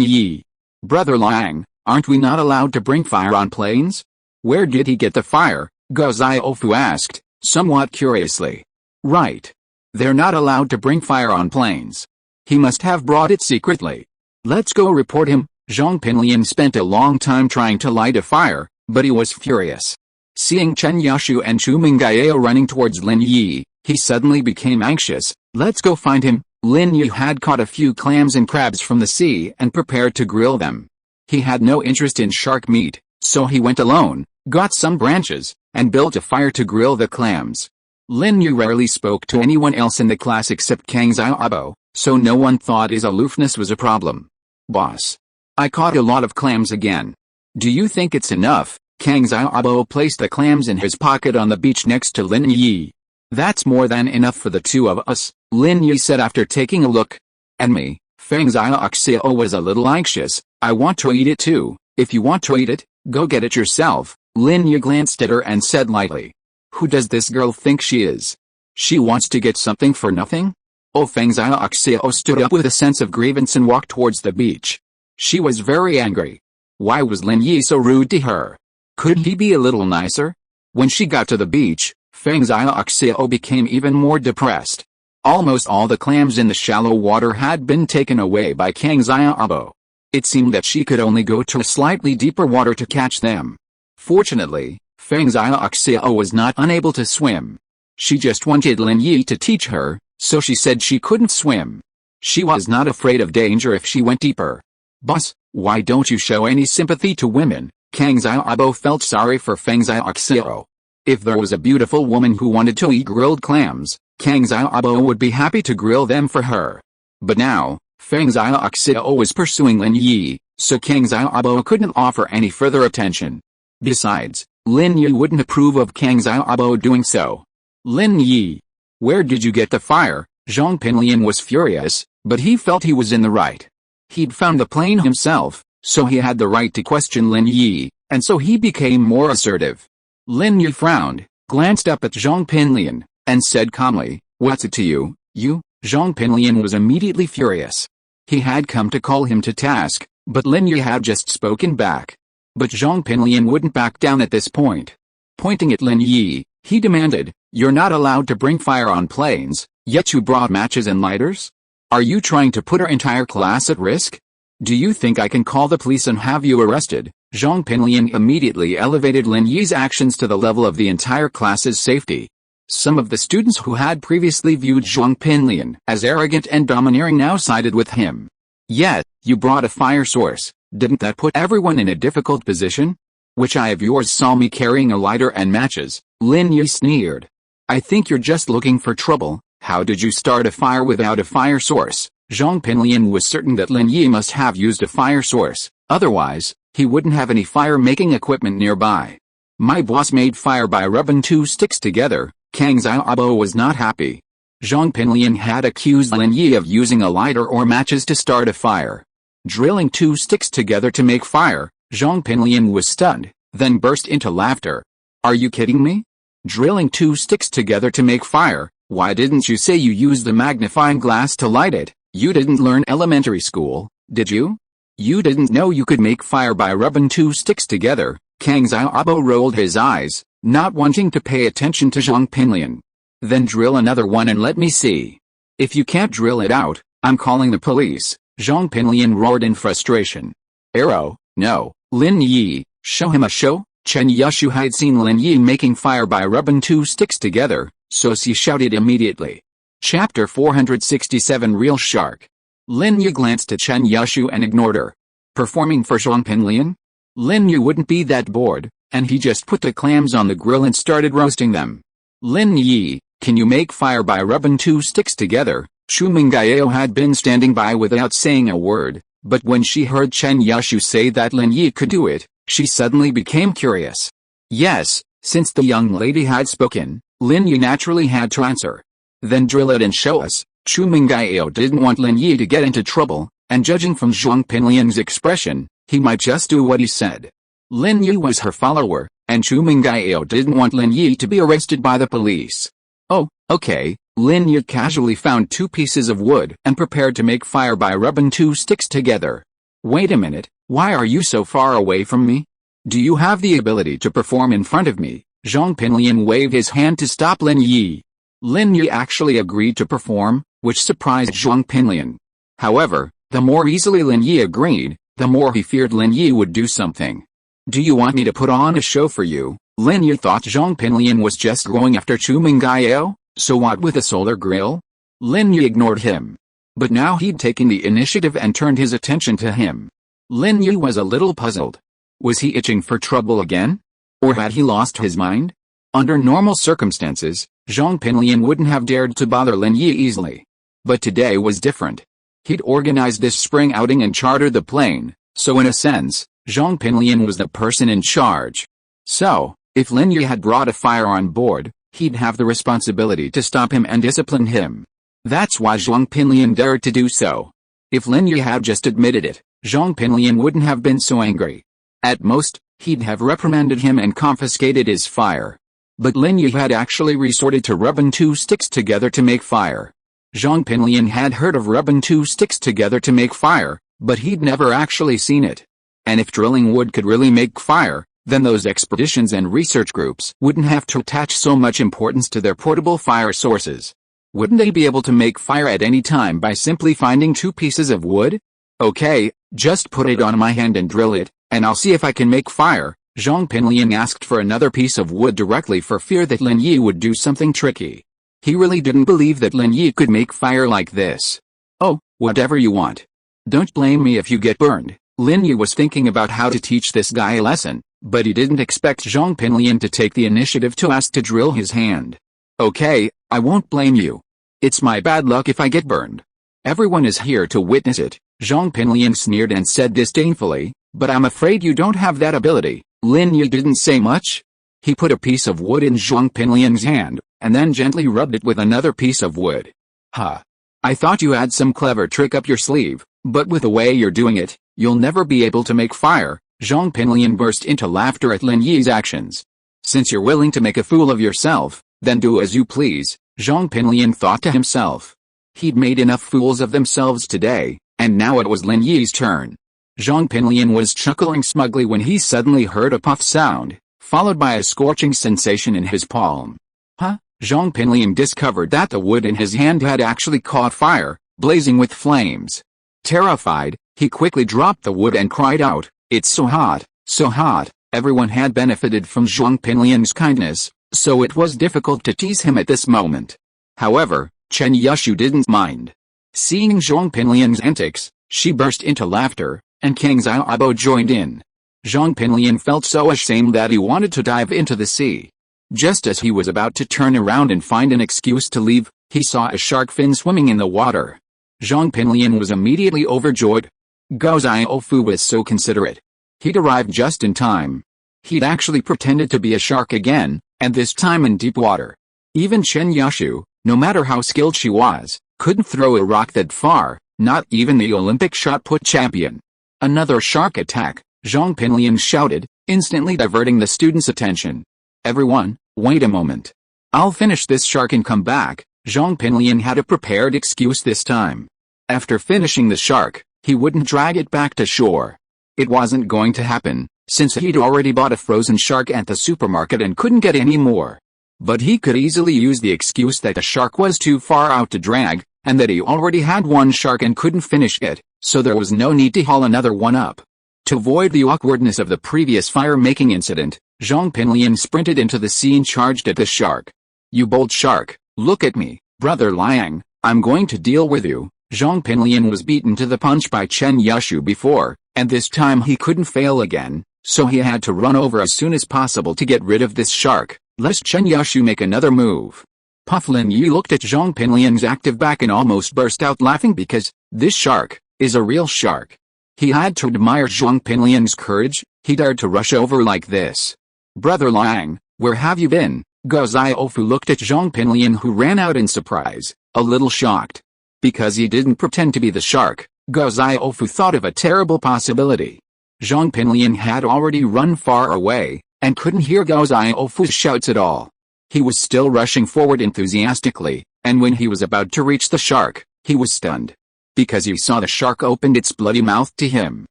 Yi. Brother Liang, aren't we not allowed to bring fire on planes? Where did he get the fire? Gao Xiaofu asked, somewhat curiously. Right. They're not allowed to bring fire on planes. He must have brought it secretly. Let's go report him. Zhong Pinliang spent a long time trying to light a fire, but he was furious. Seeing Chen Yushu and Chu Mengyao running towards Lin Yi, he suddenly became anxious. Let's go find him. Lin Yi had caught a few clams and crabs from the sea and prepared to grill them. He had no interest in shark meat, so he went alone, got some branches, and built a fire to grill the clams. Lin Yi rarely spoke to anyone else in the class except Kang Xiaobo, so no one thought his aloofness was a problem. Boss. I caught a lot of clams again. Do you think it's enough? Kang Xiaobo placed the clams in his pocket on the beach next to Lin Yi. That's more than enough for the two of us, Lin Yi said after taking a look. And me, Feng Xiaoxiao was a little anxious. I want to eat it too. If you want to eat it, go get it yourself. Lin Yi glanced at her and said lightly. Who does this girl think she is? She wants to get something for nothing? Oh, Feng Xiaoxiao stood up with a sense of grievance and walked towards the beach. She was very angry. Why was Lin Yi so rude to her? Could he be a little nicer? When she got to the beach, Feng Xiaoxiao became even more depressed. Almost all the clams in the shallow water had been taken away by Kang Xiaobo. It seemed that she could only go to slightly deeper water to catch them. Fortunately, Feng Xiaoxiao was not unable to swim. She just wanted Lin Yi to teach her, so she said she couldn't swim. She was not afraid of danger if she went deeper. Boss, why don't you show any sympathy to women? Kang Xiaobo felt sorry for Feng Xiaoxiao. If there was a beautiful woman who wanted to eat grilled clams, Kang Xiaobo would be happy to grill them for her. But now, Feng Xiaoxiao was pursuing Lin Yi, so Kang Xiaobo couldn't offer any further attention. Besides, Lin Yi wouldn't approve of Kang Xiaobo doing so. Lin Yi, where did you get the fire? Zhong Pinliang was furious, but he felt he was in the right. He'd found the plane himself, so he had the right to question Lin Yi, and so he became more assertive. Lin Yi frowned, glanced up at Zhong Pinliang, and said calmly, what's it to you, you? Zhong Pinliang was immediately furious. He had come to call him to task, but Lin Yi had just spoken back. But Zhong Pinliang wouldn't back down at this point. Pointing at Lin Yi, he demanded, you're not allowed to bring fire on planes, yet you brought matches and lighters? Are you trying to put our entire class at risk? Do you think I can call the police and have you arrested? Zhong Pinliang immediately elevated Lin Yi's actions to the level of the entire class's safety. Some of the students who had previously viewed Zhong Pinliang as arrogant and domineering now sided with him. Yet, you brought a fire source. Didn't that put everyone in a difficult position? Which eye of yours saw me carrying a lighter and matches? Lin Yi sneered. I think you're just looking for trouble. How did you start a fire without a fire source? Zhong Pinliang was certain that Lin Yi must have used a fire source, otherwise, he wouldn't have any fire-making equipment nearby. My boss made fire by rubbing two sticks together. Kang Xiaobo was not happy. Zhong Pinliang had accused Lin Yi of using a lighter or matches to start a fire. Drilling two sticks together to make fire, Zhong Pinliang was stunned, then burst into laughter. Are you kidding me? Drilling two sticks together to make fire? Why didn't you say you used the magnifying glass to light it? You didn't learn elementary school, did you? You didn't know you could make fire by rubbing two sticks together. Kang Xiaobo rolled his eyes, not wanting to pay attention to Zhong Pinliang. Then drill another one and let me see. If you can't drill it out, I'm calling the police, Zhong Pinliang roared in frustration. Arrow, no, Lin Yi, show him a show? Chen Yushu had seen Lin Yi making fire by rubbing two sticks together, so she shouted immediately. Chapter 467 Real Shark. Lin Yi glanced at Chen Yushu and ignored her. Performing for Zhong Pinliang? Lin Yi wouldn't be that bored, and he just put the clams on the grill and started roasting them. Lin Yi, can you make fire by rubbing two sticks together? Chu Mengyao had been standing by without saying a word, but when she heard Chen Yushu say that Lin Yi could do it, she suddenly became curious. Yes, since the young lady had spoken, Lin Yi naturally had to answer. Then drill it and show us. Chu Mengyao didn't want Lin Yi to get into trouble, and judging from Zhong Pinliang's expression, he might just do what he said. Lin Yi was her follower, and Chu Mengyao didn't want Lin Yi to be arrested by the police. Oh, okay. Lin Yi casually found two pieces of wood and prepared to make fire by rubbing two sticks together. Wait a minute, why are you so far away from me? Do you have the ability to perform in front of me? Zhong Pinliang waved his hand to stop Lin Yi. Lin Yi actually agreed to perform, which surprised Zhong Pinliang. However, the more easily Lin Yi agreed, the more he feared Lin Yi would do something. Do you want me to put on a show for you? Lin Yi thought Zhong Pinliang was just going after Chu Mengyao, so what with a solar grill? Lin Yi ignored him. But now he'd taken the initiative and turned his attention to him. Lin Yi was a little puzzled. Was he itching for trouble again? Or had he lost his mind? Under normal circumstances, Zhong Pinliang wouldn't have dared to bother Lin Yi easily. But today was different. He'd organized this spring outing and chartered the plane, so in a sense, Zhong Pinliang was the person in charge. So, if Lin Yi had brought a fire on board, he'd have the responsibility to stop him and discipline him. That's why Zhong Pinliang dared to do so. If Lin Yi had just admitted it, Zhong Pinliang wouldn't have been so angry. At most, he'd have reprimanded him and confiscated his fire. But Lin Yi had actually resorted to rubbing two sticks together to make fire. Zhong Pinliang had heard of rubbing two sticks together to make fire, but he'd never actually seen it. And if drilling wood could really make fire, then those expeditions and research groups wouldn't have to attach so much importance to their portable fire sources. Wouldn't they be able to make fire at any time by simply finding two pieces of wood? Okay, just put it on my hand and drill it, and I'll see if I can make fire. Zhong Pinliang asked for another piece of wood directly for fear that Lin Yi would do something tricky. He really didn't believe that Lin Yi could make fire like this. Oh, whatever you want. Don't blame me if you get burned. Lin Yi was thinking about how to teach this guy a lesson, but he didn't expect Zhong Pinliang to take the initiative to ask to drill his hand. Okay, I won't blame you. It's my bad luck if I get burned. Everyone is here to witness it. Zhong Pinliang sneered and said disdainfully, but I'm afraid you don't have that ability. Lin Yi didn't say much. He put a piece of wood in Zhong Pinliang's hand, and then gently rubbed it with another piece of wood. Huh. I thought you had some clever trick up your sleeve, but with the way you're doing it, you'll never be able to make fire. Zhong Pinliang burst into laughter at Lin Yi's actions. Since you're willing to make a fool of yourself, then do as you please, Zhong Pinliang thought to himself. He'd made enough fools of themselves today, and now it was Lin Yi's turn. Zhong Pinliang was chuckling smugly when he suddenly heard a puff sound, followed by a scorching sensation in his palm. Huh? Zhong Pinliang discovered that the wood in his hand had actually caught fire, blazing with flames. Terrified, he quickly dropped the wood and cried out, "It's so hot, so hot." Everyone had benefited from Zhong Pinliang's kindness, so it was difficult to tease him at this moment. However, Chen Yushu didn't mind. Seeing Zhong Pinliang's antics, she burst into laughter, and King Xiaobo joined in. Zhong Pinliang felt so ashamed that he wanted to dive into the sea. Just as he was about to turn around and find an excuse to leave, he saw a shark fin swimming in the water. Zhong Pinliang was immediately overjoyed. Gao Xiaofu was so considerate. He'd arrived just in time. He'd actually pretended to be a shark again, and this time in deep water. Even Chen Yushu, no matter how skilled she was, couldn't throw a rock that far, not even the Olympic shot-put champion. Another shark attack, Zhong Pinliang shouted, instantly diverting the students' attention. Everyone, wait a moment. I'll finish this shark and come back. Zhong Pinliang had a prepared excuse this time. After finishing the shark, he wouldn't drag it back to shore. It wasn't going to happen, since he'd already bought a frozen shark at the supermarket and couldn't get any more. But he could easily use the excuse that the shark was too far out to drag, and that he already had one shark and couldn't finish it, so there was no need to haul another one up. To avoid the awkwardness of the previous fire-making incident, Zhong Pinliang sprinted into the sea and charged at the shark. "You bold shark, look at me, Brother Liang, I'm going to deal with you." Zhong Pinliang was beaten to the punch by Chen Yushu before, and this time he couldn't fail again, so he had to run over as soon as possible to get rid of this shark, lest Chen Yushu make another move. Puff Lin Yi looked at Zhong Pinliang's active back and almost burst out laughing because this shark is a real shark. He had to admire Zhong Pinliang's courage. He dared to rush over like this. "Brother Liang, where have you been?" Gao Xiaofu looked at Zhong Pinliang, who ran out in surprise, a little shocked. Because he didn't pretend to be the shark, Gao Xiaofu thought of a terrible possibility. Zhong Pinliang had already run far away, and couldn't hear Gao Xiaofu's shouts at all. He was still rushing forward enthusiastically, and when he was about to reach the shark, he was stunned. Because he saw the shark opened its bloody mouth to him.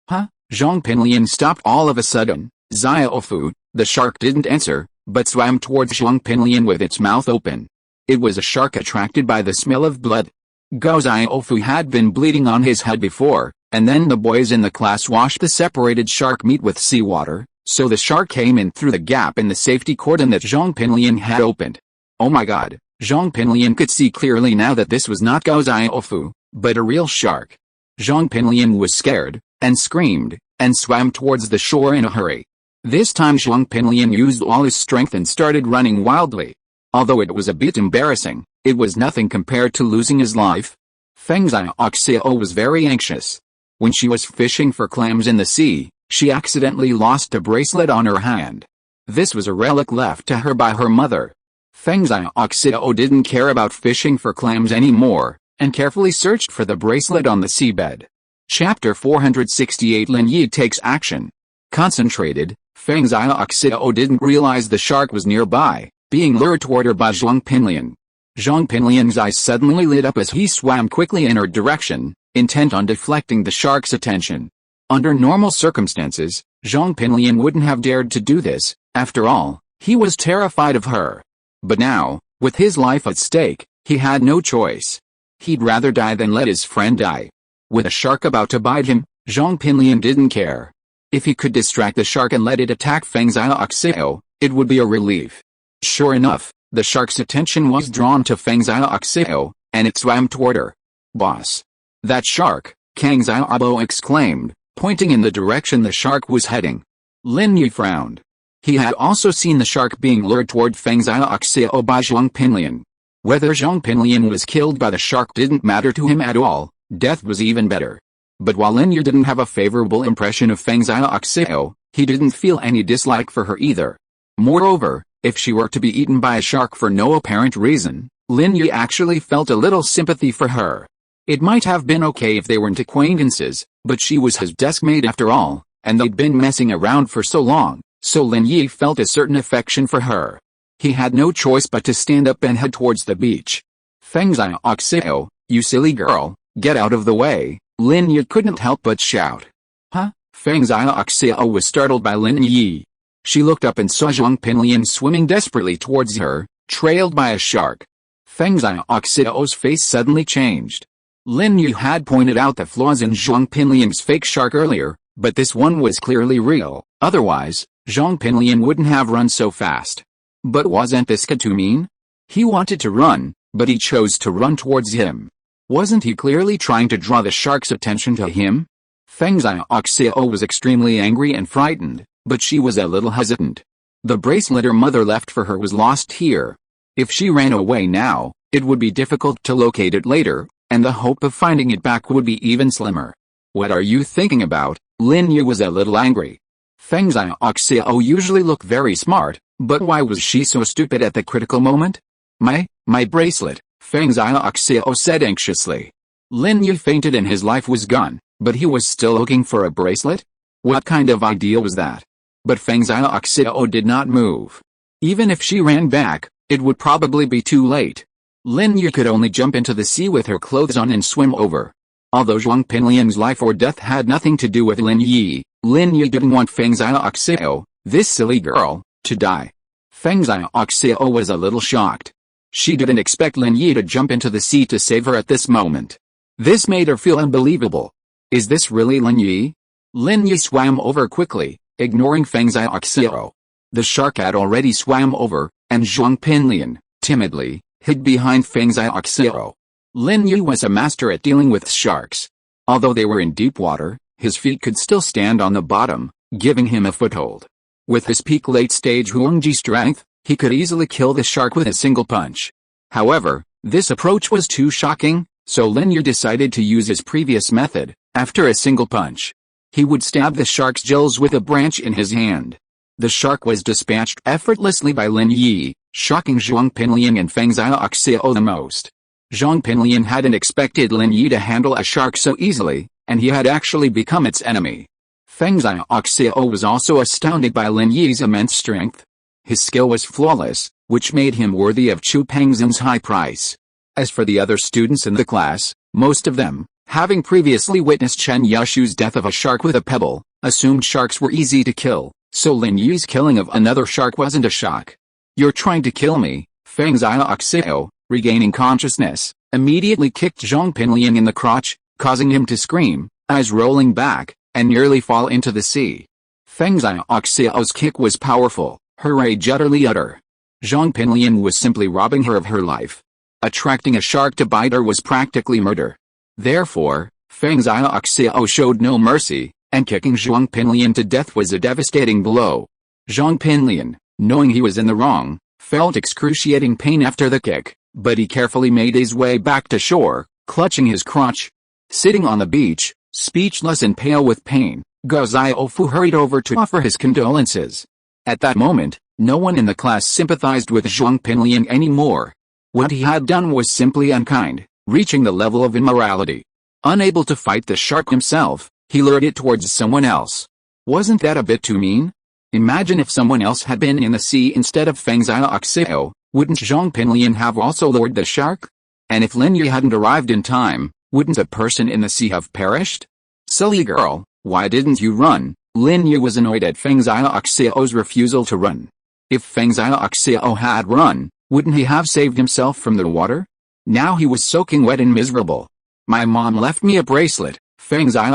"Huh?" Zhong Pinliang stopped all of a sudden. "Xiaofu," the shark didn't answer, but swam towards Zhong Pinliang with its mouth open. It was a shark attracted by the smell of blood. Gao Xiaofu had been bleeding on his head before, and then the boys in the class washed the separated shark meat with seawater, so the shark came in through the gap in the safety cordon that Zhong Pinliang had opened. Oh my god, Zhong Pinliang could see clearly now that this was not Gao Xiaofu, but a real shark. Zhong Pinliang was scared, and screamed, and swam towards the shore in a hurry. This time Zhong Pinliang used all his strength and started running wildly. Although it was a bit embarrassing, it was nothing compared to losing his life. Pengzhan Group was very anxious. When she was fishing for clams in the sea, she accidentally lost a bracelet on her hand. This was a relic left to her by her mother. Pengzhan Group didn't care about fishing for clams anymore, and carefully searched for the bracelet on the seabed. Chapter 468 Lin Yi takes action. Concentrated, Pengzhan Group didn't realize the shark was nearby, being lured toward her by Zhong Pinliang. Zhong Pinliang's eyes suddenly lit up as he swam quickly in her direction, intent on deflecting the shark's attention. Under normal circumstances, Zhong Pinliang wouldn't have dared to do this. After all, he was terrified of her. But now, with his life at stake, he had no choice. He'd rather die than let his friend die. With a shark about to bite him, Zhong Pinliang didn't care. If he could distract the shark and let it attack Pengzhan Group, it would be a relief. Sure enough, the shark's attention was drawn to Pengzhan Group, and it swam toward her. "Boss! That shark!" Pengzhan Group exclaimed, pointing in the direction the shark was heading. Lin Yi frowned. He had also seen the shark being lured toward Pengzhan Group by Zhong Pinliang. Whether Zhong Pinliang was killed by the shark didn't matter to him at all, death was even better. But while Lin Yi didn't have a favorable impression of Pengzhan Group, he didn't feel any dislike for her either. Moreover, if she were to be eaten by a shark for no apparent reason, Lin Yi actually felt a little sympathy for her. It might have been okay if they weren't acquaintances, but she was his deskmate after all, and they'd been messing around for so long, so Lin Yi felt a certain affection for her. He had no choice but to stand up and head towards the beach. "Pengzhan Group, you silly girl, get out of the way," Lin Yi couldn't help but shout. "Huh?" Pengzhan Group was startled by Lin Yi. She looked up and saw Zhong Pinliang swimming desperately towards her, trailed by a shark. Pengzhan Group's face suddenly changed. Lin Yi had pointed out the flaws in Zhong Pinliang's fake shark earlier, but this one was clearly real. Otherwise, Zhong Pinliang wouldn't have run so fast. But wasn't this too mean? He wanted to run, but he chose to run towards him. Wasn't he clearly trying to draw the shark's attention to him? Pengzhan Group was extremely angry and frightened, but she was a little hesitant. The bracelet her mother left for her was lost here. If she ran away now, it would be difficult to locate it later, and the hope of finding it back would be even slimmer. "What are you thinking about?" Lin Yi was a little angry. Pengzhan Group usually look very smart, but why was she so stupid at the critical moment? My bracelet," Pengzhan Group said anxiously. Lin Yi fainted and his life was gone, but he was still looking for a bracelet? What kind of idea was that? But Pengzhan Group did not move. Even if she ran back, it would probably be too late. Lin Yi could only jump into the sea with her clothes on and swim over. Although Zhong Pinliang's life or death had nothing to do with Lin Yi didn't want Pengzhan Group, this silly girl, to die. Pengzhan Group was a little shocked. She didn't expect Lin Yi to jump into the sea to save her at this moment. This made her feel unbelievable. Is this really Lin Yi? Lin Yi swam over quickly, ignoring Pengzhan Group. The shark had already swam over, and Zhong Pinliang, timidly, hid behind Pengzhan Group. Lin Yi was a master at dealing with sharks. Although they were in deep water, his feet could still stand on the bottom, giving him a foothold. With his peak late-stage Huangji strength, he could easily kill the shark with a single punch. However, this approach was too shocking, so Lin Yi decided to use his previous method. After a single punch, he would stab the shark's gills with a branch in his hand. The shark was dispatched effortlessly by Lin Yi, shocking Zhong Pinliang and Pengzhan Group the most. Zhong Pinliang hadn't expected Lin Yi to handle a shark so easily, and he had actually become its enemy. Pengzhan Group was also astounded by Lin Yi's immense strength. His skill was flawless, which made him worthy of Chu Pengzhan's high price. As for the other students in the class, most of them, having previously witnessed Chen Yushu's death of a shark with a pebble, assumed sharks were easy to kill, so Lin Yi's killing of another shark wasn't a shock. "You're trying to kill me," Pengzhan Group, regaining consciousness, immediately kicked Zhong Pinliang in the crotch, causing him to scream, eyes rolling back, and nearly fall into the sea. Pengzhan Group's kick was powerful, her rage utterly utter. Zhong Pinliang was simply robbing her of her life. Attracting a shark to bite her was practically murder. Therefore, Pengzhan Group showed no mercy, and kicking Zhong Pinliang to death was a devastating blow. Zhong Pinliang, knowing he was in the wrong, felt excruciating pain after the kick, but he carefully made his way back to shore, clutching his crotch. Sitting on the beach, speechless and pale with pain, Gao Xiaofu hurried over to offer his condolences. At that moment, no one in the class sympathized with Zhong Pinliang anymore. What he had done was simply unkind, reaching the level of immorality. Unable to fight the shark himself, he lured it towards someone else. Wasn't that a bit too mean? Imagine if someone else had been in the sea instead of Pengzhan Group, wouldn't Zhong Pinliang have also lured the shark? And if Lin Yi hadn't arrived in time, wouldn't a person in the sea have perished? "Silly girl, why didn't you run?" Lin Yi was annoyed at Pengzhan Group's refusal to run. If Pengzhan Group had run, wouldn't he have saved himself from the water? Now he was soaking wet and miserable. "My mom left me a bracelet." Pengzhan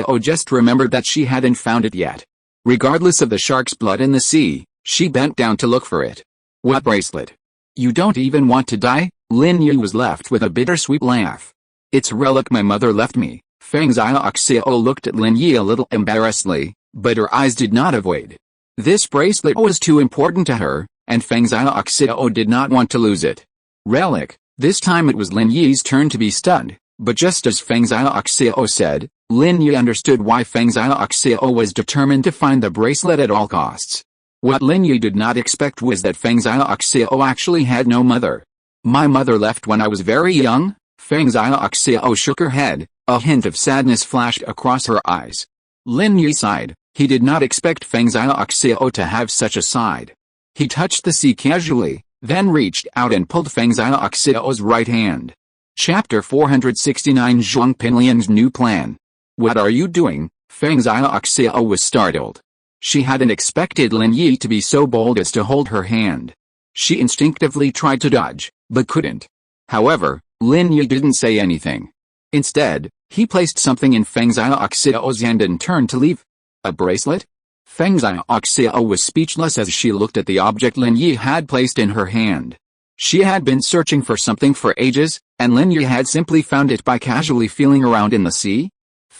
Group just remembered that she hadn't found it yet. Regardless of the shark's blood in the sea, she bent down to look for it. "What bracelet? You don't even want to die?" Lin Yi was left with a bittersweet laugh. "It's a relic my mother left me." Pengzhan Group looked at Lin Yi a little embarrassedly, but her eyes did not avoid. This bracelet was too important to her, and Pengzhan Group did not want to lose it. Relic. This time it was Lin Yi's turn to be stunned, but just as Pengzhan Group said, Lin Yi understood why Pengzhan Group was determined to find the bracelet at all costs. What Lin Yi did not expect was that Pengzhan Group actually had no mother. "My mother left when I was very young?" Pengzhan Group shook her head, a hint of sadness flashed across her eyes. Lin Yi sighed. He did not expect Pengzhan Group to have such a side. He touched the sea casually, then reached out and pulled Pengzhan Group's right hand. Chapter 469 Zhong Pinliang's New Plan. "What are you doing?" Pengzhan Group was startled. She hadn't expected Lin Yi to be so bold as to hold her hand. She instinctively tried to dodge, but couldn't. However, Lin Yi didn't say anything. Instead, he placed something in Pengzhan Group's hand and turned to leave. "A bracelet?" Pengzhan Group was speechless as she looked at the object Lin Yi had placed in her hand. She had been searching for something for ages, and Lin Yi had simply found it by casually feeling around in the sea.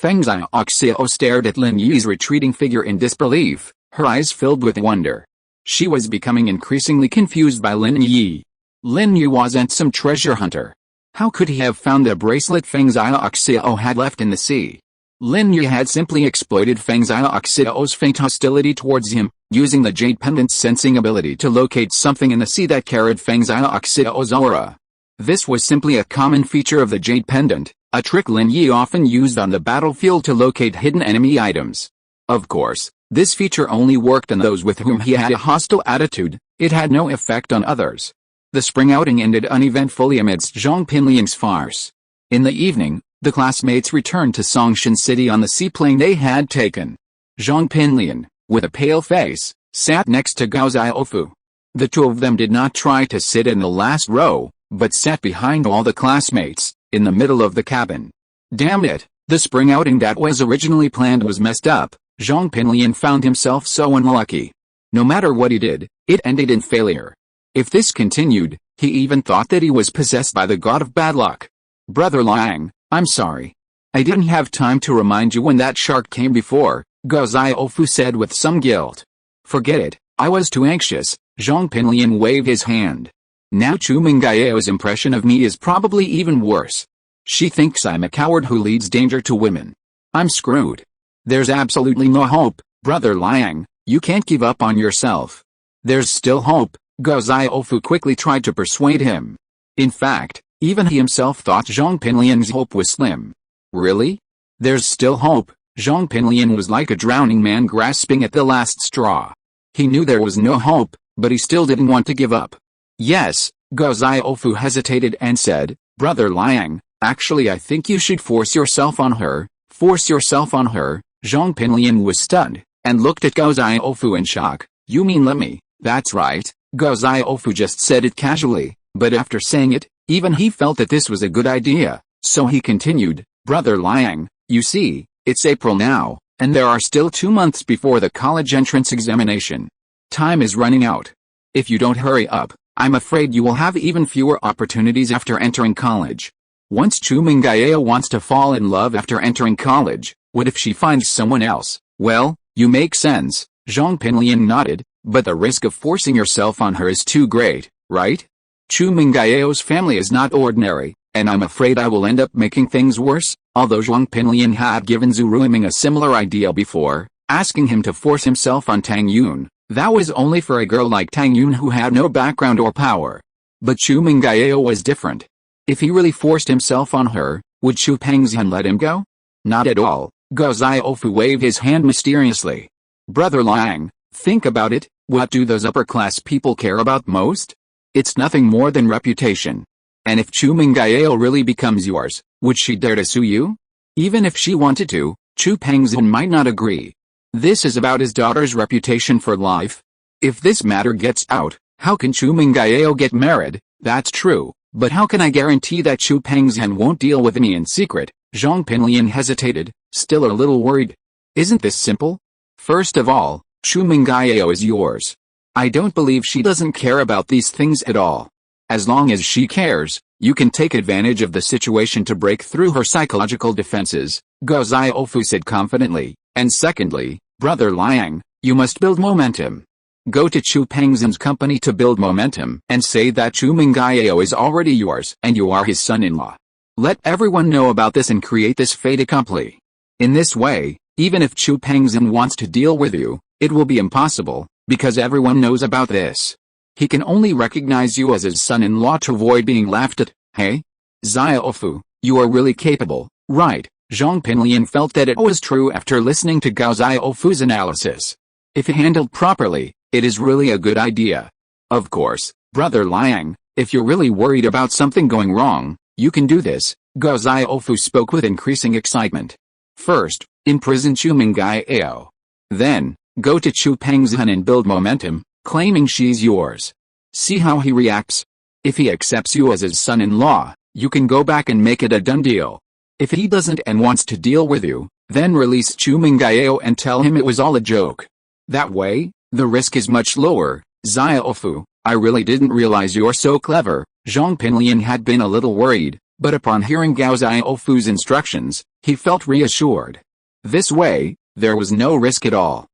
Pengzhan Group stared at Lin Yi's retreating figure in disbelief, her eyes filled with wonder. She was becoming increasingly confused by Lin Yi. Lin Yi wasn't some treasure hunter. How could he have found the bracelet Pengzhan Group had left in the sea? Lin Yi had simply exploited Pengzhan Group's faint hostility towards him, using the jade pendant's sensing ability to locate something in the sea that carried Pengzhan Group's aura. This was simply a common feature of the jade pendant, a trick Lin Yi often used on the battlefield to locate hidden enemy items. Of course, this feature only worked on those with whom he had a hostile attitude. It had no effect on others. The spring outing ended uneventfully amidst Zhong Pinliang's farce. In the evening, the classmates returned to Songshan City on the seaplane they had taken. Zhong Pinliang, with a pale face, sat next to Gao Xiaofu. The two of them did not try to sit in the last row, but sat behind all the classmates, in the middle of the cabin. Damn it, the spring outing that was originally planned was messed up. Zhong Pinliang found himself so unlucky. No matter what he did, it ended in failure. If this continued, he even thought that he was possessed by the god of bad luck. Brother Liang, I'm sorry. I didn't have time to remind you when that shark came before, Guo Xiaofu said with some guilt. Forget it, I was too anxious. Zhong Pinliang waved his hand. Now Chu Mengyao's impression of me is probably even worse. She thinks I'm a coward who leads danger to women. I'm screwed. There's absolutely no hope, Brother Liang, you can't give up on yourself. There's still hope, Guo Xiaofu quickly tried to persuade him. In fact, even he himself thought Zhong Pinliang's hope was slim. Really? There's still hope. Zhong Pinliang was like a drowning man grasping at the last straw. He knew there was no hope, but he still didn't want to give up. Yes, Guo Xiaofu hesitated and said, Brother Liang, actually I think you should force yourself on her. Force yourself on her? Zhong Pinliang was stunned, and looked at Guo Xiaofu in shock. You mean let me? That's right. Guo Xiaofu just said it casually, but after saying it, even he felt that this was a good idea, so he continued, Brother Liang, you see, it's April now, and there are still 2 months before the college entrance examination. Time is running out. If you don't hurry up, I'm afraid you will have even fewer opportunities after entering college. Once Chu Mengyao wants to fall in love after entering college, what if she finds someone else? Well, you make sense, Zhong Pinliang nodded, but the risk of forcing yourself on her is too great, right? Chu Mengyao's family is not ordinary, and I'm afraid I will end up making things worse. Although Zhong Pinliang had given Zhu Ruiming a similar idea before, asking him to force himself on Tang Yun, that was only for a girl like Tang Yun who had no background or power. But Chu Mengyao was different. If he really forced himself on her, would Chu Pengzhan let him go? Not at all. Guo Xiaofu waved his hand mysteriously. Brother Liang, think about it, what do those upper-class people care about most? It's nothing more than reputation. And if Chu Mengyao really becomes yours, would she dare to sue you? Even if she wanted to, Chu Pengzhan might not agree. This is about his daughter's reputation for life. If this matter gets out, how can Chu Mengyao get married? That's true, but how can I guarantee that Chu Pengzhan won't deal with me in secret? Zhong Pinliang hesitated, still a little worried. Isn't this simple? First of all, Chu Mengyao is yours. I don't believe she doesn't care about these things at all. As long as she cares, you can take advantage of the situation to break through her psychological defenses, Guo Xiaofu said confidently. And secondly, Brother Liang, you must build momentum. Go to Chu Pengzhan's company to build momentum and say that Chu Mengyao is already yours and you are his son-in-law. Let everyone know about this and create this fait accompli. In this way, even if Chu Pengzhan wants to deal with you, it will be impossible, because everyone knows about this. He can only recognize you as his son-in-law to avoid being laughed at. Hey? Xiaofu, you are really capable, right? Zhong Pinliang felt that it was true after listening to Guo Xiaofu's analysis. If handled properly, it is really a good idea. Of course, Brother Liang, if you're really worried about something going wrong, you can do this, Guo Xiaofu spoke with increasing excitement. First, imprison Chu Mengyao. Then, go to Chu Pengzhan and build momentum, claiming she's yours. See how he reacts. If he accepts you as his son-in-law, you can go back and make it a done deal. If he doesn't and wants to deal with you, then release Chu Mengyao and tell him it was all a joke. That way, the risk is much lower. Xiaofu, I really didn't realize you're so clever. Zhong Pinliang had been a little worried, but upon hearing Guo Xiaofu's instructions, he felt reassured. This way, there was no risk at all.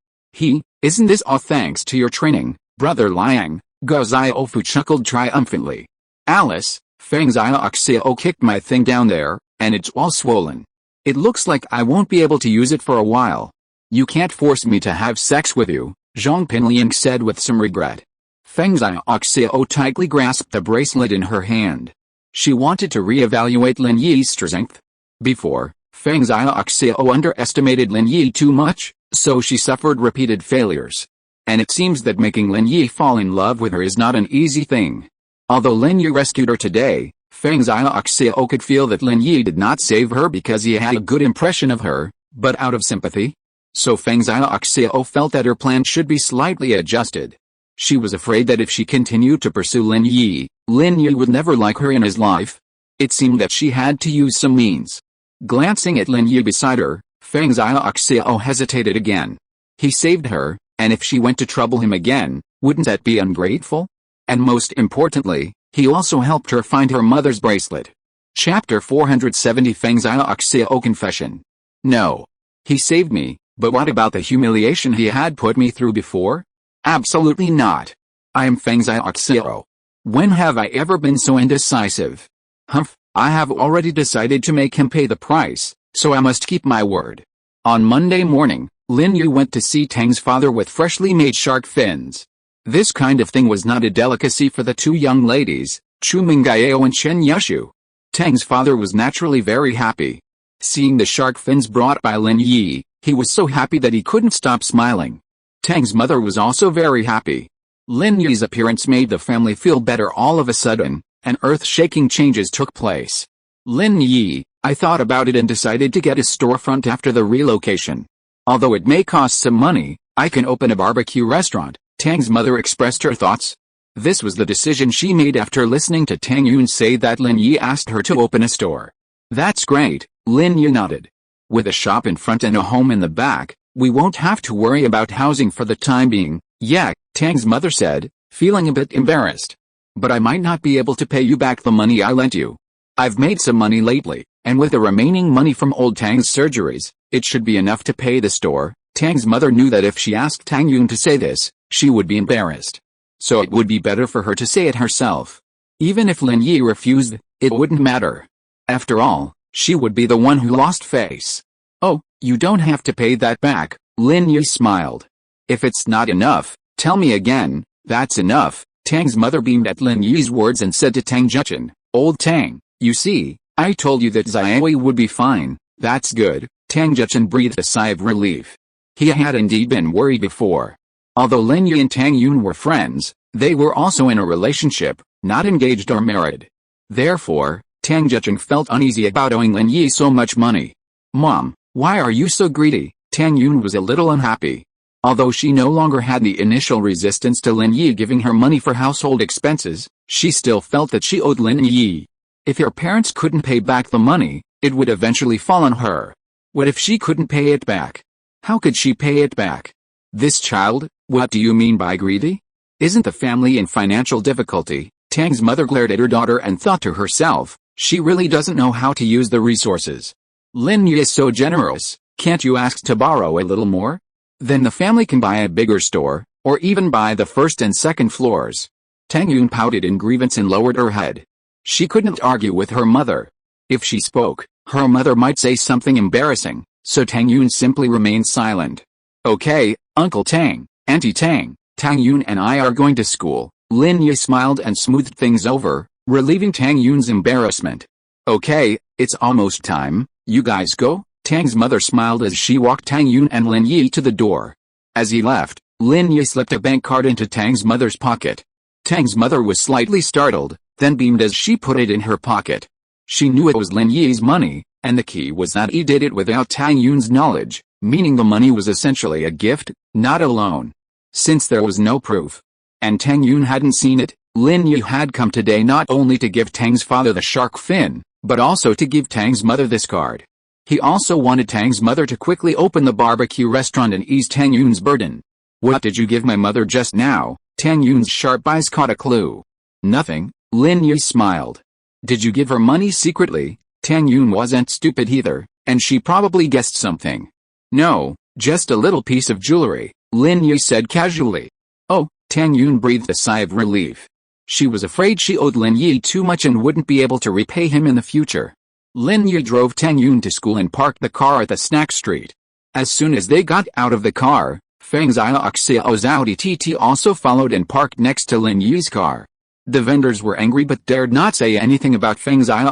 Isn't this all thanks to your training, Brother Liang? Guo Xiaofu chuckled triumphantly. Alice, Feng Xiaoxiao kicked my thing down there, and it's all swollen. It looks like I won't be able to use it for a while. You can't force me to have sex with you, Zhong Pinliang said with some regret. Feng Xiaoxiao tightly grasped the bracelet in her hand. She wanted to re-evaluate Lin Yi's strength. Before, Feng Xiaoxiao underestimated Lin Yi too much, so she suffered repeated failures. And it seems that making Lin Yi fall in love with her is not an easy thing. Although Lin Yi rescued her today, Feng Xiaoxiao could feel that Lin Yi did not save her because he had a good impression of her, but out of sympathy. So Feng Xiaoxiao felt that her plan should be slightly adjusted. She was afraid that if she continued to pursue Lin Yi would never like her in his life. It seemed that she had to use some means. Glancing at Lin Yi beside her, Pengzhan hesitated again. He saved her, and if she went to trouble him again, wouldn't that be ungrateful? And most importantly, he also helped her find her mother's bracelet. Chapter 470 Pengzhan Confession. No. He saved me, but what about the humiliation he had put me through before? Absolutely not. I am Pengzhan. When have I ever been so indecisive? Humph, I have already decided to make him pay the price, so I must keep my word. On Monday morning, Lin Yi went to see Tang's father with freshly made shark fins. This kind of thing was not a delicacy for the two young ladies, Chu Mengyao and Chen Yushu. Tang's father was naturally very happy. Seeing the shark fins brought by Lin Yi, he was so happy that he couldn't stop smiling. Tang's mother was also very happy. Lin Yi's appearance made the family feel better all of a sudden, and earth-shaking changes took place. Lin Yi, I thought about it and decided to get a storefront after the relocation. Although it may cost some money, I can open a barbecue restaurant, Tang's mother expressed her thoughts. This was the decision she made after listening to Tang Yun say that Lin Yi asked her to open a store. That's great, Lin Yi nodded. With a shop in front and a home in the back, we won't have to worry about housing for the time being. Yeah, Tang's mother said, feeling a bit embarrassed. But I might not be able to pay you back the money I lent you. I've made some money lately, and with the remaining money from old Tang's surgeries, it should be enough to pay the store. Tang's mother knew that if she asked Tang Yun to say this, she would be embarrassed. So it would be better for her to say it herself. Even if Lin Yi refused, it wouldn't matter. After all, she would be the one who lost face. Oh, you don't have to pay that back, Lin Yi smiled. If it's not enough, tell me again. That's enough. Tang's mother beamed at Lin Yi's words and said to Tang Juchen, Old Tang, you see, I told you that Xiaowei would be fine. That's good. Tang Juchen breathed a sigh of relief. He had indeed been worried before. Although Lin Yi and Tang Yun were friends, they were also in a relationship, not engaged or married. Therefore, Tang Juchen felt uneasy about owing Lin Yi so much money. Mom, why are you so greedy? Tang Yun was a little unhappy. Although she no longer had the initial resistance to Lin Yi giving her money for household expenses, she still felt that she owed Lin Yi. If her parents couldn't pay back the money, it would eventually fall on her. What if she couldn't pay it back? How could she pay it back? This child, what do you mean by greedy? Isn't the family in financial difficulty? Tang's mother glared at her daughter and thought to herself, she really doesn't know how to use the resources. Lin Yi is so generous, can't you ask to borrow a little more? Then the family can buy a bigger store, or even buy the first and second floors. Tang Yun pouted in grievance and lowered her head. She couldn't argue with her mother. If she spoke, her mother might say something embarrassing, so Tang Yun simply remained silent. Okay, Uncle Tang, Auntie Tang, Tang Yun and I are going to school. Lin Yi smiled and smoothed things over, relieving Tang Yun's embarrassment. Okay, it's almost time, you guys go? Tang's mother smiled as she walked Tang Yun and Lin Yi to the door. As he left, Lin Yi slipped a bank card into Tang's mother's pocket. Tang's mother was slightly startled, then beamed as she put it in her pocket. She knew it was Lin Yi's money, and the key was that he did it without Tang Yun's knowledge, meaning the money was essentially a gift, not a loan. Since there was no proof, and Tang Yun hadn't seen it, Lin Yi had come today not only to give Tang's father the shark fin, but also to give Tang's mother this card. He also wanted Tang's mother to quickly open the barbecue restaurant and ease Tang Yun's burden. What did you give my mother just now? Tang Yun's sharp eyes caught a clue. Nothing, Lin Yi smiled. Did you give her money secretly? Tang Yun wasn't stupid either, and she probably guessed something. No, just a little piece of jewelry, Lin Yi said casually. Oh, Tang Yun breathed a sigh of relief. She was afraid she owed Lin Yi too much and wouldn't be able to repay him in the future. Lin Yi drove Tang Yun to school and parked the car at the snack street. As soon as they got out of the car, Pengzhan Audi TT also followed and parked next to Lin Yi's car. The vendors were angry but dared not say anything about Pengzhan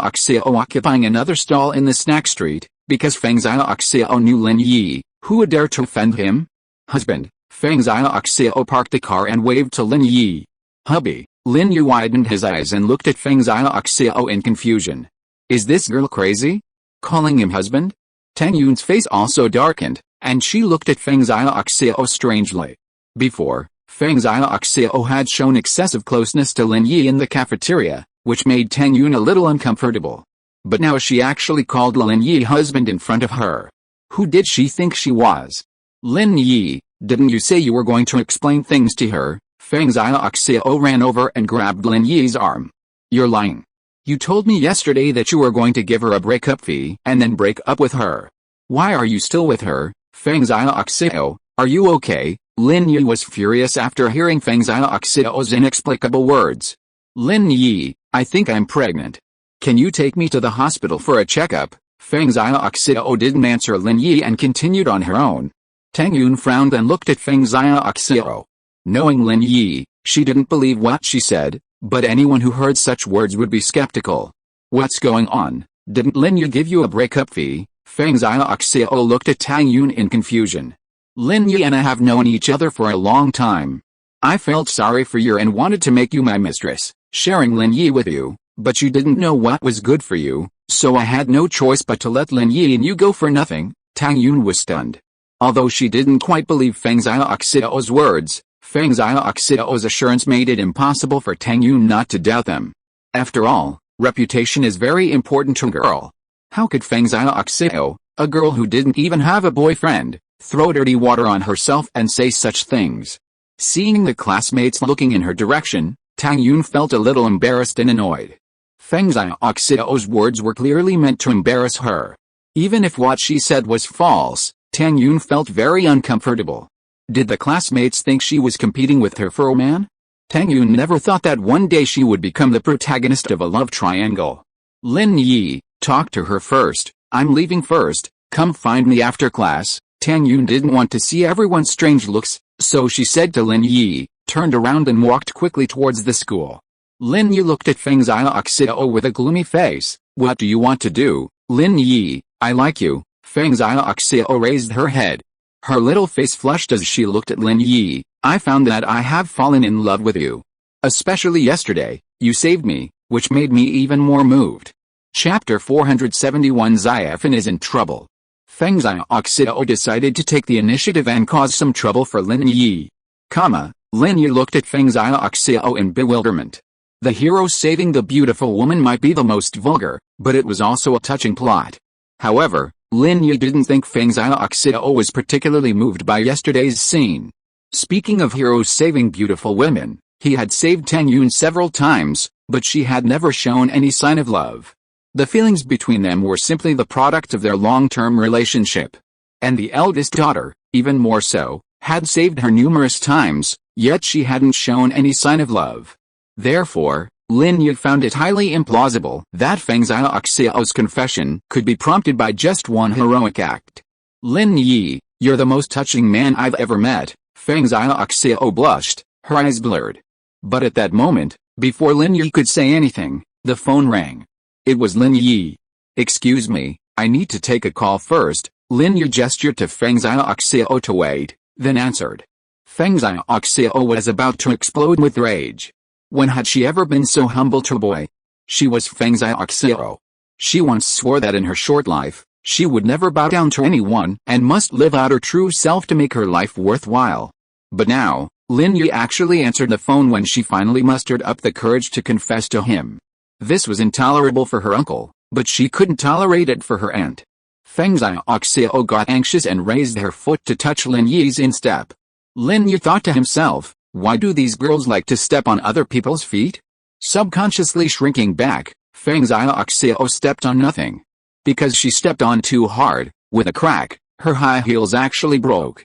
occupying another stall in the snack street, because knew Lin Yi, who would dare to offend him? Husband, Pengzhan parked the car and waved to Lin Yi. Hubby, Lin Yi widened his eyes and looked at Pengzhan in confusion. Is this girl crazy? Calling him husband? Tang Yun's face also darkened, and she looked at Pengzhan strangely. Before, Feng Xiaoxiao had shown excessive closeness to Lin Yi in the cafeteria, which made Tang Yun a little uncomfortable. But now she actually called Lin Yi husband in front of her. Who did she think she was? Lin Yi, didn't you say you were going to explain things to her? Feng Xiaoxiao ran over and grabbed Lin Yi's arm. You're lying. You told me yesterday that you were going to give her a breakup fee and then break up with her. Why are you still with her? Feng Xiaoxiao, are you okay? Lin Yi was furious after hearing Feng Xiaoxiao's inexplicable words. Lin Yi, I think I'm pregnant. Can you take me to the hospital for a checkup? Feng Xiaoxiao didn't answer Lin Yi and continued on her own. Tang Yun frowned and looked at Feng Xiaoxiao. Knowing Lin Yi, she didn't believe what she said, but anyone who heard such words would be skeptical. What's going on? Didn't Lin Yi give you a breakup fee? Feng Xiaoxiao looked at Tang Yun in confusion. Lin Yi and I have known each other for a long time. I felt sorry for you and wanted to make you my mistress, sharing Lin Yi with you, but you didn't know what was good for you, so I had no choice but to let Lin Yi and you go for nothing. Tang Yun was stunned. Although she didn't quite believe Feng Xiaoxiao's words, Feng Xiaoxiao's assurance made it impossible for Tang Yun not to doubt them. After all, reputation is very important to a girl. How could Feng Xiaoxiao, a girl who didn't even have a boyfriend, throw dirty water on herself and say such things? Seeing the classmates looking in her direction, Tang Yun felt a little embarrassed and annoyed. Feng Xiaoxiao's words were clearly meant to embarrass her. Even if what she said was false, Tang Yun felt very uncomfortable. Did the classmates think she was competing with her for a man? Tang Yun never thought that one day she would become the protagonist of a love triangle. Lin Yi, talk to her first. I'm leaving first, come find me after class. Tang Yun didn't want to see everyone's strange looks, so she said to Lin Yi, turned around and walked quickly towards the school. Lin Yi looked at Feng Xiaoxiao with a gloomy face. What do you want to do? Lin Yi, I like you. Feng Xiaoxiao raised her head. Her little face flushed as she looked at Lin Yi. I found that I have fallen in love with you. Especially yesterday, you saved me, which made me even more moved. Chapter 471 Xiaofen is in trouble. Feng Xiaoxiao decided to take the initiative and cause some trouble for Lin Yi. Lin Yi looked at Feng Xiaoxiao in bewilderment. The hero saving the beautiful woman might be the most vulgar, but it was also a touching plot. However, Lin Yi didn't think Feng Xiaoxiao was particularly moved by yesterday's scene. Speaking of heroes saving beautiful women, he had saved Tang Yun several times, but she had never shown any sign of love. The feelings between them were simply the product of their long-term relationship. And the eldest daughter, even more so, had saved her numerous times, yet she hadn't shown any sign of love. Therefore, Lin Yi found it highly implausible that Feng Xiaoxiao's confession could be prompted by just one heroic act. Lin Yi, you're the most touching man I've ever met. Feng Xiaoxiao blushed, her eyes blurred. But at that moment, before Lin Yi could say anything, the phone rang. It was Lin Yi. Excuse me, I need to take a call first. Lin Yi gestured to Feng Xiaoxiao to wait, then answered. Feng Xiaoxiao was about to explode with rage. When had she ever been so humble to a boy? She was Feng Xiaoxiao. She once swore that in her short life, she would never bow down to anyone and must live out her true self to make her life worthwhile. But now, Lin Yi actually answered the phone when she finally mustered up the courage to confess to him. This was intolerable for her uncle, but she couldn't tolerate it for her aunt. Feng Xiaoxiao got anxious and raised her foot to touch Lin Yi's instep. Lin Yi thought to himself, why do these girls like to step on other people's feet? Subconsciously shrinking back, Feng Xiaoxiao stepped on nothing. Because she stepped on too hard, with a crack, her high heels actually broke.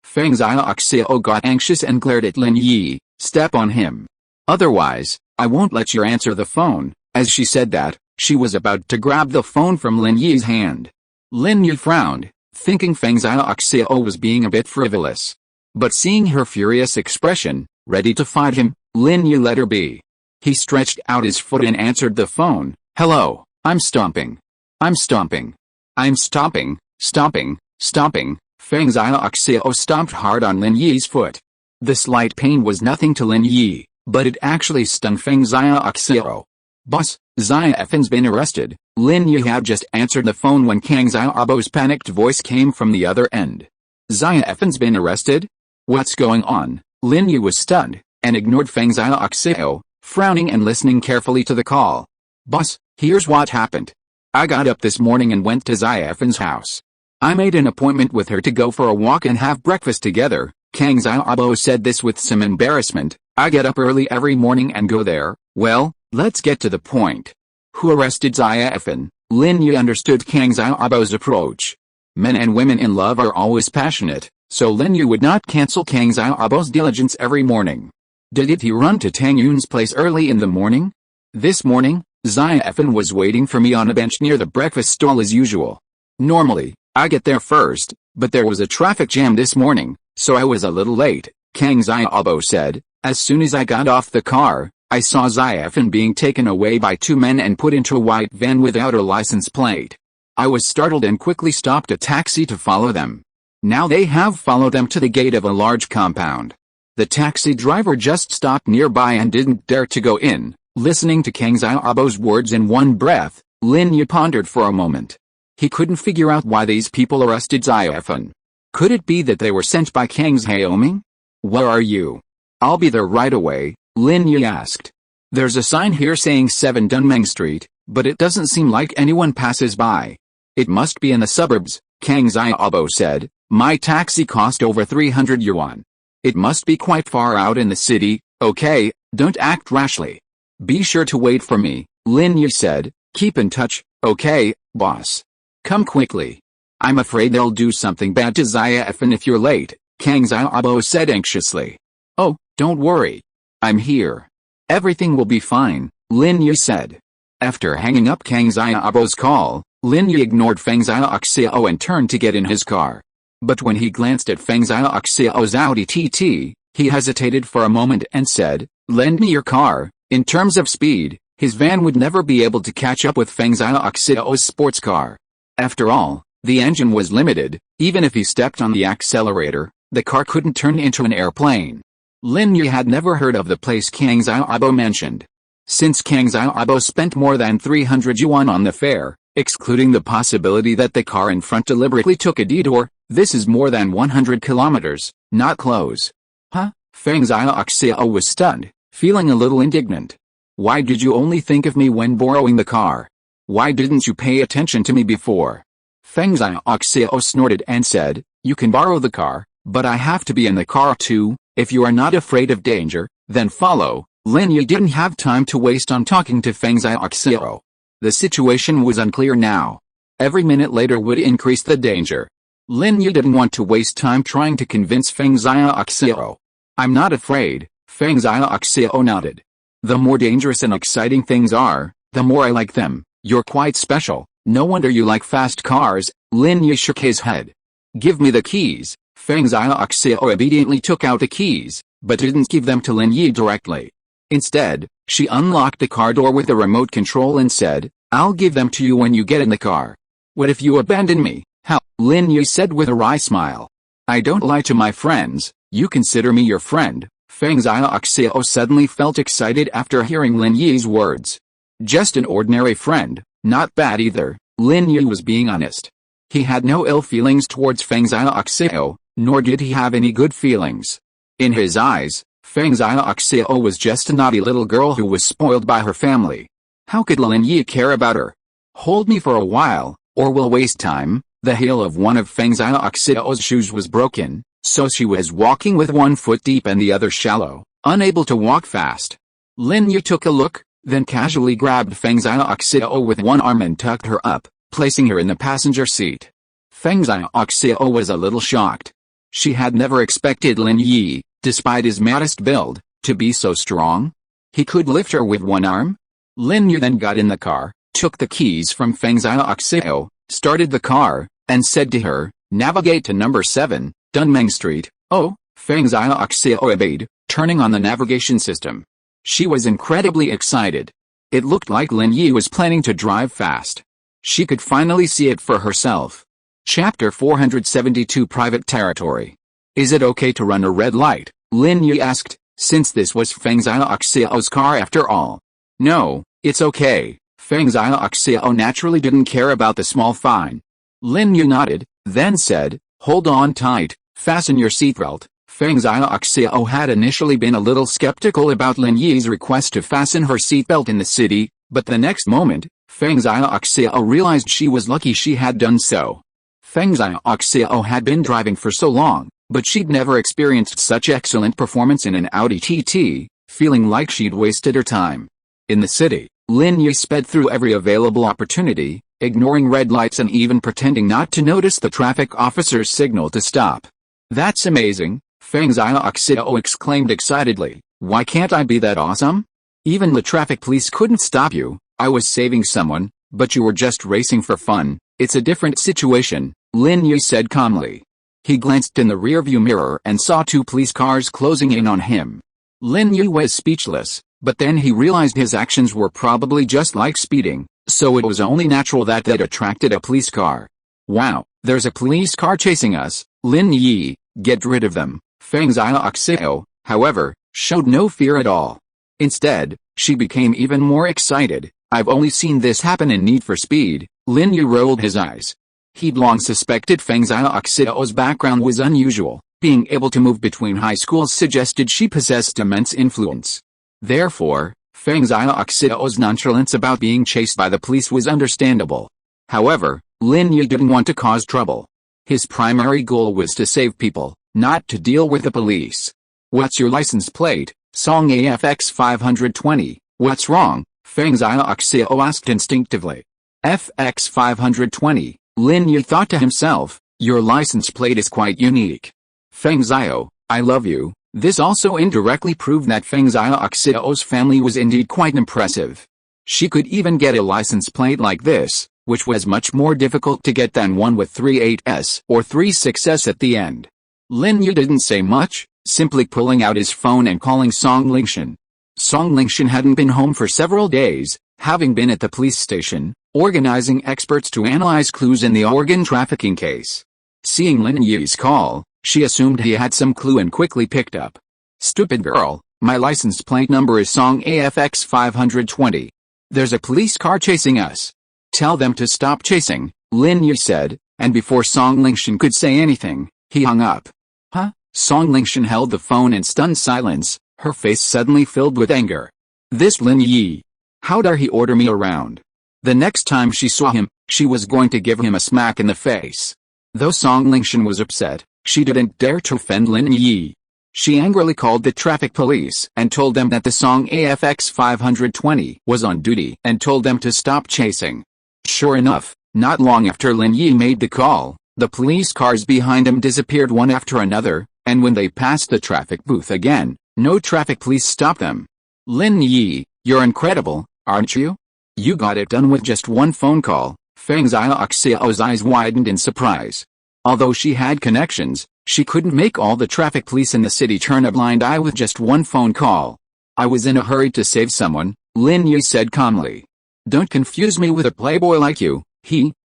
Feng Xiaoxiao got anxious and glared at Lin Yi, step on him. Otherwise, I won't let you answer the phone. As she said that, she was about to grab the phone from Lin Yi's hand. Lin Yi frowned, thinking Feng Xiaoxiao was being a bit frivolous. But seeing her furious expression, ready to fight him, Lin Yi let her be. He stretched out his foot and answered the phone. Hello, I'm stomping. I'm stomping. I'm stomping, stomping, stomping. Feng Xiaoxiao stomped hard on Lin Yi's foot. The slight pain was nothing to Lin Yi, but it actually stung Feng Xiaoxiao. Boss, Xiaofen's been arrested. Lin Yi had just answered the phone when Kang Xiaobo's panicked voice came from the other end. Xiaofen's been arrested? What's going on? Lin Yi was stunned, and ignored Feng Xiaoxiao, frowning and listening carefully to the call. Boss, here's what happened. I got up this morning and went to Xiaofen's house. I made an appointment with her to go for a walk and have breakfast together. Kang Xiaobo said this with some embarrassment. I get up early every morning and go there. Well, let's get to the point. Who arrested Xiaofen? Lin Yi understood Kang Xiaobo's approach. Men and women in love are always passionate, so Lin Yi would not cancel Kang Xiaobo's diligence every morning. Did he run to Tang Yun's place early in the morning? This morning, Xiaofen was waiting for me on a bench near the breakfast stall as usual. Normally, I get there first, but there was a traffic jam this morning, so I was a little late, Kang Xiaobo said. As soon as I got off the car, I saw Xiaofen being taken away by two men and put into a white van without a license plate. I was startled and quickly stopped a taxi to follow them. Now they have followed them to the gate of a large compound. The taxi driver just stopped nearby and didn't dare to go in. Listening to Kang Xiaobo's words in one breath, Lin Yi pondered for a moment. He couldn't figure out why these people arrested Xiaofen. Could it be that they were sent by Kang Xiaoming? Where are you? I'll be there right away, Lin Yi asked. There's a sign here saying 7 Dunmeng Street, but it doesn't seem like anyone passes by. It must be in the suburbs, Kang Xiaobo said. My taxi cost over 300 yuan. It must be quite far out in the city. Okay, don't act rashly. Be sure to wait for me, Lin Yi said. Keep in touch, okay, boss. Come quickly. I'm afraid they'll do something bad to Xiaofen if you're late, Kang Xiaobo said anxiously. Oh, don't worry. I'm here. Everything will be fine, Lin Yi said. After hanging up Kang Xiaobo's call, Lin Yi ignored Feng Xiaoxiao and turned to get in his car. But when he glanced at Feng Xiaoxiao's Audi TT, he hesitated for a moment and said, lend me your car. In terms of speed, his van would never be able to catch up with Feng Xiaoxiao's sports car. After all, the engine was limited. Even if he stepped on the accelerator, the car couldn't turn into an airplane. Lin Yi had never heard of the place Kang Xiaobo mentioned. Since Kang Xiaobo spent more than 300 yuan on the fare, excluding the possibility that the car in front deliberately took a detour, this is more than 100 kilometers, not close. Huh? Feng Xiaoxiao was stunned, feeling a little indignant. Why did you only think of me when borrowing the car? Why didn't you pay attention to me before? Feng Xiaoxiao snorted and said, you can borrow the car, but I have to be in the car too. If you are not afraid of danger, then follow. Lin Yi didn't have time to waste on talking to Feng Xiaoxiao. The situation was unclear now. Every minute later would increase the danger. Lin Yi didn't want to waste time trying to convince Feng Xiaoxiao. I'm not afraid, Feng Xiaoxiao nodded. The more dangerous and exciting things are, the more I like them. You're quite special. No wonder you like fast cars. Lin Yi shook his head. Give me the keys. Feng Xiaoxiao obediently took out the keys, but didn't give them to Lin Yi directly. Instead, she unlocked the car door with a remote control and said, I'll give them to you when you get in the car. What if you abandon me? How? Lin Yi said with a wry smile. I don't lie to my friends. You consider me your friend. Feng Xiaoxiao suddenly felt excited after hearing Lin Yi's words. Just an ordinary friend, not bad either. Lin Yi was being honest. He had no ill feelings towards Feng Xiaoxiao, nor did he have any good feelings. In his eyes, Feng Xiaoxiao was just a naughty little girl who was spoiled by her family. How could Lin Yi care about her? Hold me for a while, or we'll waste time. The heel of one of Feng Xiaoxiao's shoes was broken, so she was walking with one foot deep and the other shallow, unable to walk fast. Lin Yi took a look, then casually grabbed Feng Xiaoxiao with one arm and tucked her up, placing her in the passenger seat. Feng Xiaoxiao was a little shocked. She had never expected Lin Yi, despite his modest build, to be so strong. He could lift her with one arm? Lin Yi then got in the car, took the keys from Feng Xiaoxiao, started the car, and said to her, navigate to number 7, Dunmeng Street. Oh, Feng Xiaoxiao obeyed, turning on the navigation system. She was incredibly excited. It looked like Lin Yi was planning to drive fast. She could finally see it for herself. Chapter 472 Private Territory. Is it okay to run a red light? Lin Yi asked, since this was Feng Xiaoxiao's car after all. No, it's okay. Feng Xiaoxiao naturally didn't care about the small fine. Lin Yi nodded, then said, hold on tight, fasten your seatbelt. Feng Xiaoxiao had initially been a little skeptical about Lin Yi's request to fasten her seatbelt in the city, but the next moment, Feng Xiaoxiao realized she was lucky she had done so. Feng Xiaoxiao had been driving for so long, but she'd never experienced such excellent performance in an Audi TT, feeling like she'd wasted her time. In the city, Lin Yi sped through every available opportunity, ignoring red lights and even pretending not to notice the traffic officer's signal to stop. "That's amazing," Feng Xiaoxiao exclaimed excitedly. "Why can't I be that awesome? Even the traffic police couldn't stop you. I was saving someone, but you were just racing for fun. It's a different situation," Lin Yi said calmly. He glanced in the rearview mirror and saw 2 police cars closing in on him. Lin Yi was speechless, but then he realized his actions were probably just like speeding, so it was only natural that they'd attracted a police car. "Wow, there's a police car chasing us, Lin Yi, get rid of them." Feng Xiaoxiao, however, showed no fear at all. Instead, she became even more excited. "I've only seen this happen in Need for Speed." Lin Yi rolled his eyes. He'd long suspected Feng Xiaoxiao's background was unusual. Being able to move between high schools suggested she possessed immense influence. Therefore, Feng Xiaoxiao's nonchalance about being chased by the police was understandable. However, Lin Yi didn't want to cause trouble. His primary goal was to save people, not to deal with the police. "What's your license plate, Song AFX 520, what's wrong?" Feng Xiaoxiao asked instinctively. "FX 520, Lin Yi thought to himself, "your license plate is quite unique." "Feng Xiao, I love you." This also indirectly proved that Feng Xiaoxiao's family was indeed quite impressive. She could even get a license plate like this, which was much more difficult to get than one with 38S or 36S at the end. Lin Yi didn't say much, simply pulling out his phone and calling Song Lingshan. Song Lingshan hadn't been home for several days, having been at the police station, organizing experts to analyze clues in the organ trafficking case. Seeing Lin Yi's call, she assumed he had some clue and quickly picked up. "Stupid girl, my license plate number is Song AFX 520. There's a police car chasing us. Tell them to stop chasing," Lin Yi said, and before Song Lingshan could say anything, he hung up. "Huh?" Song Lingshan held the phone in stunned silence, her face suddenly filled with anger. This Lin Yi. How dare he order me around? The next time she saw him, she was going to give him a smack in the face. Though Song Lingshan was upset, she didn't dare to offend Lin Yi. She angrily called the traffic police and told them that the Song AFX 520 was on duty and told them to stop chasing. Sure enough, not long after Lin Yi made the call, the police cars behind him disappeared one after another, and when they passed the traffic booth again, no traffic police stopped them. "Lin Yi, you're incredible, aren't you? You got it done with just one phone call." Feng Xiaoxiao's eyes widened in surprise. Although she had connections, she couldn't make all the traffic police in the city turn a blind eye with just one phone call. "I was in a hurry to save someone," Lin Yi said calmly. "Don't confuse me with a playboy like you."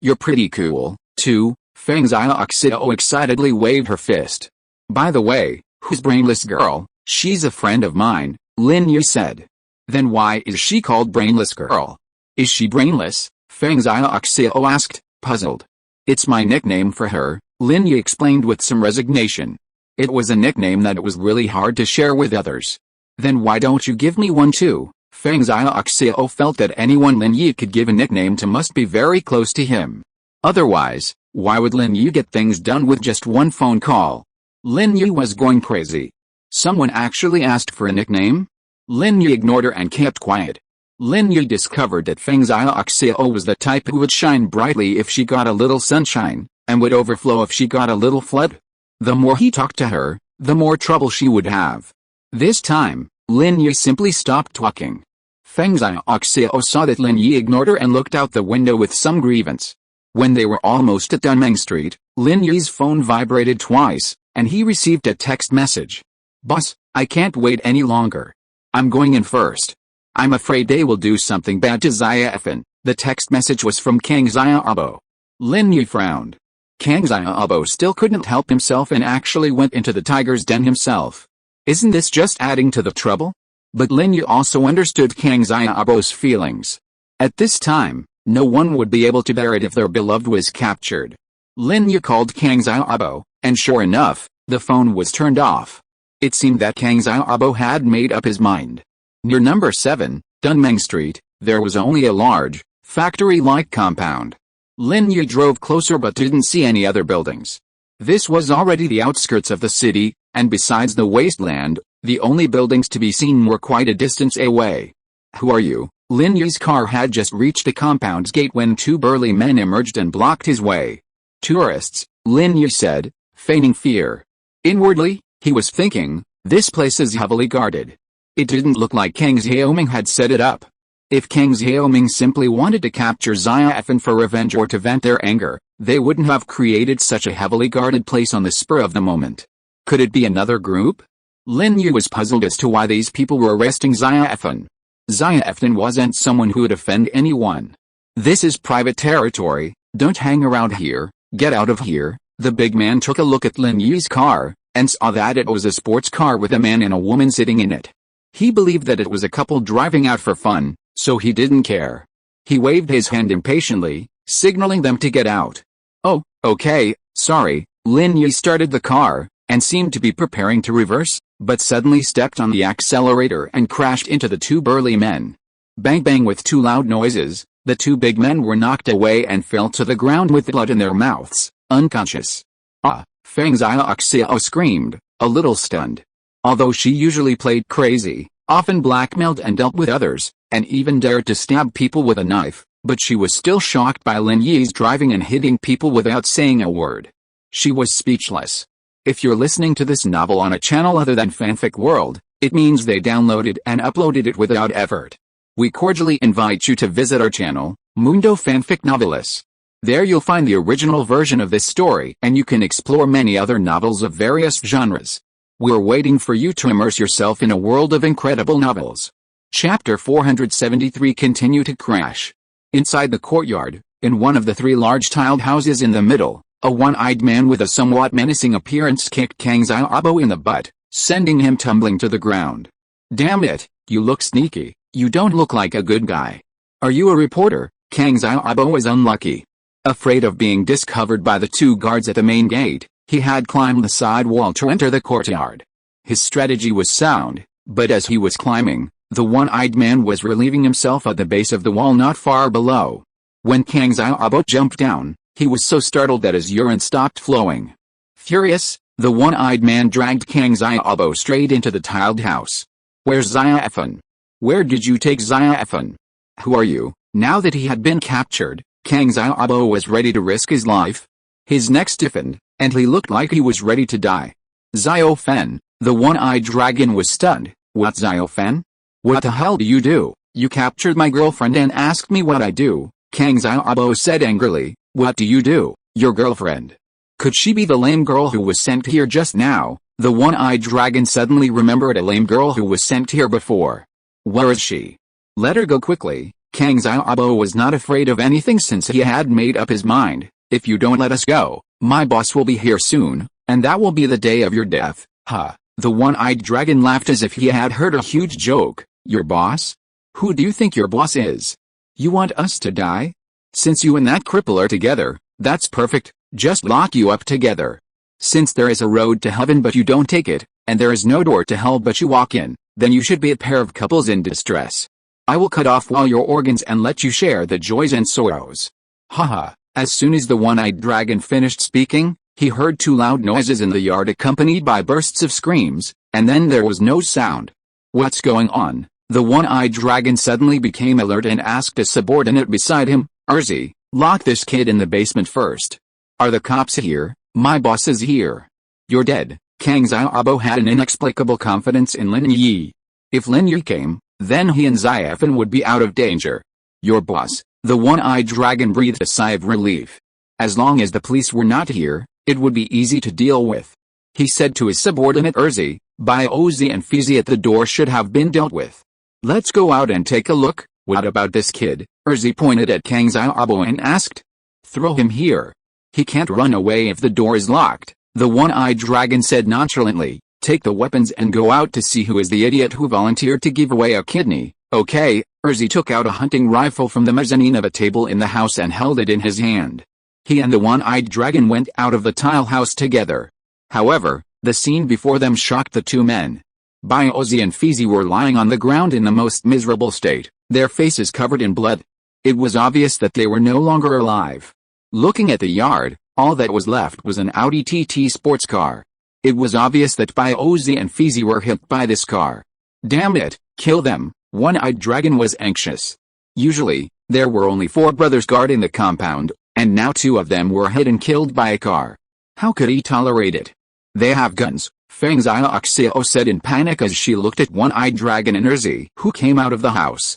You're pretty cool, too." Feng Xiaoxiao excitedly waved her fist. "By the way, who's Brainless Girl?" "She's a friend of mine," Lin Yi said. "Then why is she called Brainless Girl? Is she brainless?" Feng Xiaoxiao asked, puzzled. "It's my nickname for her," Lin Yi explained with some resignation. It was a nickname that it was really hard to share with others. "Then why don't you give me one too?" Feng Xiaoxiao felt that anyone Lin Yi could give a nickname to must be very close to him. Otherwise, why would Lin Yi get things done with just one phone call? Lin Yi was going crazy. Someone actually asked for a nickname? Lin Yi ignored her and kept quiet. Lin Yi discovered that Feng Xiaoxiao was the type who would shine brightly if she got a little sunshine, and would overflow if she got a little flood. The more he talked to her, the more trouble she would have. This time, Lin Yi simply stopped talking. Feng Xiaoxiao saw that Lin Yi ignored her and looked out the window with some grievance. When they were almost at Dunmeng Street, Lin Yi's phone vibrated twice, and he received a text message. "Boss, I can't wait any longer. I'm going in first. I'm afraid they will do something bad to Xiaofan." The text message was from Kang Xiaobo. Lin Yi frowned. Kang Xiaobo still couldn't help himself and actually went into the tiger's den himself. Isn't this just adding to the trouble? But Lin Yi also understood Kang Xiaobo's feelings. At this time, no one would be able to bear it if their beloved was captured. Lin Yi called Kang Xiaobo, and sure enough, The phone was turned off. It seemed that Kang Xiaobo had made up his mind. Near number 7, Dunmeng Street, there was only a large, factory-like compound. Lin Yi drove closer but didn't see any other buildings. This was already the outskirts of the city, and besides the wasteland, the only buildings to be seen were quite a distance away. "Who are you?" Lin Yi's car had just reached the compound's gate when 2 burly men emerged and blocked his way. "Tourists," Lin Yi said, feigning fear. Inwardly, he was thinking, this place is heavily guarded. It didn't look like Kang Xiaoming had set it up. If Kang Xiaoming simply wanted to capture Xiaofan for revenge or to vent their anger, they wouldn't have created such a heavily guarded place on the spur of the moment. Could it be another group? Lin Yi was puzzled as to why these people were arresting Xiaofan. Xiaofan wasn't someone who would offend anyone. "This is private territory, don't hang around here, get out of here." The big man took a look at Lin Yi's car, and saw that it was a sports car with a man and a woman sitting in it. He believed that it was a couple driving out for fun, so he didn't care. He waved his hand impatiently, signaling them to get out. "Oh, okay, sorry." Lin Yi started the car, and seemed to be preparing to reverse, but suddenly stepped on the accelerator and crashed into the 2 burly men. Bang bang, with 2 loud noises, the 2 big men were knocked away and fell to the ground with blood in their mouths, unconscious. "Ah!" Feng Xiaoxiao screamed, a little stunned. Although she usually played crazy, often blackmailed and dealt with others, and even dared to stab people with a knife, but she was still shocked by Lin Yi's driving and hitting people without saying a word. She was speechless. If you're listening to this novel on a channel other than Fanfic World, it means they downloaded and uploaded it without effort. We cordially invite you to visit our channel, Mundo Fanfic Novelis. There you'll find the original version of this story, and you can explore many other novels of various genres. We're waiting for you to immerse yourself in a world of incredible novels. Chapter 473. Continue to crash. Inside the courtyard, in one of the 3 large tiled houses in the middle, a one-eyed man with a somewhat menacing appearance kicked Kang Xiaobo in the butt, sending him tumbling to the ground. "Damn it, you look sneaky, you don't look like a good guy. Are you a reporter?" Kang Xiaobo was unlucky. Afraid of being discovered by the 2 guards at the main gate, he had climbed the side wall to enter the courtyard. His strategy was sound, but as he was climbing, the one-eyed man was relieving himself at the base of the wall not far below. When Kang Xiaobo jumped down, he was so startled that his urine stopped flowing. Furious, the one-eyed man dragged Kang Xiaobo straight into the tiled house. "Where's Xiaofan? Where did you take Xiaofan? Who are you?" Now that he had been captured, Kang Xiaobo was ready to risk his life. His neck stiffened, and he looked like he was ready to die. "Xiaofan," the one-eyed dragon was stunned. "What, Xiaofan? What the hell do you do? You captured my girlfriend and asked me what I do," Kang Xiaobo said angrily. "What do you do? Your girlfriend? Could she be the lame girl who was sent here just now?" The one-eyed dragon suddenly remembered a lame girl who was sent here before. "Where is she? Let her go quickly." Kang Xiaobo was not afraid of anything since he had made up his mind. "If you don't let us go, my boss will be here soon, and that will be the day of your death." "Ha!" The one-eyed dragon laughed as if he had heard a huge joke. "Your boss? Who do you think your boss is? You want us to die? Since you and that cripple are together, that's perfect, just lock you up together. Since there is a road to heaven but you don't take it, and there is no door to hell but you walk in, then you should be a pair of couples in distress. I will cut off all your organs and let you share the joys and sorrows." Haha. As soon as the one-eyed dragon finished speaking, he heard 2 loud noises in the yard accompanied by bursts of screams, and then there was no sound. "What's going on?" The one-eyed dragon suddenly became alert and asked a subordinate beside him, "Urzi, lock this kid in the basement first." "Are the cops here?" "My boss is here." "You're dead." Kang Xiaobo had an inexplicable confidence in Lin Yi. If Lin Yi came, then he and Xiaofan would be out of danger. "Your boss," the one-eyed dragon breathed a sigh of relief. As long as the police were not here, it would be easy to deal with. He said to his subordinate Urzi, "By Ozi and Fizi at the door should have been dealt with. Let's go out and take a look." "What about this kid?" Urzi pointed at Kang Xiaobo and asked. "Throw him here. He can't run away if the door is locked," the one-eyed dragon said nonchalantly. "Take the weapons and go out to see who is the idiot who volunteered to give away a kidney." "Okay." Urzi took out a hunting rifle from the mezzanine of a table in the house and held it in his hand. He and the one-eyed dragon went out of the tile house together. However, The scene before them shocked the two men. Baozi and Fizi were lying on the ground in the most miserable state, their faces covered in blood. It was obvious that they were no longer alive. Looking at the yard, all that was left was an Audi TT sports car. It was obvious that Baozi and Fizi were hit by this car. Damn it, kill them, One-Eyed Dragon was anxious. Usually, there were only 4 brothers guarding the compound, and now 2 of them were hit and killed by a car. How could he tolerate it? They have guns, Feng Xiaoxiao said in panic as she looked at One-Eyed Dragon and Erzi, who came out of the house.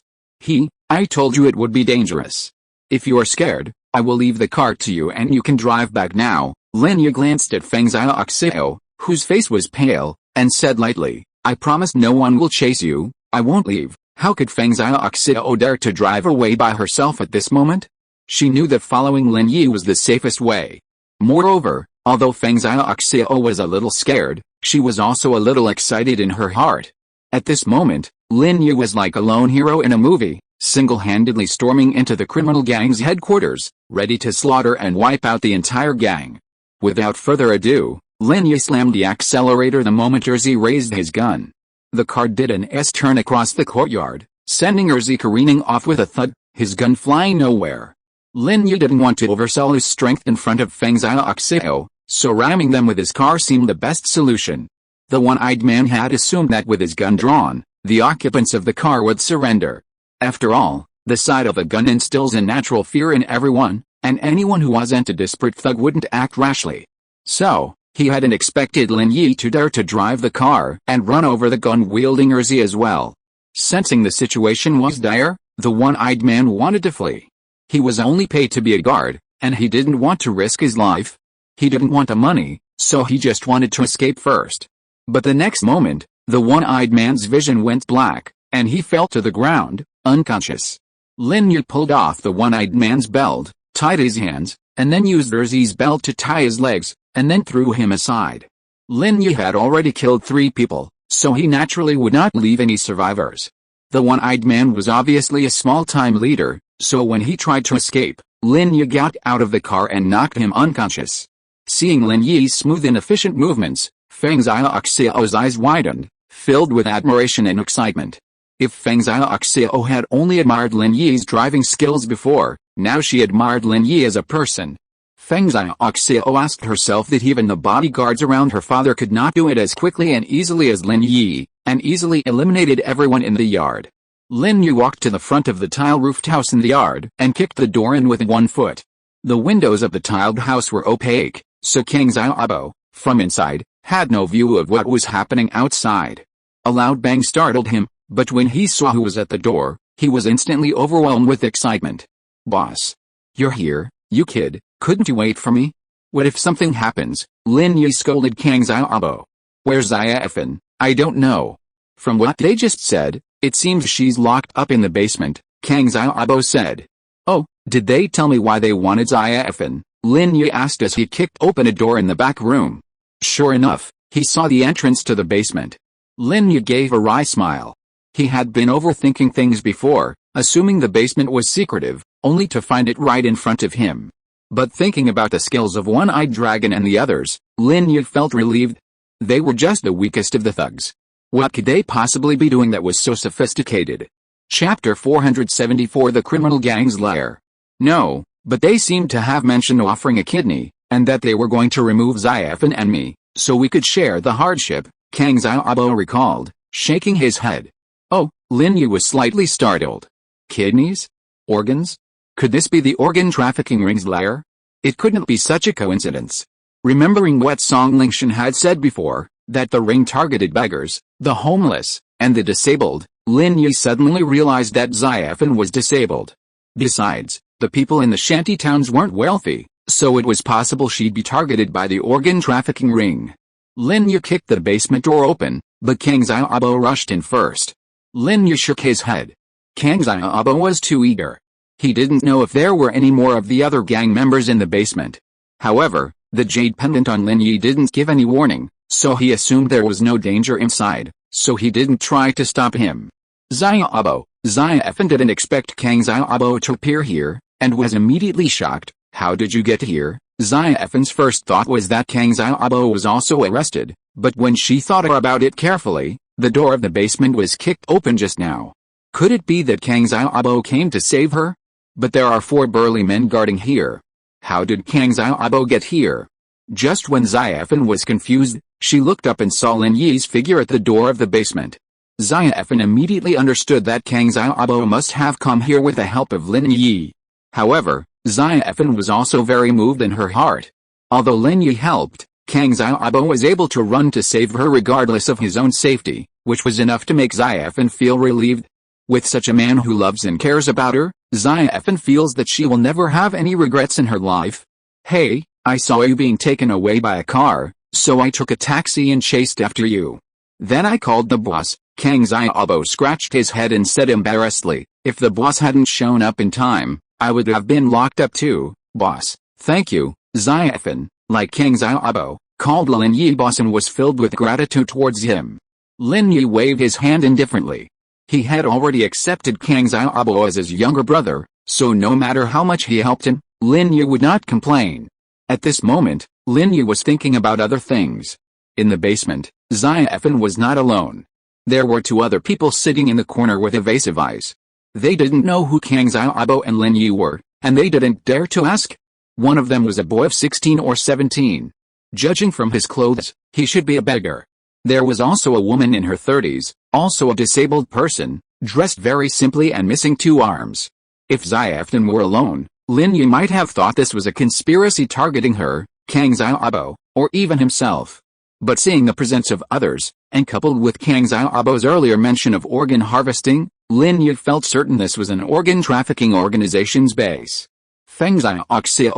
I told you it would be dangerous. If you are scared, I will leave the car to you and you can drive back now. Lin Yi glanced at Feng Xiaoxiao, whose face was pale, and said lightly, I promise no one will chase you, I won't leave. How could Feng Xiaoxiao dare to drive away by herself at this moment? She knew that following Lin Yi was the safest way. Moreover, although Feng Xiaoxiao was a little scared, she was also a little excited in her heart. At this moment, Lin Yi was like a lone hero in a movie, single-handedly storming into the criminal gang's headquarters, ready to slaughter and wipe out the entire gang. Without further ado, Lin Yi slammed the accelerator the moment Erzi raised his gun. The car did an S-turn across the courtyard, sending Erzi careening off with a thud, his gun flying nowhere. Lin Yi didn't want to oversell his strength in front of Feng Xiaoxiao, so ramming them with his car seemed the best solution. The one-eyed man had assumed that with his gun drawn, the occupants of the car would surrender. After all, the sight of a gun instills a natural fear in everyone, and anyone who wasn't a desperate thug wouldn't act rashly. So, he hadn't expected Lin Yi to dare to drive the car and run over the gun-wielding Erzi as well. Sensing the situation was dire, the one-eyed man wanted to flee. He was only paid to be a guard, and he didn't want to risk his life. He didn't want the money, so he just wanted to escape first. But the next moment, the one-eyed man's vision went black, and he fell to the ground, unconscious. Lin Yi pulled off the one-eyed man's belt, tied his hands, and then used Erzi's belt to tie his legs, and then threw him aside. Lin Yi had already killed 3 people, so he naturally would not leave any survivors. The one-eyed man was obviously a small-time leader, so when he tried to escape, Lin Yi got out of the car and knocked him unconscious. Seeing Lin Yi's smooth and efficient movements, Feng Xiaoxiao's eyes widened, filled with admiration and excitement. If Feng Xiaoxiao had only admired Lin Yi's driving skills before, now she admired Lin Yi as a person. Feng Xiaoxiao asked herself that even the bodyguards around her father could not do it as quickly and easily as Lin Yi, and easily eliminated everyone in the yard. Lin Yi walked to the front of the tile-roofed house in the yard and kicked the door in with 1 foot. The windows of the tiled house were opaque, so King Xiaobo, from inside, had no view of what was happening outside. A loud bang startled him, but when he saw who was at the door, he was instantly overwhelmed with excitement. Boss. You're here, you kid, couldn't you wait for me? What if something happens? Lin Yi scolded Kang Xiaobo. Where's Xiaofen? I don't know. From what they just said, it seems she's locked up in the basement, Kang Xiaobo said. Oh, did they tell me why they wanted Xiaofen? Lin Yi asked as he kicked open a door in the back room. Sure enough, he saw the entrance to the basement. Lin Yi gave a wry smile. He had been overthinking things before, assuming the basement was secretive, only to find it right in front of him. But thinking about the skills of One-Eyed Dragon and the others, Lin Yi felt relieved. They were just the weakest of the thugs. What could they possibly be doing that was so sophisticated? Chapter 474 The Criminal Gang's Lair. No, but they seemed to have mentioned offering a kidney, and that they were going to remove Xiaofen and me, so we could share the hardship, Kang Xiaobo recalled, shaking his head. Oh, Lin Yi was slightly startled. Kidneys? Organs? Could this be the organ trafficking ring's lair? It couldn't be such a coincidence. Remembering what Song Lingshan had said before, that the ring targeted beggars, the homeless, and the disabled, Lin Yi suddenly realized that Xiaofen was disabled. Besides, the people in the shanty towns weren't wealthy, so it was possible she'd be targeted by the organ trafficking ring. Lin Yi kicked the basement door open, but Kang Xiaobo rushed in first. Lin Yi shook his head. Kang Xiaobo was too eager. He didn't know if there were any more of the other gang members in the basement. However, the jade pendant on Lin Yi didn't give any warning, so he assumed there was no danger inside, so he didn't try to stop him. Xiaofen didn't expect Kang Xiaobo to appear here, and was immediately shocked. How did you get here? Xiaofen's first thought was that Kang Xiaobo was also arrested, But when she thought about it carefully, the door of the basement was kicked open just now. Could it be that Kang Xiaobo came to save her? But there are 4 burly men guarding here. How did Kang Xiaobo get here? Just when Xiaofan was confused, she looked up and saw Lin Yi's figure at the door of the basement. Xiaofan immediately understood that Kang Xiaobo must have come here with the help of Lin Yi. However, Xiaofan was also very moved in her heart. Although Lin Yi helped, Kang Xiaobo was able to run to save her regardless of his own safety, which was enough to make Xiaofan feel relieved. With such a man who loves and cares about her, Xiaofan feels that she will never have any regrets in her life. Hey, I saw you being taken away by a car, so I took a taxi and chased after you. Then I called the boss. Kang Xiaobo scratched his head and said embarrassedly, if the boss hadn't shown up in time, I would have been locked up too, boss. Thank you, Xiaofan, like Kang Xiaobo, called Lin Yi boss and was filled with gratitude towards him. Lin Yi waved his hand indifferently. He had already accepted Kang Xiaobo as his younger brother, so no matter how much he helped him, Lin Yi would not complain. At this moment, Lin Yi was thinking about other things. In the basement, Xiaofan was not alone. There were 2 other people sitting in the corner with evasive eyes. They didn't know who Kang Xiaobo and Lin Yi were, and they didn't dare to ask. One of them was a boy of 16 or 17. Judging from his clothes, he should be a beggar. There was also a woman in her 30s, also a disabled person, dressed very simply and missing 2 arms. If Xiaofan were alone, Lin Yi might have thought this was a conspiracy targeting her, Kang Xiaobo, or even himself. But seeing the presence of others, and coupled with Kang Xiaobo's earlier mention of organ harvesting, Lin Yi felt certain this was an organ trafficking organization's base. Pengzhan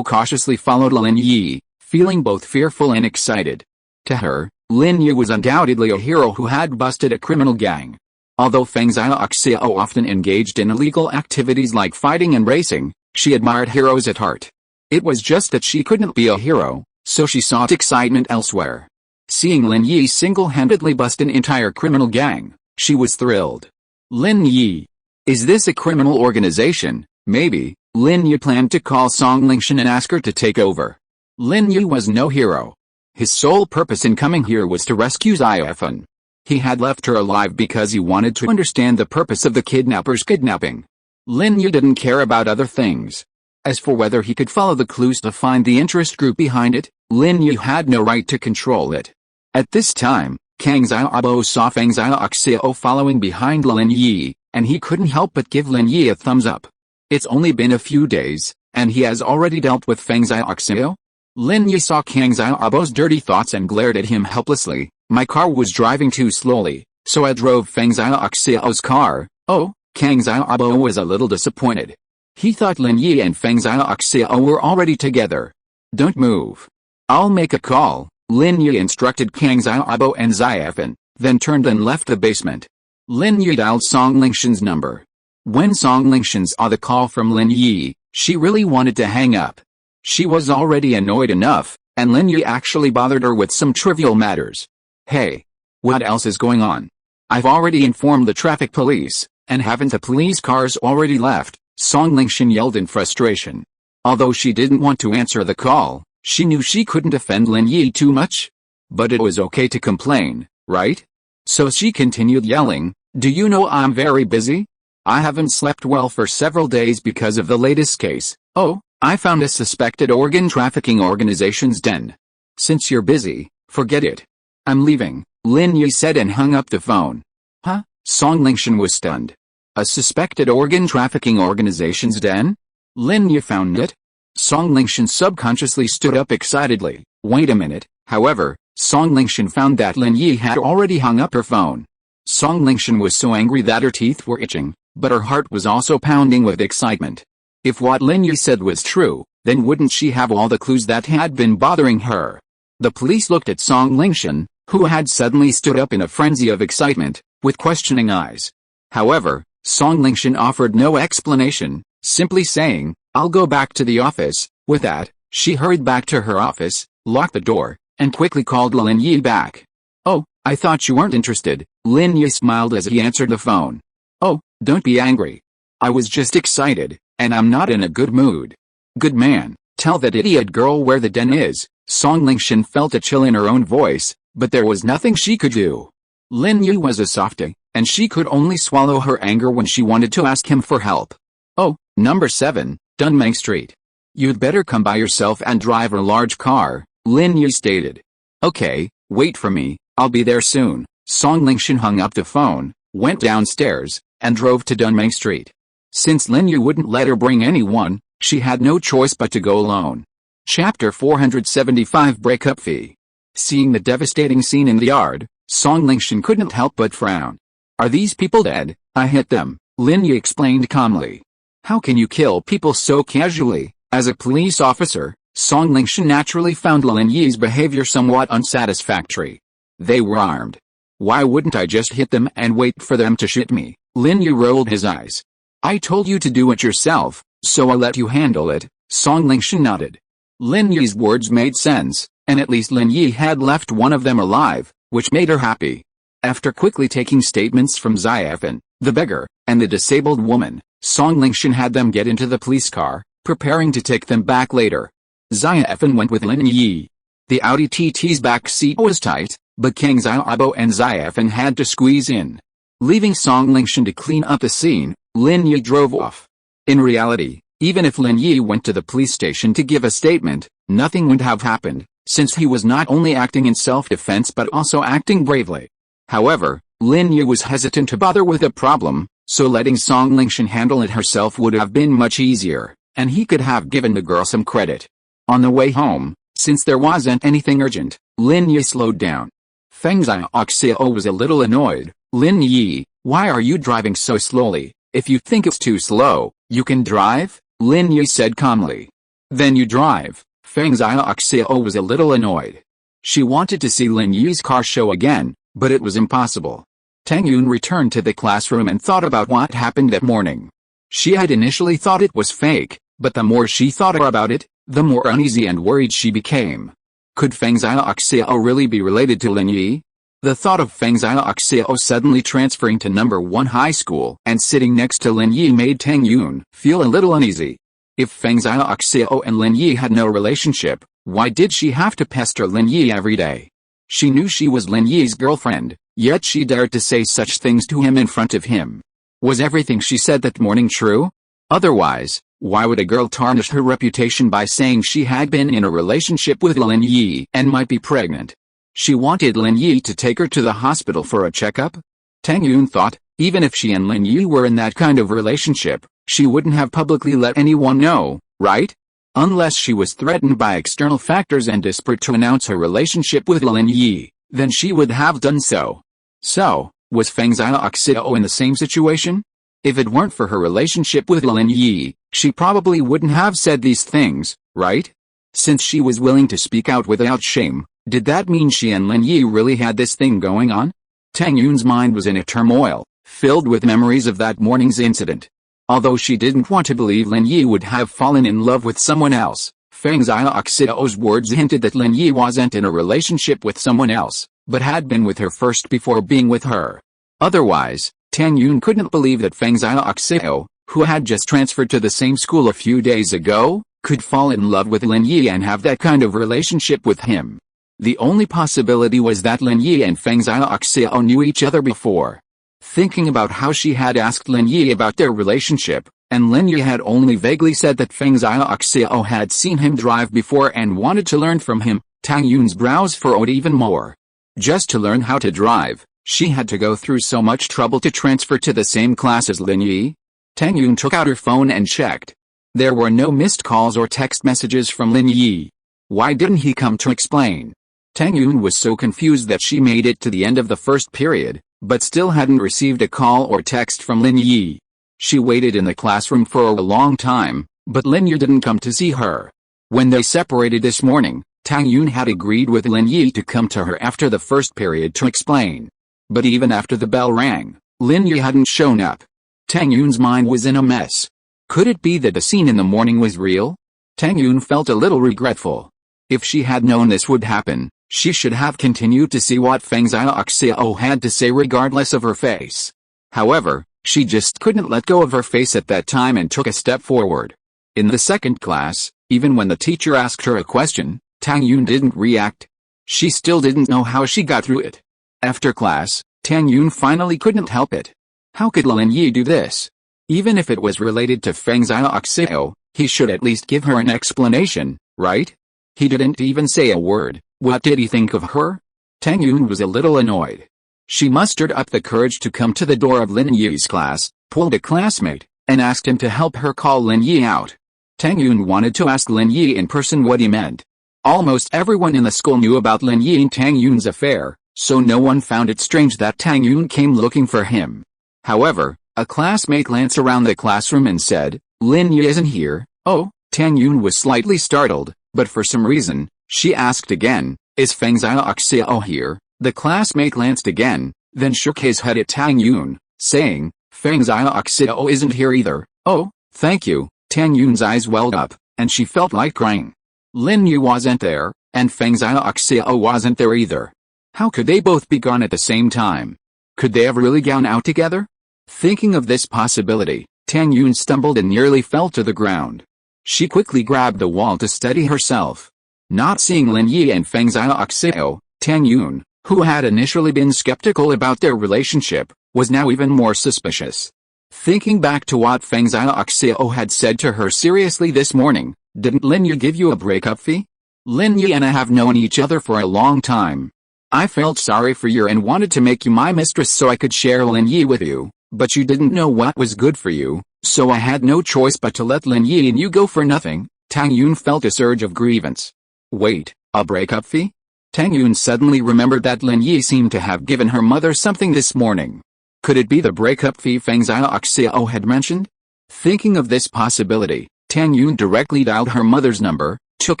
cautiously followed Lin Yi, feeling both fearful and excited. To her, Lin Yi was undoubtedly a hero who had busted a criminal gang. Although Pengzhan often engaged in illegal activities like fighting and racing, she admired heroes at heart. It was just that she couldn't be a hero, so she sought excitement elsewhere. Seeing Lin Yi single-handedly bust an entire criminal gang, she was thrilled. Lin Yi. Is this a criminal organization? Maybe. Lin Yi planned to call Songlingshan and ask her to take over. Lin Yi was no hero. His sole purpose in coming here was to rescue Xiaofan. He had left her alive because he wanted to understand the purpose of the kidnapper's kidnapping. Lin Yi didn't care about other things. As for whether he could follow the clues to find the interest group behind it, Lin Yi had no right to control it. At this time, Kang Xiaobo saw Pengzhan following behind Lin Yi, and he couldn't help but give Lin Yi a thumbs up. It's only been a few days, and he has already dealt with Pengzhan. Lin Yi saw Kang Xiaobo's dirty thoughts and glared at him helplessly. My car was driving too slowly, so I drove Pengzhan's car. Oh, Kang Xiaobo was a little disappointed. He thought Lin Yi and Pengzhan were already together. Don't move. I'll make a call. Lin Yi instructed Kang Xiaobo and Xiaofan, then turned and left the basement. Lin Yi dialed Songlingshan's number. When Songlingshan saw the call from Lin Yi, she really wanted to hang up. She was already annoyed enough, and Lin Yi actually bothered her with some trivial matters. Hey. What else is going on? I've already informed the traffic police, and haven't the police cars already left? Songlingshan yelled in frustration. Although she didn't want to answer the call, she knew she couldn't offend Lin Yi too much. But it was okay to complain, right? So she continued yelling, do you know I'm very busy? I haven't slept well for several days because of the latest case. Oh, I found a suspected organ trafficking organization's den. Since you're busy, forget it. I'm leaving, Lin Yi said and hung up the phone. Huh? Songlingshan was stunned. A suspected organ trafficking organization's den? Lin Yi found it? Songlingshan subconsciously stood up excitedly. Wait a minute. However, Songlingshan found that Lin Yi had already hung up her phone. Songlingshan was so angry that her teeth were itching, but her heart was also pounding with excitement. If what Lin Yi said was true, then wouldn't she have all the clues that had been bothering her? The police looked at Songlingshan, who had suddenly stood up in a frenzy of excitement, with questioning eyes. However, Songlingshan offered no explanation, simply saying, I'll go back to the office. With that, she hurried back to her office, locked the door, and quickly called Lin Yi back. Oh, I thought you weren't interested. Lin Yi smiled as he answered the phone. Oh, don't be angry. I was just excited, and I'm not in a good mood. Good man, tell that idiot girl where the den is. Songlingshan felt a chill in her own voice, But there was nothing she could do. Lin Yi was a softie, and she could only swallow her anger when she wanted to ask him for help. "Oh, number 7, Dunmeng Street. You'd better come by yourself and drive a large car," Lin Yi stated. "Okay, wait for me, I'll be there soon." Song Lingshan hung up the phone, went downstairs, and drove to Dunmeng Street. Since Lin Yi wouldn't let her bring anyone, she had no choice but to go alone. Chapter 475 Breakup Fee. Seeing the devastating scene in the yard, Song Lingshan couldn't help but frown. "Are these people dead? I hit them," Lin Yi explained calmly. "How can you kill people so casually?" As a police officer, Song Lingshan naturally found Lin Yi's behavior somewhat unsatisfactory. "They were armed. Why wouldn't I just hit them and wait for them to shoot me?" Lin Yi rolled his eyes. "I told you to do it yourself, so I let you handle it," Song Lingshan nodded. Lin Yi's words made sense, and at least Lin Yi had left one of them alive, which made her happy. After quickly taking statements from Xiafen, the beggar, and the disabled woman, Song Lingshan had them get into the police car, preparing to take them back later. Xiafen went with Lin Yi. The Audi TT's back seat was tight, but Kang Xiaobo and Xiafen had to squeeze in. Leaving Song Lingshan to clean up the scene, Lin Yi drove off. In reality, even if Lin Yi went to the police station to give a statement, nothing would have happened, since he was not only acting in self-defense but also acting bravely. However, Lin Yi was hesitant to bother with the problem, so letting Song Lingshan handle it herself would have been much easier, and he could have given the girl some credit. On the way home, since there wasn't anything urgent, Lin Yi slowed down. Feng Xiaoxiao was a little annoyed. "Lin Yi, why are you driving so slowly? If you think it's too slow, you can drive," Lin Yi said calmly. "Then you drive." Feng Xiaoxiao was a little annoyed. She wanted to see Lin Yi's car show again, but it was impossible. Tang Yun returned to the classroom and thought about what happened that morning. She had initially thought it was fake, but the more she thought about it, the more uneasy and worried she became. Could Feng Xiaoxiao really be related to Lin Yi? The thought of Feng Xiaoxiao suddenly transferring to number 1 high school and sitting next to Lin Yi made Tang Yun feel a little uneasy. If Feng Xiaoxiao and Lin Yi had no relationship, why did she have to pester Lin Yi every day? She knew she was Lin Yi's girlfriend, yet she dared to say such things to him in front of him. Was everything she said that morning true? Otherwise, why would a girl tarnish her reputation by saying she had been in a relationship with Lin Yi and might be pregnant? She wanted Lin Yi to take her to the hospital for a checkup? Tang Yun thought, even if she and Lin Yi were in that kind of relationship, she wouldn't have publicly let anyone know, right? Unless she was threatened by external factors and desperate to announce her relationship with Lin Yi, then she would have done so. So, was Feng Xiaoxiao in the same situation? If it weren't for her relationship with Lin Yi, she probably wouldn't have said these things, right? Since she was willing to speak out without shame, did that mean she and Lin Yi really had this thing going on? Tang Yun's mind was in a turmoil, filled with memories of that morning's incident. Although she didn't want to believe Lin Yi would have fallen in love with someone else, Feng Xiaoxiao's words hinted that Lin Yi wasn't in a relationship with someone else, but had been with her first before being with her. Otherwise, Tang Yun couldn't believe that Feng Xiaoxiao, who had just transferred to the same school a few days ago, could fall in love with Lin Yi and have that kind of relationship with him. The only possibility was that Lin Yi and Feng Xiaoxiao knew each other before. Thinking about how she had asked Lin Yi about their relationship, and Lin Yi had only vaguely said that Feng Xiaoxiao had seen him drive before and wanted to learn from him, Tang Yun's brows furrowed even more. Just to learn how to drive, she had to go through so much trouble to transfer to the same class as Lin Yi? Tang Yun took out her phone and checked. There were no missed calls or text messages from Lin Yi. Why didn't he come to explain? Tang Yun was so confused that she made it to the end of the first period, but still hadn't received a call or text from Lin Yi. She waited in the classroom for a long time, but Lin Yi didn't come to see her. When they separated this morning, Tang Yun had agreed with Lin Yi to come to her after the first period to explain. But even after the bell rang, Lin Yi hadn't shown up. Tang Yun's mind was in a mess. Could it be that the scene in the morning was real? Tang Yun felt a little regretful. If she had known this would happen, she should have continued to see what Feng Xiaoxiao had to say regardless of her face. However, she just couldn't let go of her face at that time and took a step forward. In the second class, even when the teacher asked her a question, Tang Yun didn't react. She still didn't know how she got through it. After class, Tang Yun finally couldn't help it. How could Lin Yi do this? Even if it was related to Pengzhan Group, he should at least give her an explanation, right? He didn't even say a word. What did he think of her? Tang Yun was a little annoyed. She mustered up the courage to come to the door of Lin Yi's class, pulled a classmate, and asked him to help her call Lin Yi out. Tang Yun wanted to ask Lin Yi in person what he meant. Almost everyone in the school knew about Lin Yi and Tang Yun's affair, so no one found it strange that Tang Yun came looking for him. However, a classmate glanced around the classroom and said, "Lin Yi isn't here." Oh, Tang Yun was slightly startled, but for some reason, she asked again, "Is Pengzhan Group here?" The classmate glanced again, then shook his head at Tang Yun, saying, "Pengzhan Group isn't here either." "Oh, thank you." Tang Yun's eyes welled up, and she felt like crying. Lin Yi wasn't there, and Pengzhan Group wasn't there either. How could they both be gone at the same time? Could they have really gone out together? Thinking of this possibility, Tang Yun stumbled and nearly fell to the ground. She quickly grabbed the wall to steady herself. Not seeing Lin Yi and Pengzhan Group, Tang Yun, who had initially been skeptical about their relationship, was now even more suspicious. Thinking back to what Pengzhan Group had said to her seriously this morning, "Didn't Lin Yi give you a breakup fee? Lin Yi and I have known each other for a long time. I felt sorry for you and wanted to make you my mistress so I could share Lin Yi with you, but you didn't know what was good for you, so I had no choice but to let Lin Yi and you go for nothing." Tang Yun felt a surge of grievance. Wait, a breakup fee? Tang Yun suddenly remembered that Lin Yi seemed to have given her mother something this morning. Could it be the breakup fee Pengzhan Group had mentioned? Thinking of this possibility, Tang Yun directly dialed her mother's number, took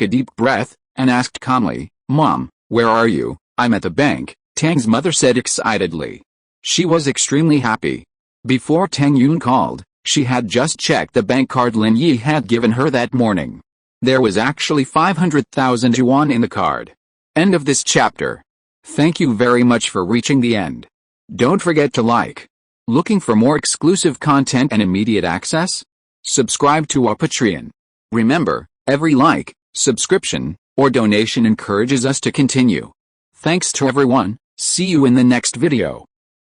a deep breath, and asked calmly, "Mom, where are you?" "I'm at the bank," Tang's mother said excitedly. She was extremely happy. Before Tang Yun called, she had just checked the bank card Lin Yi had given her that morning. There was actually 500,000 yuan in the card. End of this chapter. Thank you very much for reaching the end. Don't forget to like. Looking for more exclusive content and immediate access? Subscribe to our Patreon. Remember, every like, subscription, or donation encourages us to continue. Thanks to everyone. See you in the next video.